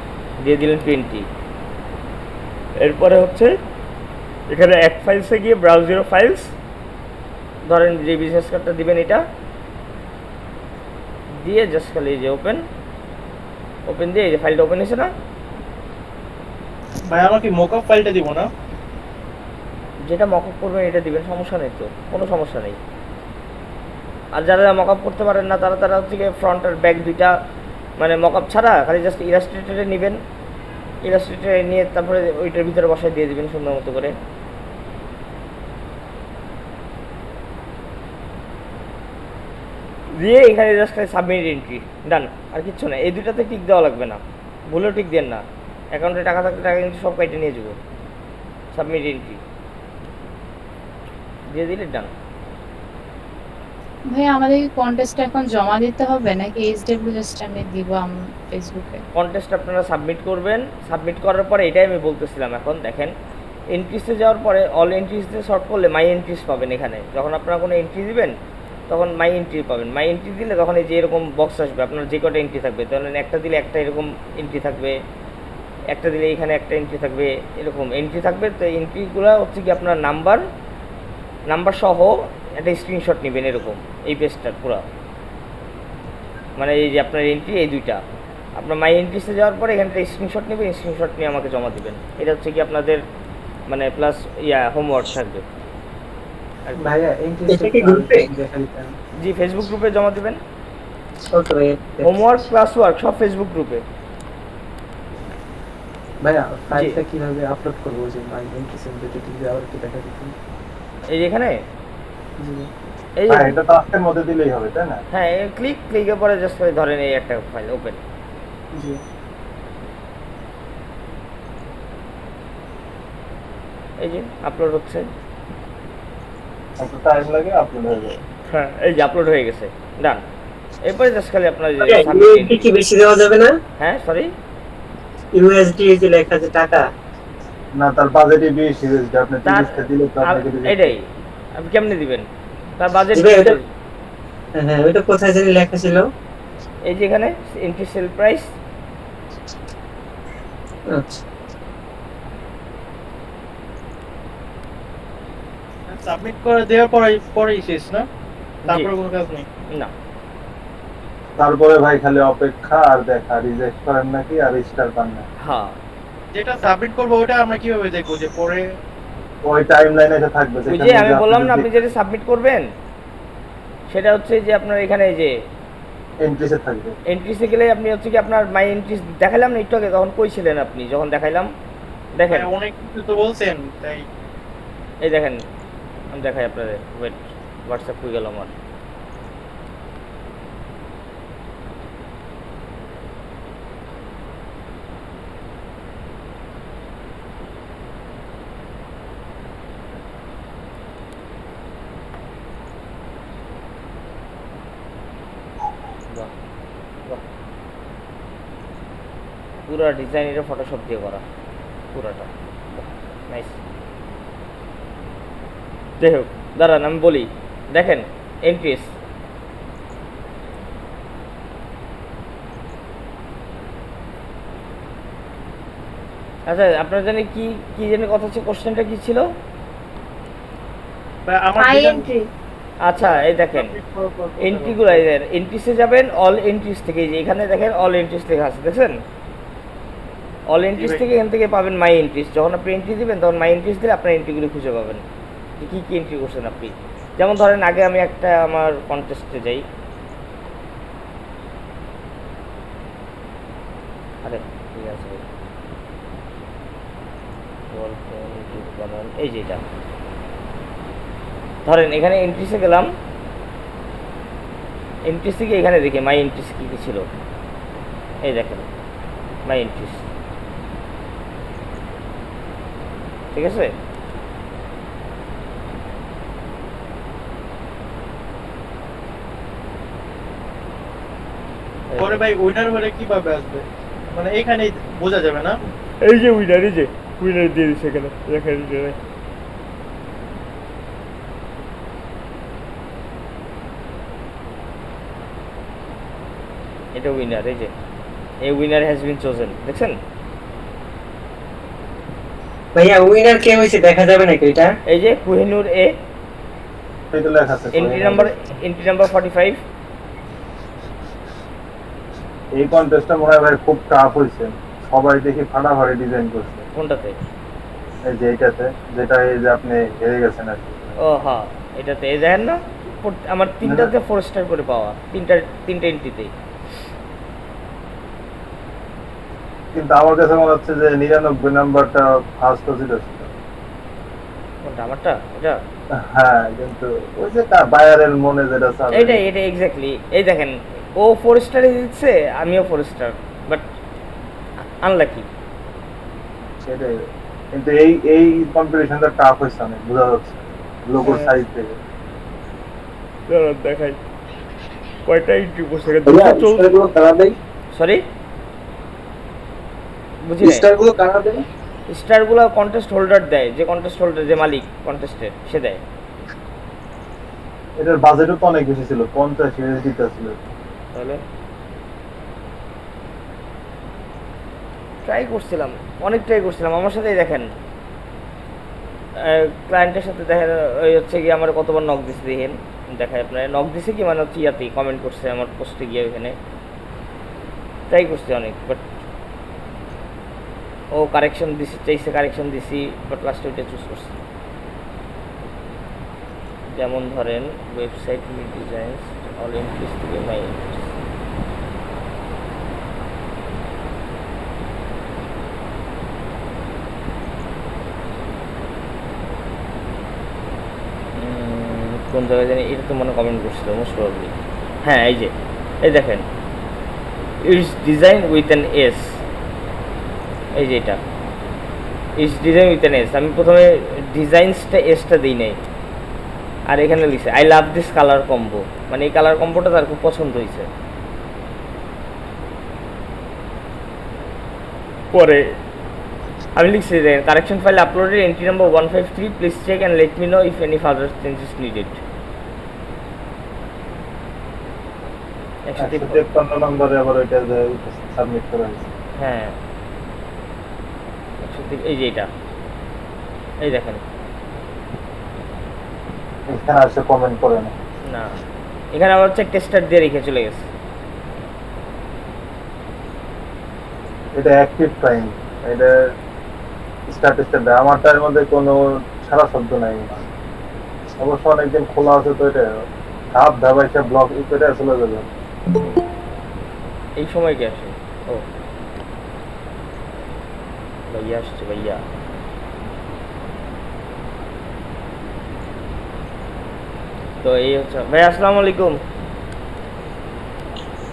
দিয়ে দিলেন 20। এরপরে হচ্ছে এখানে এক ফাইলসে গিয়ে ব্রাউজ ইউর ফাইলস, ধরেন যে বিজনেস কার্ডটা দিবেন এটা দিয়ে জাস্ট খালি এই যে ওপেন দিয়ে এই যে ফাইলটা ওপেন হয়েছে না ভাই, আমাকে মকআপ ফাইলটা দিব না? যেটা মকআপ করবেন এটা দিবেন, সমস্যা নেই তো, কোনো সমস্যা নেই। আর যারা মকআপ করতে পারেন না তারা হচ্ছে ফ্রন্ট আর ব্যাক দুইটা মানে মকআপ ছাড়া খালি জাস্ট ইলাস্ট্রেটরে নেবেন, ইলাস্ট্রেটরে নিয়ে তারপরে ওইটার ভিতরে বসায় দিয়ে দিবেন সুন্দর মতো করে। দিয়ে এখানে জাস্ট সাবমিট এন্ট্রি, ডান। আর কিচ্ছু না, এই দুটাতে টিক দেওয়া লাগবে না, ভুলেও টিক দেন না। অ্যাকাউন্টে টাকা থাকলে টাকা কিন্তু সব কেটে নিয়ে যাবো। সাবমিট এন্ট্রি দিয়ে দিলে ডান। ভাই আমাদের কি কন্টেস্ট এখন জমা দিতে হবে নাকি এইচডব্লিউ জাস্ট আমি দিব ফেসবুকে? কন্টেস্ট আপনারা সাবমিট করবেন, সাবমিট করার পরে এটাই আমি বলতেছিলাম। এখন দেখেন এন্ট্রিসে যাওয়ার পরে অল এন্ট্রিসে শর্ট করলে মাই এন্ট্রিস পাবেন। এখানে যখন আপনারা কোনো এন্ট্রি দিবেন তখন মাই এন্ট্রি পাবেন। মাই এন্ট্রি দিলে তখন এই যে এরকম বক্স আসবে, আপনার যে কটা এন্ট্রি থাকবে, ধরেন একটা দিলে একটা এরকম এন্ট্রি থাকবে, একটা দিলে এখানে একটা এন্ট্রি থাকবে, এরকম এন্ট্রি থাকবে। তো এন্ট্রিগুলো হচ্ছে কি আপনার নাম্বার সহ একটা স্ক্রিনশট নেবেন এরকম, এই পেজটার পুরো মানে এই যে আপনার এন্ট্রি এই দুইটা, আপনার মাই এন্ট্রিসে যাওয়ার পরে এখানটা স্ক্রিনশট নেবেন, স্ক্রিনশট নিয়ে আমাকে জমা দেবেন। এটা হচ্ছে কি আপনাদের মানে প্লাস হোমওয়ার্ক থাকবে। ভাইয়া এটা কি গ্রুপে? জি ফেসবুক গ্রুপে জমা দেবেন। ওকে ভাইয়া, হোমওয়ার্ক ক্লাস ওয়ার্ক সব ফেসবুক গ্রুপে। ভাইয়া ফাইলটা কিভাবে আপলোড করব? যে মাই এন্ট্রিসের ভিতরে কি আবার কি দেখা দিতে? এই যে এখানে জি এই হ্যাঁ, এটা টাস্কের মধ্যে দিলেই হবে, তাই না? হ্যাঁ, ক্লিকের পরে জাস্ট করে ধরেন এই একটা ফাইল ওপেন। জি এই যে আপলোড হচ্ছে, একটু টাইম লাগে, আপলোড হয়ে যাবে। হ্যাঁ এই যে আপলোড হয়ে গেছে, ডান। এরপরে জাস্ট খালি আপনার ইউএসডি কি বেশি দেওয়া যাবে না? হ্যাঁ সরি, ইউএসডি যে লেখা আছে টাকা না, তার বাজেটই বেশি হয়েছে। আপনি 30টা দিলে তো আপনাকে দিতে এটাই আপনি কেমনে দিবেন তার বাজেট? হ্যাঁ ওটা কোথায় জানি লেখা ছিল? এই যে এখানে এন্ট্রি সেল প্রাইস। আচ্ছা সাবমিট করে দেওয়ার পরেই শেষ না? তারপরে কোনো কাজ নেই না? তারপরে ভাই খালি অপেক্ষা আর দেখা, রিজেক্ট করেন নাকি আর স্টার পান না। হ্যাঁ, যেটা সাবমিট করব ওটা আমরা কিভাবে দেখবো যে পরে? ওই টাইমলাইনে এটা থাকবে। ওই যে আমি বললাম না, আপনি যেটা সাবমিট করবেন সেটা হচ্ছে যে আপনার এখানে এই যে এন্ট্রিসে থাকবে। এন্ট্রিসে গেলে আপনি হচ্ছে কি আপনার মাই এন্ট্রিস দেখাইলাম না একটু আগে, তখন কই ছিলেন আপনি যখন দেখাইলাম? দেখেন মানে অনেক কিছু তো বলছেন তাই। এই দেখেন আমি দেখাই আপনাদের, ওয়েট হোয়াটসঅ্যাপ হয়ে গেল আমার। বাহ, বাহ। পুরো ডিজাইন এটা ফটোশপ দিয়ে করা পুরাটা, নাইস। যাই হোক দাঁড়ান আমি বলি, দেখেন এন্ট্রিস আচ্ছা আপনার জানি কি কি জানি কথা ছিল, কোশ্চেনটা কি ছিল? বা আমার মাই ডিজাইন এন্ট্রি আচ্ছা এই দেখেন এন্ট্রিগুলো, এন্ট্রিসে যাবেন, অল এন্ট্রিস থেকে, এই যে এখানে দেখেন অল এন্ট্রিস লেখা আছে, দেখছেন? অল এন্ট্রিস থেকে এখান থেকে পাবেন মাই এন্ট্রিস। যখন আপনি এন্ট্রি দিবেন তখন মাই এন্ট্রিস দিলে আপনার এন্ট্রিগুলো খুঁজে পাবেন যে কী কী এন্ট্রি করছেন আপনি। যেমন ধরেন আগে আমি একটা আমার কন্টেস্টে যাই, আরে ঠিক আছে এই যে এটা ধরেন এখানে এন্ট্রিসে গেলাম, এন্ট্রিস থেকে এখানে দেখি মাই এন্ট্রিস কী কী ছিল, এই দেখেন মাই এন্ট্রিস, ঠিক আছে? পরে ভাই উইনার হলে কিভাবে আসবে? মানে এখানেই বোঝা যাবে না? এই যে উইনার, এই যে উইনার দিয়ে দিচ্ছে এখানে, দেখেন এটা উইনার, এই যে এই উইনার হ্যাজ বিন চোজেন, দেখছেন? ভাইয়া উইনার কে হয়েছে দেখা যাবে নাকি এটা? এই যে কোহিনুর এ, এটা লেখা আছে এন্ট্রি নাম্বার 45। এই কন্টেস্টটা মনে হয় ভাই খুব টাফ হয়েছে, সবাই দেখি ফাটাফাটি ডিজাইন করছে। কোনটাতে? এই যে এইটাতে, যেটা এই যে আপনি হেরে গেছেন আর কি। ও হ্যাঁ এটাতে, এই দেখেন না আমার তিনটাতে 4 স্টার করে পাওয়া, তিনটা এন্ট্রিতেই। কিন্তু আমার কাছে মনে হচ্ছে যে 99 নাম্বারটা ফার্স্ট পজিশন ছিল। কোনটা আমারটা? এটা হ্যাঁ, কিন্তু ওই যে বায়ারের মনে যেটা চাবে এটা এক্স্যাক্টলি। এই দেখেন ও 4 স্টারে দিচ্ছে, আমিও 4 স্টার, বাট আনলাকি। সেটাই। কিন্তু এই কম্পিটিশনটা টাফ হয়েছে অনেক, বোঝা যাচ্ছে লোগোর সাইড থেকে। দেখাই কয়টা এন্ট্রি করছে, স্টারগুলো কারা দেয়? সরি বুঝি না। স্টারগুলো কারা দেয়? স্টারগুলো কন্টেস্ট হোল্ডার দেয়, যে কন্টেস্ট হোল্ডার, যে মালিক কন্টেস্টের, সে দেয়। এটার বাজেটও তো অনেক বেশি ছিল, 50 USD ছিল। তাহলে ট্রাই করছিলাম, অনেক ট্রাই করছিলাম। আমার সাথেই দেখেন ক্লায়েন্টের সাথে দেখেন ওই হচ্ছে কি আমার কতবার নক দিছে, দেখেন দেখায় আপনার নক দিছে কি মানে হচ্ছে ইয়াতেই কমেন্ট করছে আমার পোস্টে গিয়ে, ওখানে ট্রাই করছি অনেক, বাট ও কারেকশন দিছি, চাইছে কারেকশন দিছি, বাট লাস্টে ওইটা চুজ করছি। যেমন ধরেন ওয়েবসাইট ডিজাইনস অল এন্ট্রিস থেকে মাই এন্ট্রিস, কোন জায়গায় জানি, এটা তো মনে কমেন্ট করছিল মোস্ট প্রবাবলি। হ্যাঁ এই যে এই দেখেন it's design with an S, এই যে এটা it's design with an S. আমি প্রথমে ডিজাইনসটা এসটা দিই নাই, আর এখানে লিখছে I love this colour combo, মানে এই কালার কম্বোটা তার খুব পছন্দ হয়েছে। পরে আমি লিখছি যে correction file uploaded entry number 153, please check and let me know if any further changes needed. 153 নম্বরে আবার ওইটা সাবমিট করা হয়েছে। হ্যাঁ এই যে এটা, এই দেখেন এখানে আসে কমেন্ট করে না, না এখানে আবার হচ্ছে টেস্টার দিয়ে রেখে চলে গেছে। এটা অ্যাক্টিভ টাইম, এটা স্ট্যাটিস্টিক দেয়। আমারটার মধ্যে কোনো সারা শব্দ নাই, অবশ্য অনেকদিন খোলা আছে তো এটা ধাপ ধাপ এসে ব্লক করে চলে যাবে। এই সময় কে আসে? ও ভাইয়া আসছে, ভাইয়া। তো এই হচ্ছে ভাই, আসসালামু আলাইকুম।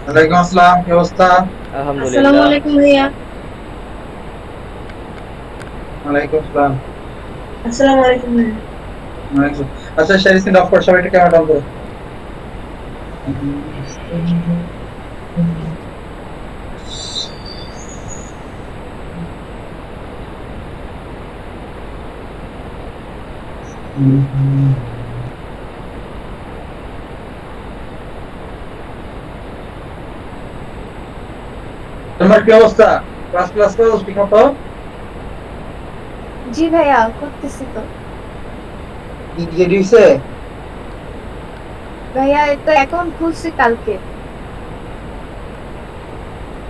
ওয়ালাইকুম আসসালাম, কি অবস্থা? আলহামদুলিল্লাহ। ভাইয়া। ওয়ালাইকুম আসসালাম। আসসালামু আলাইকুম ভাইয়া। ওয়ালাইকুম। আচ্ছা শেয়ার স্ক্রিন অফ কর, সবাই একটু ক্যামেরা অন করো। তোমার কি অবস্থা? ক্লাস ক্লাস করো ঠিক মতো? জি ভাইয়া করতেছি তো। কি দিয়ে দিছে? ভাইয়া তো অ্যাকাউন্ট খুলছি কালকে।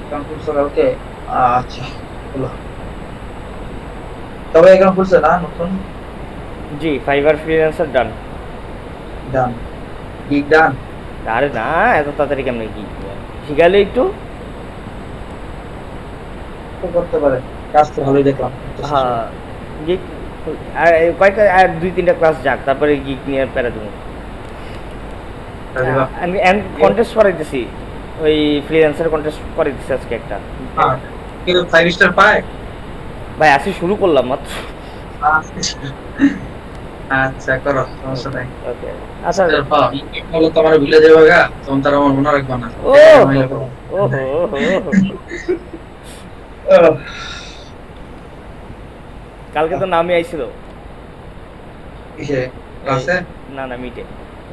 কম্পিউটার সকালকে? আচ্ছা হলো। তবে এখন খুলছে না নতুন? জি, ফাইবার ফ্রিল্যান্সার ডান। ডান। গিগ ডান? আরে না, এত তাড়াতাড়ি কেমনে কি শিখালে একটু? তো করতে পারে, কাজ তো ভালোই দেখলাম। হ্যাঁ, গিগ আর কয়েকটা আর 2-3টা ক্লাস যাক, তারপরে গিগ নিয়ে প্যারা দেবো। আমি কন্টেস্ট করাইতেছি, ওই ফ্রিল্যান্সার কন্টেস্ট করাইতেছি আজকে একটা। কিন্তু 5 স্টার পায়? ভাই আজকে শুরু করলাম মাত্র। আচ্ছা করো, সমস্যা নাই। ওকে আচ্ছা, বলো তোমার ভুলে যাবে গা, তখন তারা আমার মনে রাখবে না। কালকে তো নামই আইছিল। কিসে? ক্লাসে? না না, মিটে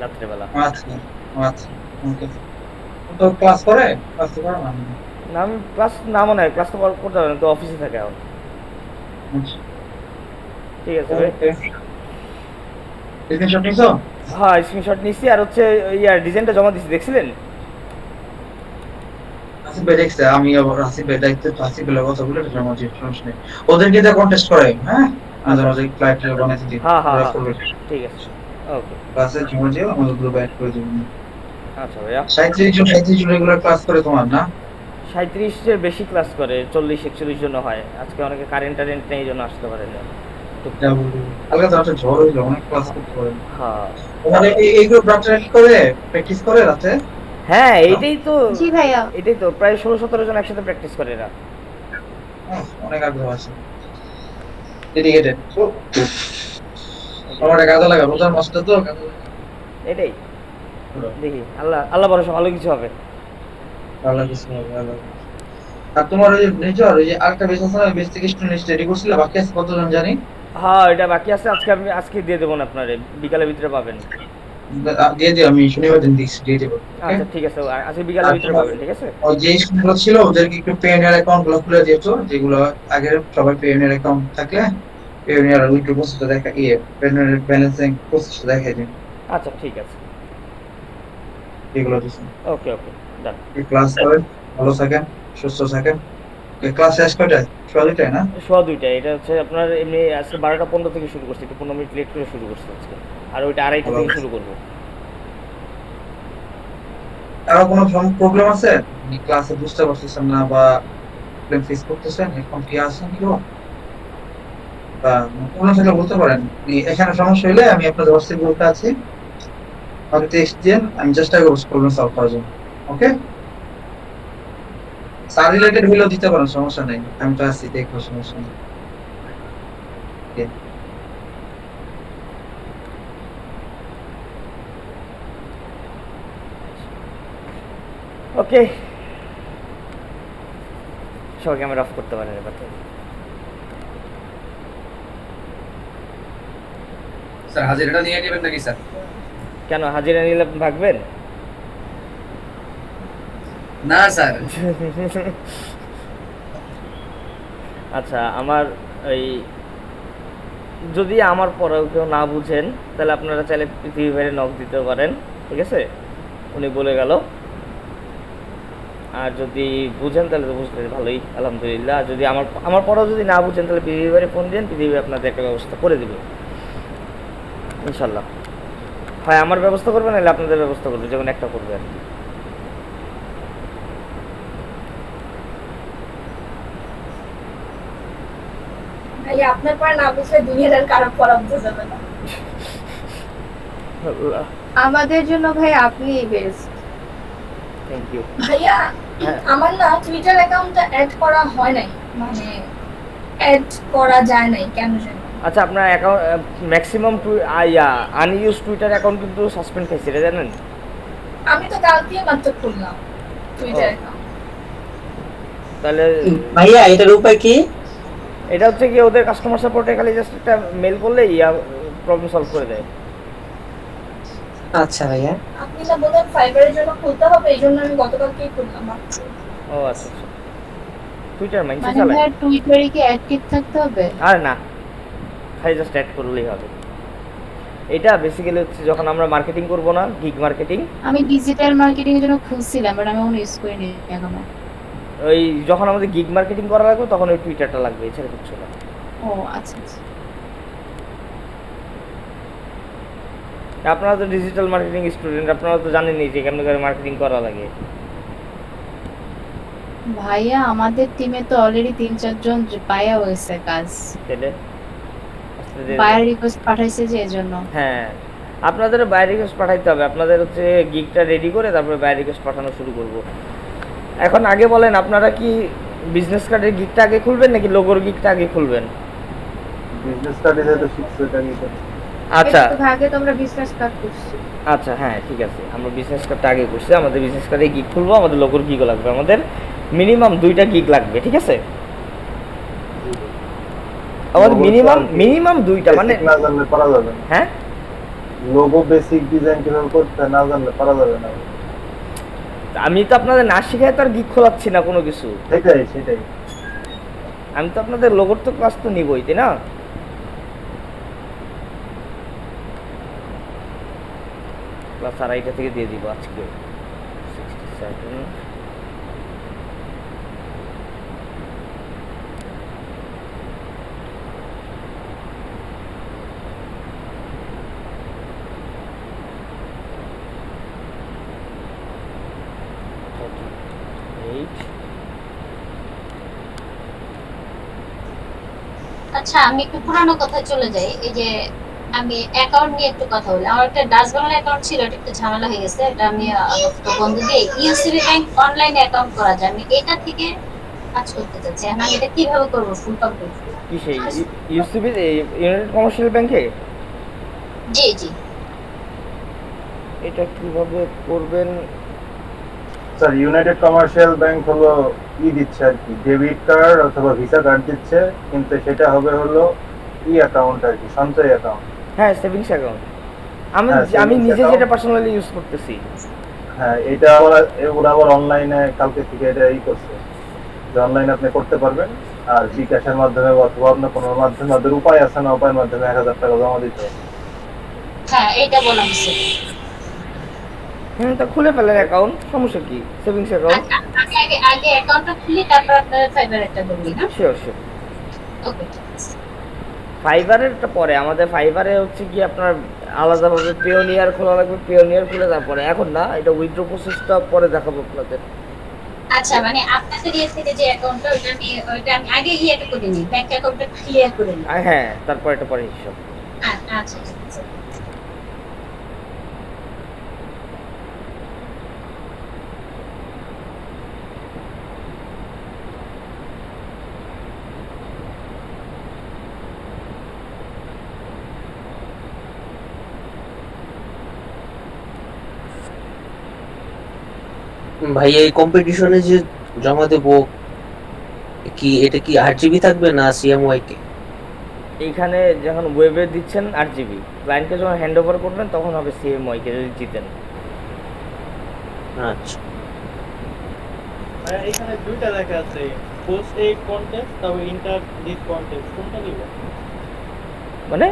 রাত্রেবেলা। আচ্ছা আচ্ছা ওকে। তো ক্লাস করে? ক্লাস করে না? না আমি ক্লাস না, মনে হয় ক্লাস তো করতে পারে না, তো অফিসে থাকে এখন। আচ্ছা ঠিক আছে ভাই। স্ক্রিনশট নিছো? হ্যাঁ স্ক্রিনশট নিছি, আর হচ্ছে ইয়ার ডিজাইনটা জমা দিছি, দেখছিলেন? আসিফ ভাই দেখছে, আমি আবার আসিফ ভাই দায়িত্ব, আসিফ ভাই কথা বলে জমা দিয়ে সমস্যা নেই। ওদেরকে যা কন্টেস্ট করে, হ্যাঁ মাঝে মাঝে ক্লায়েন্ট বানাইতে দিই। হ্যাঁ হ্যাঁ ঠিক আছে, ওকে। ক্লাসে জমা দিও, আমাদের গ্রুপে অ্যাড করে দিও। আচ্ছা ভাইয়া। 37 জন রেগুলার ক্লাস করে তোমার না? 37-এর বেশি ক্লাস করে, 40-41 জন হয়। আজকে অনেকে কারেন্ট নেই, এই জন্য আসতে পারে না। কালকে তো একটা ঝড় হইলো, অনেক ক্লাস করতে পারে। হ্যাঁ মানে এই গ্রুপ রাত্রে করে প্র্যাকটিস করে রাতে? হ্যাঁ এইটাই তো। জি ভাইয়া। এটাই তো, প্রায় 16-17 জন একসাথে প্র্যাকটিস করে এরা। অনেক আগ্রহ আছে, ডেডিকেটেড। আমার কাজে লাগা, রোজার মাসটা তো কাজে লাগা। এটাই দেখি, আল্লাহ ভরসা, ভালো কিছু হবে। ভালো কিছু হবে, ভালো। আর তোমার ওই নেচার, ওই যে আরেকটা বেস আছে না, বেস থেকে স্টুডেন্ট রেডি করছিল, বাকি আছে কতজন জানি? হ্যাঁ এটা বাকি আছে, আজকে দিয়ে দেবো না, আপনারে বিকালের ভিতরে পাবেন। দিয়ে দিও, আমি শনিবার দিন দিয়ে দেবো। আচ্ছা ঠিক আছে, আজকে বিকালের ভিতরে পাবেন, ঠিক আছে? ওই যে স্টুডেন্টগুলো ছিল ওদেরকে একটু পেওনিয়ার অ্যাকাউন্ট গুলো খুলে দিয়েছো, যেগুলো আগে সবাই পেওনিয়ার অ্যাকাউন্ট থাকলে পেওনিয়ার উইথড্র প্রসেসটা দেখা, পেওনিয়ার ব্যালেন্সিং প্রসেসটা দেখাই দিন। আচ্ছা ঠিক আছে, এগুলো দিছি। ওকে ওকে ডান। ক্লাস করেন, ভালো থাকেন, সুস্থ থাকেন। ক্লাস শেষ কয়টায়? 2:30 না? 2:30। এটা হচ্ছে আপনার এমনি আজকে 12টা 15 থেকে শুরু করছি, একটু 15 মিনিট লেট করে শুরু করছি আজকে, আর ওইটা 2:30 থেকে শুরু করবো। আরো কোনো প্রবলেম আছে? ক্লাসে বুঝতে পারতেছেন না বা প্রবলেম ফেস করতেছেন, এখন কি আছেন কেউ? বা কোনো থাকলে বলতে পারেন। এখানে সমস্যা হলে আমি আপনাদের হোয়াটসঅ্যাপ গ্রুপে আছি, আমাকে টেক্সট দিন, আমি চেষ্টা করবো প্রবলেম সলভ করার জন্য। ওকে? স্যার রিলেটেড হলেও দিতে পারেন, সমস্যা নেই, আমি তো আছি, দেখবো, সমস্যা নেই। ওকে, সবাই ক্যামেরা অফ করতে পারেন এবার। স্যার হাজিরাটা নিয়ে নেবেন নাকি স্যার? কেন হাজিরা নিলে ভাগবেন? না স্যার। আচ্ছা, আমার এই যদি আমার পরেও কেউ না বুঝেন, তাহলে আপনারা চাইলে পৃথিবী ভাইরে নক দিতে পারেন, ঠিক আছে? উনি বলে গেল। আর যদি বুঝেন তাহলে তো বুঝলেন, ভালোই, আলহামদুলিল্লাহ। আর যদি আমার পরেও যদি না বুঝেন, তাহলে পৃথিবী ভাইরে ফোন দিন, পৃথিবী আপনাদের একটা ব্যবস্থা করে দেবে ইনশাল্লাহ। হয় আমার ব্যবস্থা করবে, নাহলে আপনাদের ব্যবস্থা করবে, যেমন একটা করবে আর কি। ভাইয়া আপনার পরে না বুঝলে দুনিয়ার আর কারো পড়া বুঝা যাবে না। আল্লাহ, আমাদের জন্য ভাই আপনিই বেস্ট। Thank you. ভাইয়া হ্যাঁ। আমার না টুইটার অ্যাকাউন্টটা অ্যাড করা হয় নাই, মানে অ্যাড করা যায় নাই কেন জানি। আচ্ছা, আপনার অ্যাকাউন্ট ম্যাক্সিমাম আনইউজ টুইটার অ্যাকাউন্ট কিন্তু সাসপেন্ড খাইছে, এটা জানেন? আমি তো কালকে মাত্র খুললাম টুইটার অ্যাকাউন্ট। তাহলে ভাইয়া এটার উপায় কি? এটা হচ্ছে কি, ওদের কাস্টমার সাপোর্টে খালি জাস্ট একটা মেল করলে প্রবলেম সলভ করে দেয়। আচ্ছা ভাইয়া। আপনি না বলেন ফাইবারের জন্য খুলতে হবে, এই জন্য আমি গতকালকেই খুললাম মাত্র। ও আচ্ছা আচ্ছা, টুইটার মাইন্ড মানে চালায়? ভাই টুইটারে কি অ্যাক্টিভ থাকতে হবে? আর না, খালি জাস্ট অ্যাড করলেই হবে। এটা বেসিক্যালি হচ্ছে যখন আমরা মার্কেটিং করব না, গিগ মার্কেটিং। আমি ডিজিটাল মার্কেটিং এর জন্য খুঁজছিলাম, বাট আমি ওন ইউজ করিনি এখনো। ওই যখন আমাদের গিগ মার্কেটিং করা লাগবে তখন ওই টুইটারটা লাগবে, এছাড়া কিছু না। ও আচ্ছা আচ্ছা। আপনারা তো ডিজিটাল মার্কেটিং স্টুডেন্ট, আপনারা তো জানেনই যে কেমন করে মার্কেটিং করা লাগে। ভাইয়া আমাদের টিমে তো অলরেডি 3-4 জন পায়া হয়েছে কাজ। তাহলে বায়ার রিকোয়েস্ট পাঠাইছে যে এজন্য। হ্যাঁ, আপনাদের বায়ার রিকোয়েস্ট পাঠাইতে হবে। আপনাদের হচ্ছে গিগটা রেডি করে তারপরে বায়ার রিকোয়েস্ট পাঠানো শুরু করব। এখন আগে বলেন, আপনারা কি বিজনেস কার্ডের গিগটা আগে খুলবেন নাকি লোগোর গিগটা আগে খুলবেন? বিজনেস কার্ডে তো 600 টাকা নিতে। আচ্ছা এটা তো ভাগে তোমরা বিজনেস কার্ড করছি। আচ্ছা, হ্যাঁ ঠিক আছে, আমরা বিজনেস কার্ডটা আগে করছি। আমাদের বিজনেস কার্ডে গিগ খুলবো, আমাদের লোগোর গিগও লাগবে। আমাদের মিনিমাম 2টা গিগ লাগবে, ঠিক আছে? আমাদের মিনিমাম 2টা, মানে না জানলে পারা যাবে না। হ্যাঁ, লোগো বেসিক ডিজাইন কিভাবে করতে না জানলে পারা যাবে না। আমি তো আপনাদের না শিখায় তো আর গিগ খোলাচ্ছি না কোনো কিছু। সেটাই আমি তো আপনাদের লোগোর তো ক্লাস তো নিবই, তাই না? ক্লাস 2:30 থেকে দিয়ে দিব আজকে। 67 আচ্ছা, আমি একটু পুরানো কথায় চলে যাই। এই যে আমি অ্যাকাউন্ট নিয়ে একটু কথা বলি। আমার একটা ডাচ বাংলা অ্যাকাউন্ট ছিল, এটা একটু ঝামেলা হয়ে গেছে। এটা আমি বন্ধ দিয়ে ইউসিবি ব্যাংক অনলাইন অ্যাকাউন্ট করা যায়, আমি এটা থেকে কাজ করতে চাচ্ছি। আমি এটা কিভাবে করব ফুল কমপ্লিট? কি সেই ইউসিবি ইউনাইটেড কমার্শিয়াল ব্যাংকে? জি জি। এটা কিভাবে করবেন? স্যার, ইউনাইটেড কমার্শিয়াল ব্যাংক হলো দিচ্ছে আর কি, ডেবিট কার্ড অথবা ভিসা কার্ড দিচ্ছে, কিন্তু সেটা হবে হলো অ্যাকাউন্ট আর কি, সঞ্চয় অ্যাকাউন্ট। হ্যাঁ, সেভিংস অ্যাকাউন্ট। আমি নিজে যেটা পার্সোনালি ইউজ করতেছি। হ্যাঁ, এটা ওরা আবার অনলাইনে কালকে থেকে এটা করছে যে অনলাইনে আপনি করতে পারবেন। আর বিকাশের মাধ্যমে অথবা অন্য কোনো মাধ্যমে, ওদের উপায় আছে না, উপায়ের মাধ্যমে 1000 টাকা জমা দিতে হবে। হ্যাঁ, এটা বলা হচ্ছে। তা খুলে ফেলেন অ্যাকাউন্ট, সমস্যা কি? Savings account. আমি আগে অ্যাকাউন্টটা খুলি, তারপর আপনার ফাইবার একটা বলি না? শিওর। ওকে, ঠিক আছে। ফাইবারেরটা পরে, আমাদের ফাইবারে হচ্ছে কি আপনার আলাদাভাবে পিওনিয়ার খোলা লাগবে, পিওনিয়ার খুলে তারপরে। এখন না, এটা উইথড্র প্রসেসটা পরে দেখাবো আপনাদের। আচ্ছা, মানে আপনাদের ইয়ে থেকে যে অ্যাকাউন্টটা, ওইটা আমি আগে ইয়েটা করে নিই, ব্যাংক অ্যাকাউন্টটা ক্লিয়ার করে নিই। হ্যাঁ, তারপর এটা পরে হিসাব। আচ্ছা ঠিক আছে। ভাই এই কম্পিটিশনে যে জমা দেব, কি এটা কি 8 GB থাকবে না CMY কে? এইখানে যখন ওয়েবে দিচ্ছেন 8 GB, ক্লায়েন্টকে যখন হ্যান্ড ওভার করবেন তখন হবে CMY কে, যদি জিতেন। আচ্ছা, এখানে দুইটা লেখা আছে, পোস্ট এইড কন্টেস্ট তবে ইন্টার লিড কন্টেস্ট, কোনটা নিব? মানে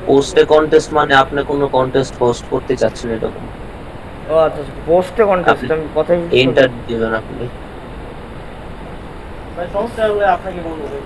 পোস্টে কন্টেস্ট মানে আপনি কোনো কন্টেস্ট হোস্ট করতে চাচ্ছেন এরকম? ও আচ্ছা, পোস্টে কন্টেস্ট। আমি কথাই ইন্টার দিবেন আপনি? ভাই সমস্যা হলে আপনাকে বলবো।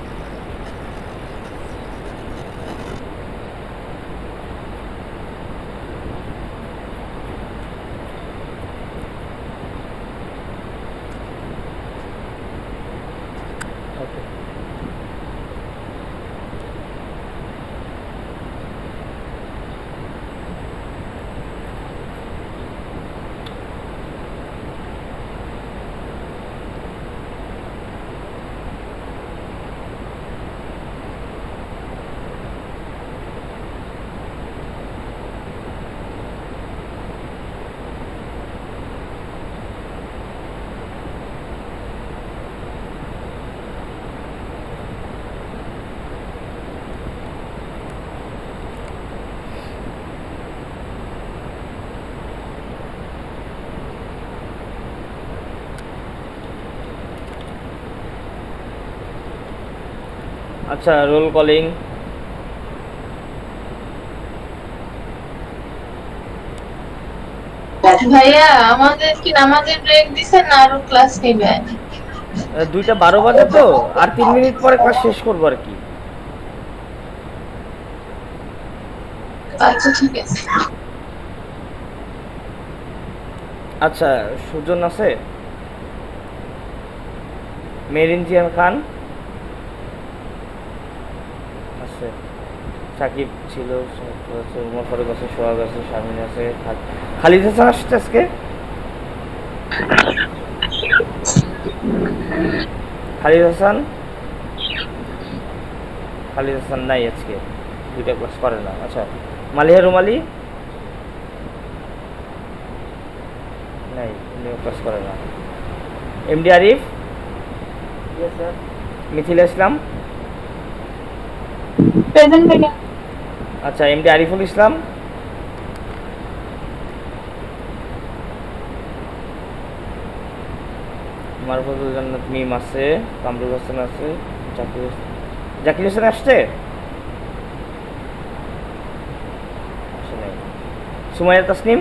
আচ্ছা, রোল কলিং। ভাইয়া আমাদের কি নামাজের ব্রেক দিছেন না আরো ক্লাস নেবেন? 2:12 বাজে তো, আর 3 মিনিট পরে ক্লাস শেষ করবো আর কি। আচ্ছা ঠিক আছে। আচ্ছা, সুজন আছে, মেরিনজিয়ান খান আছে, সাকিব ছিল, আছে, উমর ফারুক আছে, সোহাগ আছে, শামিন আছে, খালিদ হাসান আসছে আজকে। খালিদ হাসান নাই আজকে, 2টা ক্লাস করে না। আচ্ছা, মালিহা রুমালি নাই, উনিও ক্লাস করে না। এমডি আরিফ, মিথিলা ইসলাম, প্রেজেন্ট ভাইয়া। আচ্ছা, এমডি আরিফুল ইসলাম, মারফুজুল জান্নাত মিম আছে, কামরুল হাসান আছে, জাকির হোসেন আসছে, সুমাইয়া তাসনিম,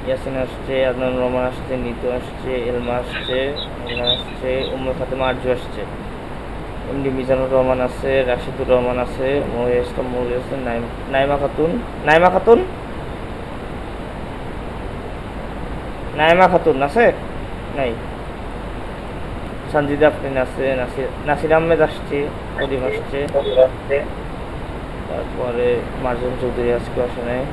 ইয়াসিন আসছে, আদনান রহমান আসছে, নিতু আসছে, এলমা আসছে, এলমা আসছে, উম্মে ফাতেমা আরজু আসছে, এমডি মিজানুর রহমান আছে, রাশিদুর রহমান আছে, মহিয়া ইসলাম মৌলি আছে, নাইমা খাতুন আছে নাই, সঞ্জিদা আফরিন আছে, নাসির আহমেদ আসছে, অদিম আসছে, তারপরে মার্জন চৌধুরী আজকে আসে নাই।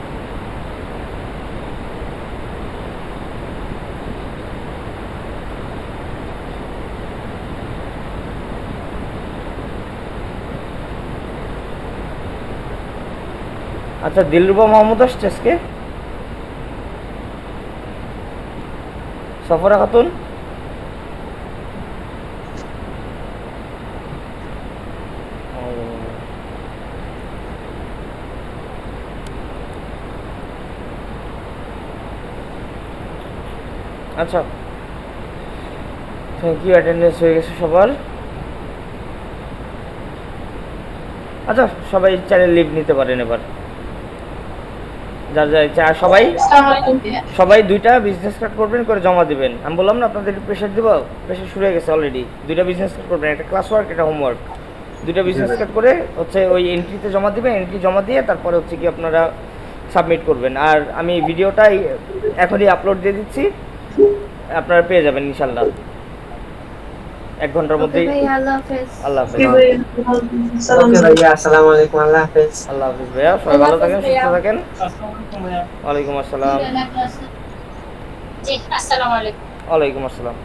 আচ্ছা, দিলরুবা মাহমুদ আসছে আজকে, সফরা খাতুন, আচ্ছা, থ্যাংক ইউ, অ্যাটেন্ডেন্স হয়ে গেছে সবার। আচ্ছা, সবাই চ্যানেল লিভ নিতে পারেন এবার, যার যা ইচ্ছা। সবাই 2টা বিজনেস কার্ড করবেন, করে জমা দিবেন। আমি বললাম না আপনাদের প্রেশার দিব, প্রেশার শুরু হয়ে গেছে অলরেডি। 2টা বিজনেস কার্ড করবেন, একটা ক্লাস ওয়ার্ক, একটা হোমওয়ার্ক। 2টা বিজনেস কার্ড করে হচ্ছে ওই এন্ট্রিতে জমা দিবেন, এন্ট্রি জমা দিয়ে তারপরে হচ্ছে কি আপনারা সাবমিট করবেন। আর আমি ভিডিওটাই এখনই আপলোড দিয়ে দিচ্ছি, আপনারা পেয়ে যাবেন ইনশাল্লাহ 1 ঘন্টার মধ্যেই। আল্লাহ হাফেজ। আল্লাহ হাফেজ। ওকে ভাইয়া, আসসালামু আলাইকুম, আল্লাহ হাফেজ। আল্লাহ হাফেজ ভাইয়া, সবাই ভালো থাকেন, সুস্থ থাকেন। ওয়ালাইকুম আসসালাম। জি, আসসালামু আলাইকুম। ওয়ালাইকুম আসসালাম।